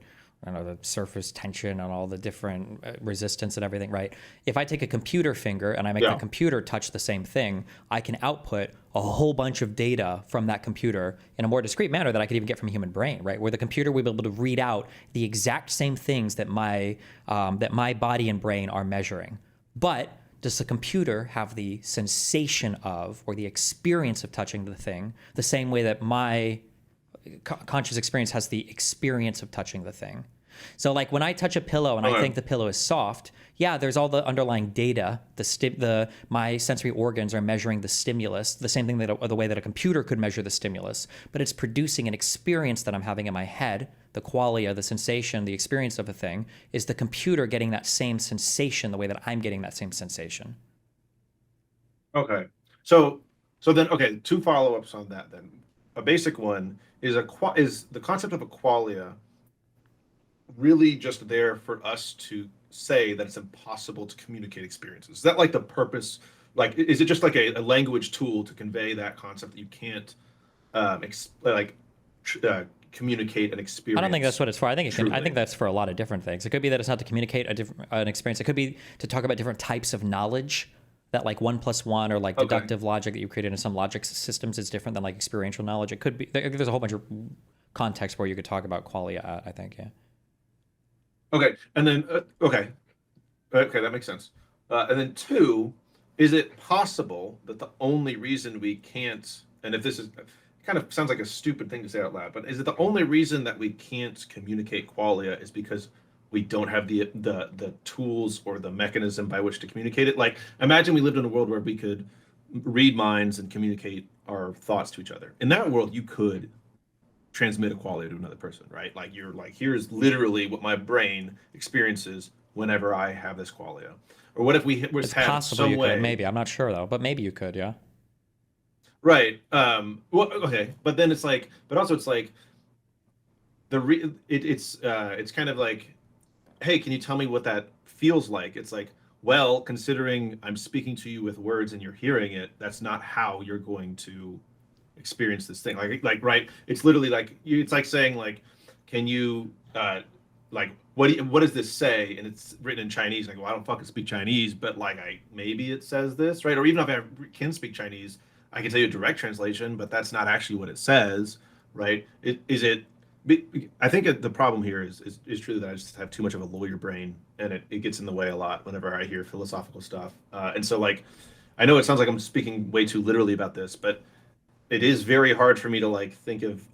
surface tension and all the different resistance and everything, right? If I take a computer finger and I make the computer touch the same thing, I can output a whole bunch of data from that computer in a more discrete manner that I could even get from a human brain, right? Where the computer will be able to read out the exact same things that my body and brain are measuring. But does the computer have the sensation of or the experience of touching the thing the same way that my conscious experience has the experience of touching the thing? So like when I touch a pillow and I think the pillow is soft, yeah, there's all the underlying data. My sensory organs are measuring the stimulus, the same thing the way that a computer could measure the stimulus, but it's producing an experience that I'm having in my head. The qualia, the sensation, the experience of a thing is the computer getting that same sensation the way that I'm getting that same sensation. Okay. So then, okay, two follow-ups on that then. A basic one is the concept of a qualia really just there for us to say that it's impossible to communicate experiences? Is that like the purpose? Like, is it just like a language tool to convey that concept that you can't communicate an experience? I don't think that's what it's for. I think that's for a lot of different things. It could be that it's not to communicate an experience. It could be to talk about different types of knowledge. That like 1 + 1 or like deductive logic that you created in some logic systems is different than like experiential knowledge. It could be there's a whole bunch of context where you could talk about qualia at, I think, yeah. Okay, and then okay, that makes sense. And then two, is it possible that the only reason we can't, and if this is kind of sounds like a stupid thing to say out loud, but is it the only reason that we can't communicate qualia is because we don't have the tools or the mechanism by which to communicate it? Like, imagine we lived in a world where we could read minds and communicate our thoughts to each other. In that world, you could transmit a qualia to another person, right? Like, you're like, here's literally what my brain experiences whenever I have this qualia. Or what if we was had some way? Could, maybe. I'm not sure though, but maybe you could, yeah. Right. Well, okay, but then it's like, but also it's like it's kind of like, hey, can you tell me what that feels like? It's like, well, considering I'm speaking to you with words and you're hearing it, that's not how you're going to experience this thing. Like right? It's literally like it's like saying like, can you like what does this say? And it's written in Chinese. Like, well, I don't fucking speak Chinese, but like maybe it says this, right? Or even if I can speak Chinese, I can tell you a direct translation, but that's not actually what it says, right? I think the problem here is truly that I just have too much of a lawyer brain, and it gets in the way a lot whenever I hear philosophical stuff. And so, like, I know it sounds like I'm speaking way too literally about this, but it is very hard for me to like think of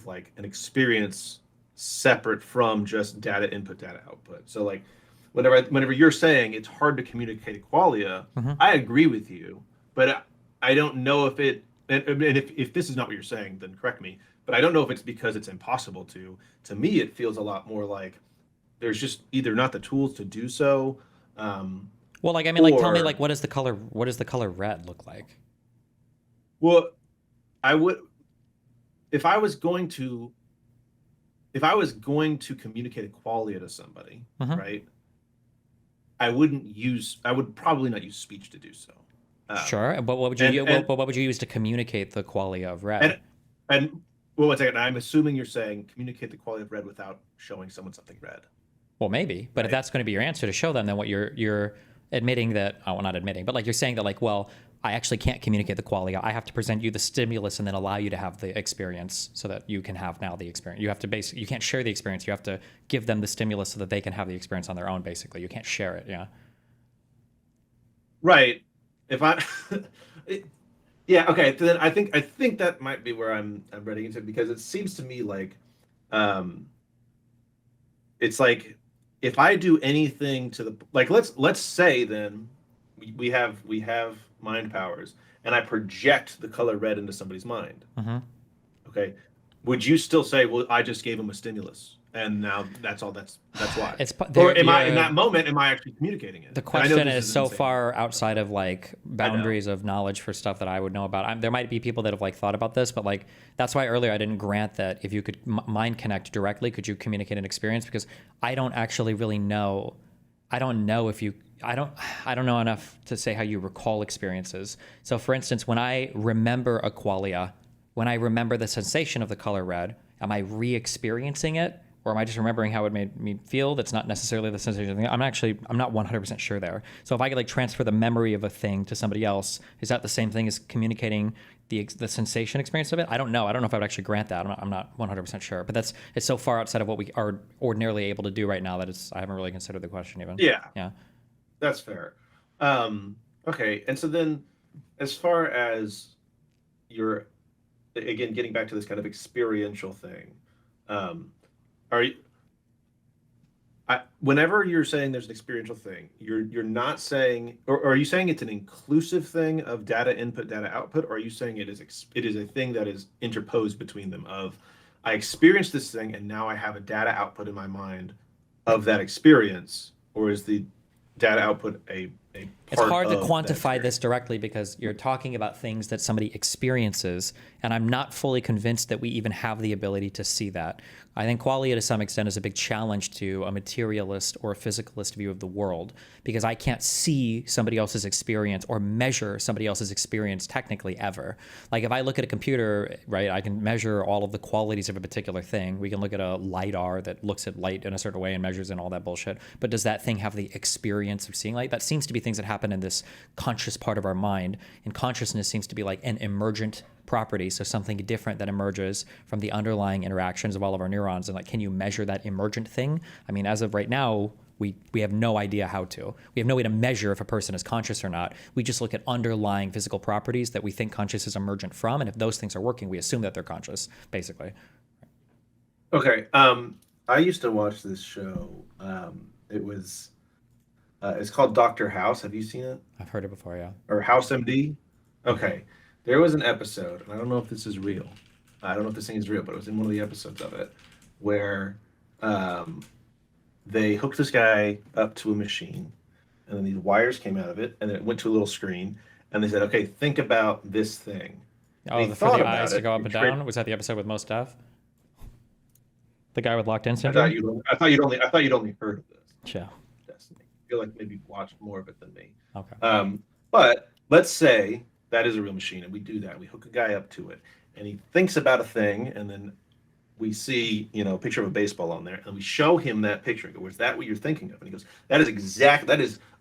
like an experience separate from just data input, data output. So like, whenever you're saying it's hard to communicate qualia, I agree with you, but I don't know if it. And if this is not what you're saying, then correct me. But I don't know if it's because it's impossible to. To me, it feels a lot more like there's just either not the tools to do so. Well, like, I mean, like, tell me, like, what does the color red look like? Well, I would, if I was going to communicate a qualia to somebody, right? I would probably not use speech to do so. Sure, but what would you what would you use to communicate the qualia of red? And well, one second. I'm assuming you're saying communicate the quality of red without showing someone something red. Well, maybe, but if that's going to be your answer to show them, then what you're admitting that, well, not admitting, but like you're saying that like, well, I actually can't communicate the qualia. I have to present you the stimulus and then allow you to have the experience so that you can have now the experience. You have to you can't share the experience. You have to give them the stimulus so that they can have the experience on their own. Basically, you can't share it. Yeah. Right. If I, yeah. Okay. Then I think that might be where I'm running into, because it seems to me like, it's like if I do anything to the, like, let's say then we have mind powers and I project the color red into somebody's mind. Okay. Would you still say, well, I just gave him a stimulus and now that's all, that's why? Or am I in that moment, am I actually communicating it? The question is so far outside of like boundaries of knowledge for stuff that I would know about. There might be people that have like thought about this, but like that's why earlier I didn't grant that if you could mind connect directly, could you communicate an experience? Because I don't actually really know. I don't know if you. I don't know enough to say how you recall experiences. So for instance, when I remember a qualia, when I remember the sensation of the color red, am I re-experiencing it? Or am I just remembering how it made me feel? That's not necessarily the sensation. I'm not 100% sure there. So if I could like transfer the memory of a thing to somebody else, is that the same thing as communicating the sensation experience of it? I don't know. I don't know if I would actually grant that. I'm not 100% sure. But it's so far outside of what we are ordinarily able to do right now that I haven't really considered the question even. Yeah. That's fair. Okay. And so then as far as your, again, getting back to this kind of experiential thing, whenever you're saying there's an experiential thing, you're not saying, or are you saying it's an inclusive thing of data input, data output, or are you saying it is a thing that is interposed between them of, I experienced this thing and now I have a data output in my mind of that experience, or is the data output a It's hard to quantify this directly because you're talking about things that somebody experiences, and I'm not fully convinced that we even have the ability to see that. I think qualia to some extent is a big challenge to a materialist or a physicalist view of the world, because I can't see somebody else's experience or measure somebody else's experience technically ever. Like if I look at a computer, right, I can measure all of the qualities of a particular thing. We can look at a LiDAR that looks at light in a certain way and measures and all that bullshit. But does that thing have the experience of seeing light? That seems to be things that happen in this conscious part of our mind, and consciousness seems to be like an emergent property, so something different that emerges from the underlying interactions of all of our neurons. And like, can you measure that emergent thing? I mean, as of right now, we have no idea how to. We have no way to measure if a person is conscious or not. We just look at underlying physical properties that we think conscious is emergent from, and if those things are working, we assume that they're conscious, basically. Okay. I used to watch this show. It's called Dr. House. Have you seen it? I've heard it before, yeah. Or House MD? Okay. There was an episode, and I don't know if this is real. I don't know if this thing is real, but it was in one of the episodes of it, where they hooked this guy up to a machine, and then these wires came out of it, and then it went to a little screen, and they said, okay, think about this thing. Oh, for the eyes to go up and down? Was that the episode with Most Def? The guy with locked-in syndrome? I thought you'd only heard of this. Yeah. I feel like maybe you've watched more of it than me. Okay. But let's say that is a real machine, and we do that. We hook a guy up to it, and he thinks about a thing, and then we see, a picture of a baseball on there, and we show him that picture and go, "Is that what you're thinking of?" And he goes,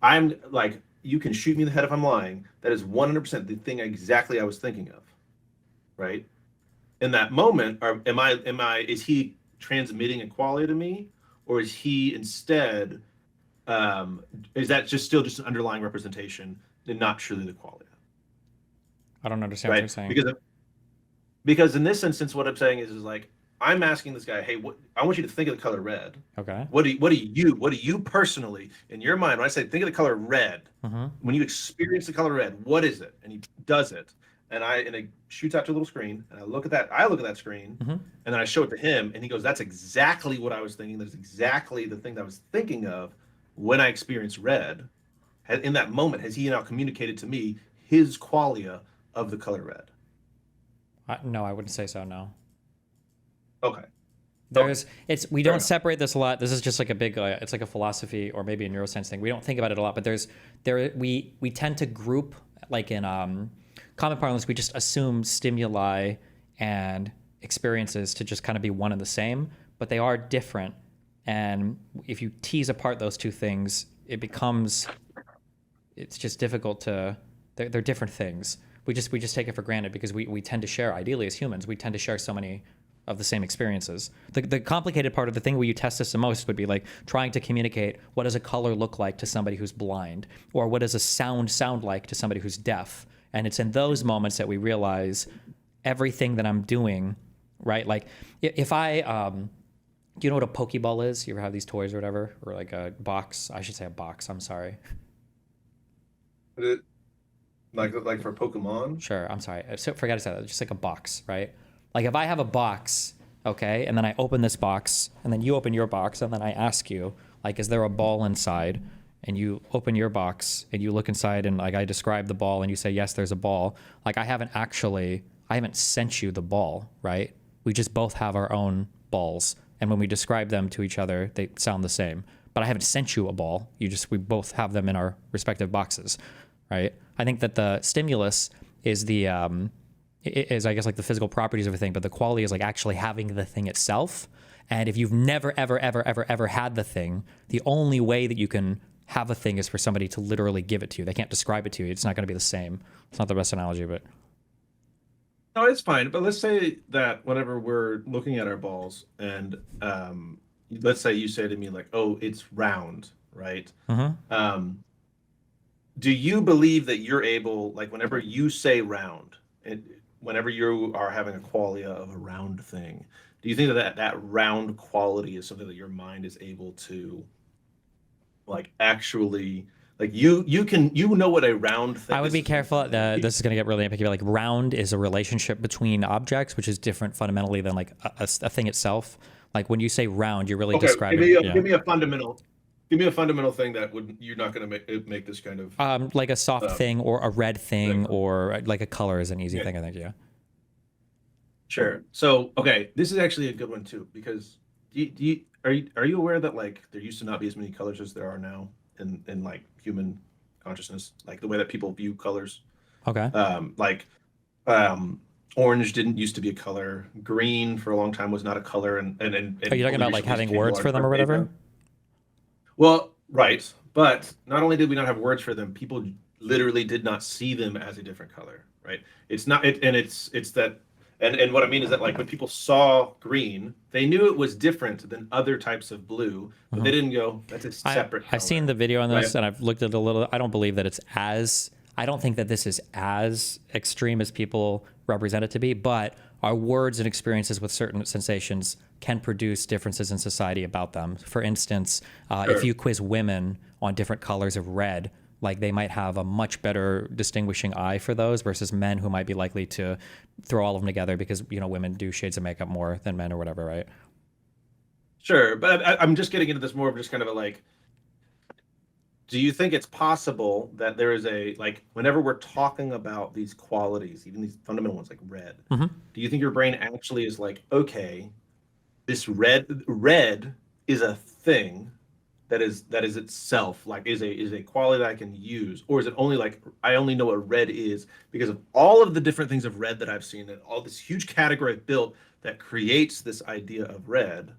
I'm like, you can shoot me in the head if I'm lying. That is 100% the thing exactly I was thinking of, right? In that moment, is he transmitting a quality to me, or is he instead, is that just an underlying representation and not truly the quality? I don't understand what you're saying. Because in this instance, what I'm saying is like, I'm asking this guy, hey, I want you to think of the color red. Okay. What do you personally, in your mind, when I say think of the color red, when you experience the color red, what is it? And he does it, and it shoots out to a little screen, and I look at that screen, and then I show it to him, and he goes, "That's exactly what I was thinking. That's exactly the thing that I was thinking of when I experienced red." In that moment, has he now communicated to me his qualia of the color red? No, I wouldn't say so. No. Okay. We don't separate this a lot. This is just like a big, it's like a philosophy or maybe a neuroscience thing. We don't think about it a lot, but we tend to group, like in common parlance, we just assume stimuli and experiences to just kind of be one and the same, but they are different. And if you tease apart those two things, it's just difficult to, they're different things. We just take it for granted because we tend to share, ideally as humans, we tend to share so many of the same experiences. The complicated part of the thing where you test this the most would be like trying to communicate what does a color look like to somebody who's blind, or what does a sound like to somebody who's deaf. And it's in those moments that we realize everything that I'm doing, right? Like if I, do you know what a Pokeball is? You ever have these toys or whatever? Or like a box? I should say a box, I'm sorry. Like for Pokemon? Sure, I'm sorry. I forgot to say that. Just like a box, right? Like if I have a box, okay, and then I open this box, and then you open your box, and then I ask you, like, is there a ball inside? And you open your box, and you look inside, and like I describe the ball, and you say, yes, there's a ball. Like I haven't sent you the ball, right? We just both have our own balls. And when we describe them to each other, they sound the same. But I haven't sent you a ball. We both have them in our respective boxes, right? I think that the stimulus is is I guess like the physical properties of a thing, but the quality is like actually having the thing itself. And if you've never, ever, ever, ever, ever had the thing, the only way that you can have a thing is for somebody to literally give it to you. They can't describe it to you. It's not going to be the same. It's not the best analogy, but. No, it's fine. But let's say that whenever we're looking at our balls and let's say you say to me like, oh, it's round, right? Do you believe that you're able, like whenever you say round, whenever you are having a qualia of a round thing, do you think that round quality is something that your mind is able to like actually, like you know what a round thing is? I would be careful. This is going to get really nitpicky, but like round is a relationship between objects, which is different fundamentally than like a thing itself. Like when you say round, you're really describing. Give me a fundamental thing that you're not going to make this kind of like a soft thing or a red thing or like a color is an easy thing, I think. Yeah. Sure. So okay, this is actually a good one too, because are you aware that like there used to not be as many colors as there are now in like human consciousness, like the way that people view colors. Okay. Orange didn't used to be a color. Green for a long time was not a color. And are you talking about like having words for them or whatever? Well, right. But not only did we not have words for them, people literally did not see them as a different color, right? It's not, it's that, and what I mean is that like when people saw green, they knew it was different than other types of blue, but they didn't go, that's a separate color. I've seen the video on this and I've looked at it a little. I don't believe that I don't think that this is as extreme as people represent it to be, but our words and experiences with certain sensations can produce differences in society about them. For instance, if you quiz women on different colors of red, like they might have a much better distinguishing eye for those versus men who might be likely to throw all of them together because, you know, women do shades of makeup more than men or whatever, right? Sure, but I'm just getting into this more of just kind of a like, do you think it's possible that there is a, like, whenever we're talking about these qualities, even these fundamental ones like red, do you think your brain actually is like, okay, this red is a thing that is itself, like is a quality that I can use, or is it only like I only know what red is because of all of the different things of red that I've seen, and all this huge category I've built that creates this idea of red?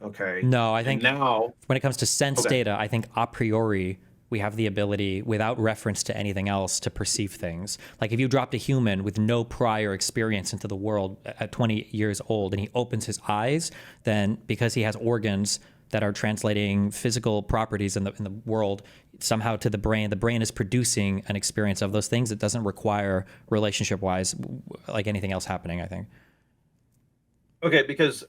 Okay. No, I think now when it comes to sense data, I think a priori we have the ability, without reference to anything else, to perceive things. Like if you dropped a human with no prior experience into the world at 20 years old and he opens his eyes, then because he has organs that are translating physical properties in the world somehow to the brain is producing an experience of those things. It doesn't require relationship-wise like anything else happening, I think. Okay, because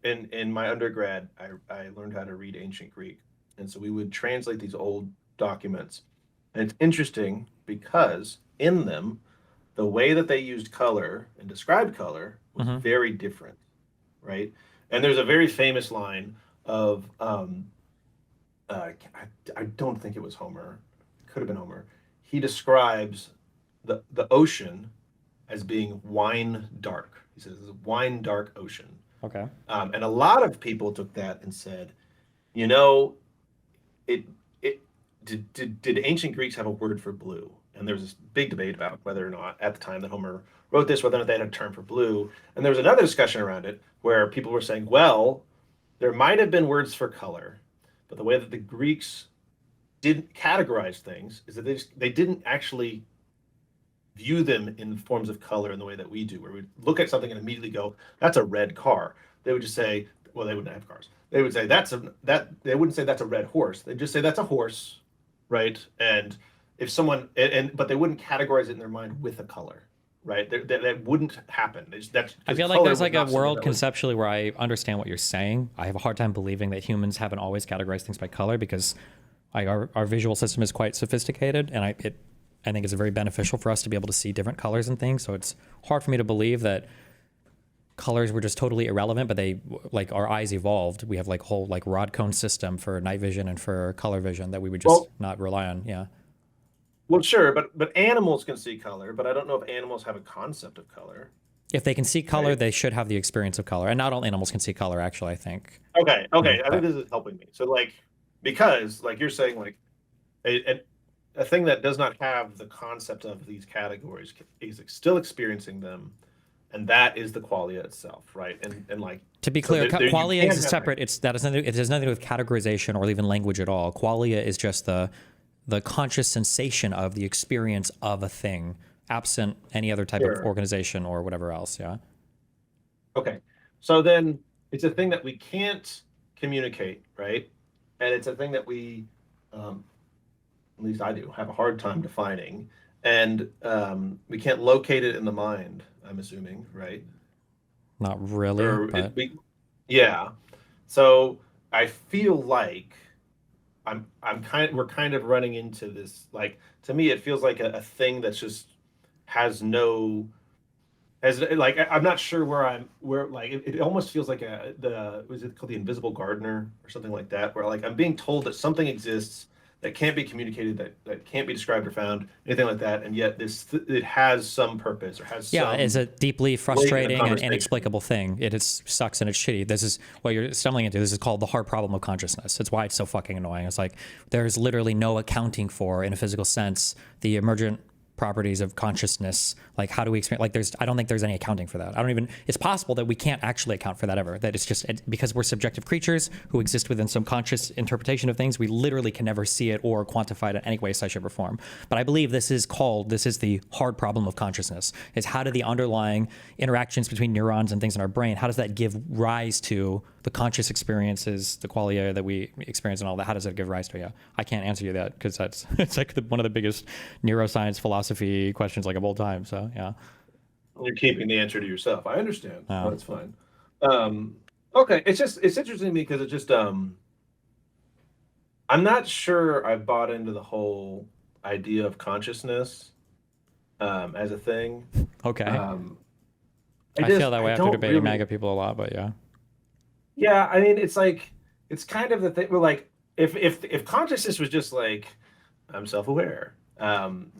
in my undergrad, I learned how to read ancient Greek. And so we would translate these old documents. And it's interesting because in them, the way that they used color and described color was very different, right? And there's a very famous line of, I don't think it was Homer. It could have been Homer. He describes the ocean as being wine dark. He says it's a wine dark ocean. Okay. And a lot of people took that and said, you know, did ancient Greeks have a word for blue? And there was this big debate about whether or not at the time that Homer wrote this, whether or not they had a term for blue. And there was another discussion around it where people were saying, well, there might have been words for color, but the way that the Greeks didn't categorize things is that they didn't actually view them in forms of color in the way that we do, where we look at something and immediately go, that's a red car. They would just say, well, they wouldn't have cars. They would say they wouldn't say that's a red horse. They'd just say that's a horse, right? And if someone, but they wouldn't categorize it in their mind with a color, right? That wouldn't happen. I feel like there's like a world conceptually where I understand what you're saying. I have a hard time believing that humans haven't always categorized things by color because our visual system is quite sophisticated, and I think it's very beneficial for us to be able to see different colors and things. So it's hard for me to believe that colors were just totally irrelevant, but they, like, our eyes evolved. We have like whole like rod cone system for night vision and for color vision that we would just not rely on. Yeah. Well, sure, but animals can see color, but I don't know if animals have a concept of color. If they can see color, they should have the experience of color. And not all animals can see color, actually, I think. Okay. I think this is helping me. So like, because like you're saying, like a thing that does not have the concept of these categories is still experiencing them, and that is the qualia itself, right? And like, to be clear, qualia is separate. It has nothing to do with categorization or even language at all. Qualia is just the conscious sensation of the experience of a thing, absent any other type of organization or whatever else. Yeah. Okay. So then it's a thing that we can't communicate, right? And it's a thing that we, at least I do, have a hard time defining. And we can't locate it in the mind, I'm assuming, right? Not really, but... yeah. So I feel like we're kind of running into this, like, to me, it feels like a thing that's just has no, like, I'm not sure where like, it almost feels like was it called The Invisible Gardener or something like that, where like I'm being told that something exists that can't be communicated, that can't be described or found, anything like that, and yet it has some purpose or has some... it's a deeply frustrating and inexplicable thing. It sucks and it's shitty. This is what you're stumbling into. This is called the hard problem of consciousness. It's why it's so fucking annoying. It's like there's literally no accounting for, in a physical sense, the emergent properties of consciousness. Like, how do we experience, like, I don't think there's any accounting for that. It's possible that we can't actually account for that ever, that it's just because we're subjective creatures who exist within some conscious interpretation of things, we literally can never see it or quantify it in any way, size, shape, or form. But I believe this is the hard problem of consciousness, is how do the underlying interactions between neurons and things in our brain, how does that give rise to the conscious experiences, the qualia that we experience and all that? How does that give rise to? Yeah, I can't answer you that because it's like one of the biggest neuroscience philosophy questions like of all time. So yeah, you're keeping the answer to yourself. I understand. Oh. That's fine. Okay, it's interesting to me because it just I'm not sure I bought into the whole idea of consciousness as a thing. Okay. I feel that way after debating MAGA people a lot, but yeah. Yeah, I mean, it's like, it's kind of the thing where, like, if consciousness was just like, I'm self-aware,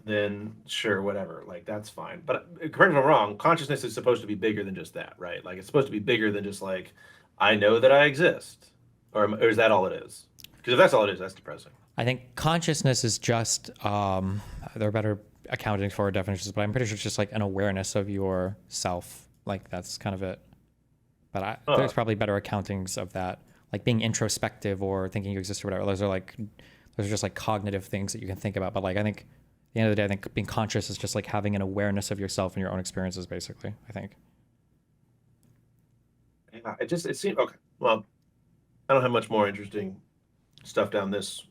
then sure, whatever, like, that's fine. But correct me if I'm wrong, consciousness is supposed to be bigger than just that, right? Like, it's supposed to be bigger than just like, I know that I exist, or is that all it is? Because if that's all it is, that's depressing. I think consciousness is just, there are better accounting for definitions, but I'm pretty sure it's just like an awareness of yourself. Like, that's kind of it. But there's probably better accountings of that, like being introspective or thinking you exist or whatever. Those are just like cognitive things that you can think about. But like, I think at the end of the day, I think being conscious is just like having an awareness of yourself and your own experiences, basically, I think. Yeah, it seemed, okay, well, I don't have much more interesting stuff down this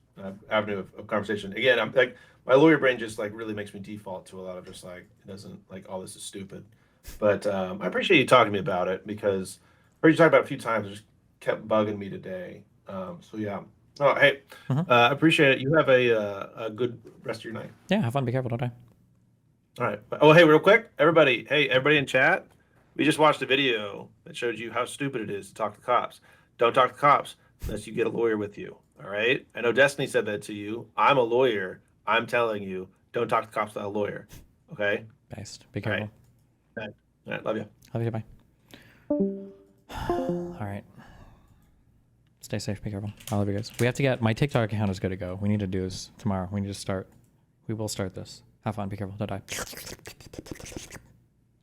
avenue of conversation. Again, I'm like, my lawyer brain just like really makes me default to a lot of just like, it doesn't, like, all this is stupid. But I appreciate you talking to me about it, because I heard you talk about it a few times. It just kept bugging me today. So yeah. Oh, hey, I appreciate it. You have a good rest of your night. Yeah, have fun. Be careful, don't die. All right. Oh, hey, real quick, everybody. Hey, everybody in chat. We just watched a video that showed you how stupid it is to talk to cops. Don't talk to cops unless you get a lawyer with you. All right. I know Destiny said that to you. I'm a lawyer. I'm telling you, don't talk to cops without a lawyer. Okay. Based. Be careful. All right. Love you. Love you. Bye. All right. Stay safe. Be careful. I love you guys. We have to get my TikTok account is good to go. We need to do this tomorrow. We need to start. We will start this. Have fun. Be careful. Don't die.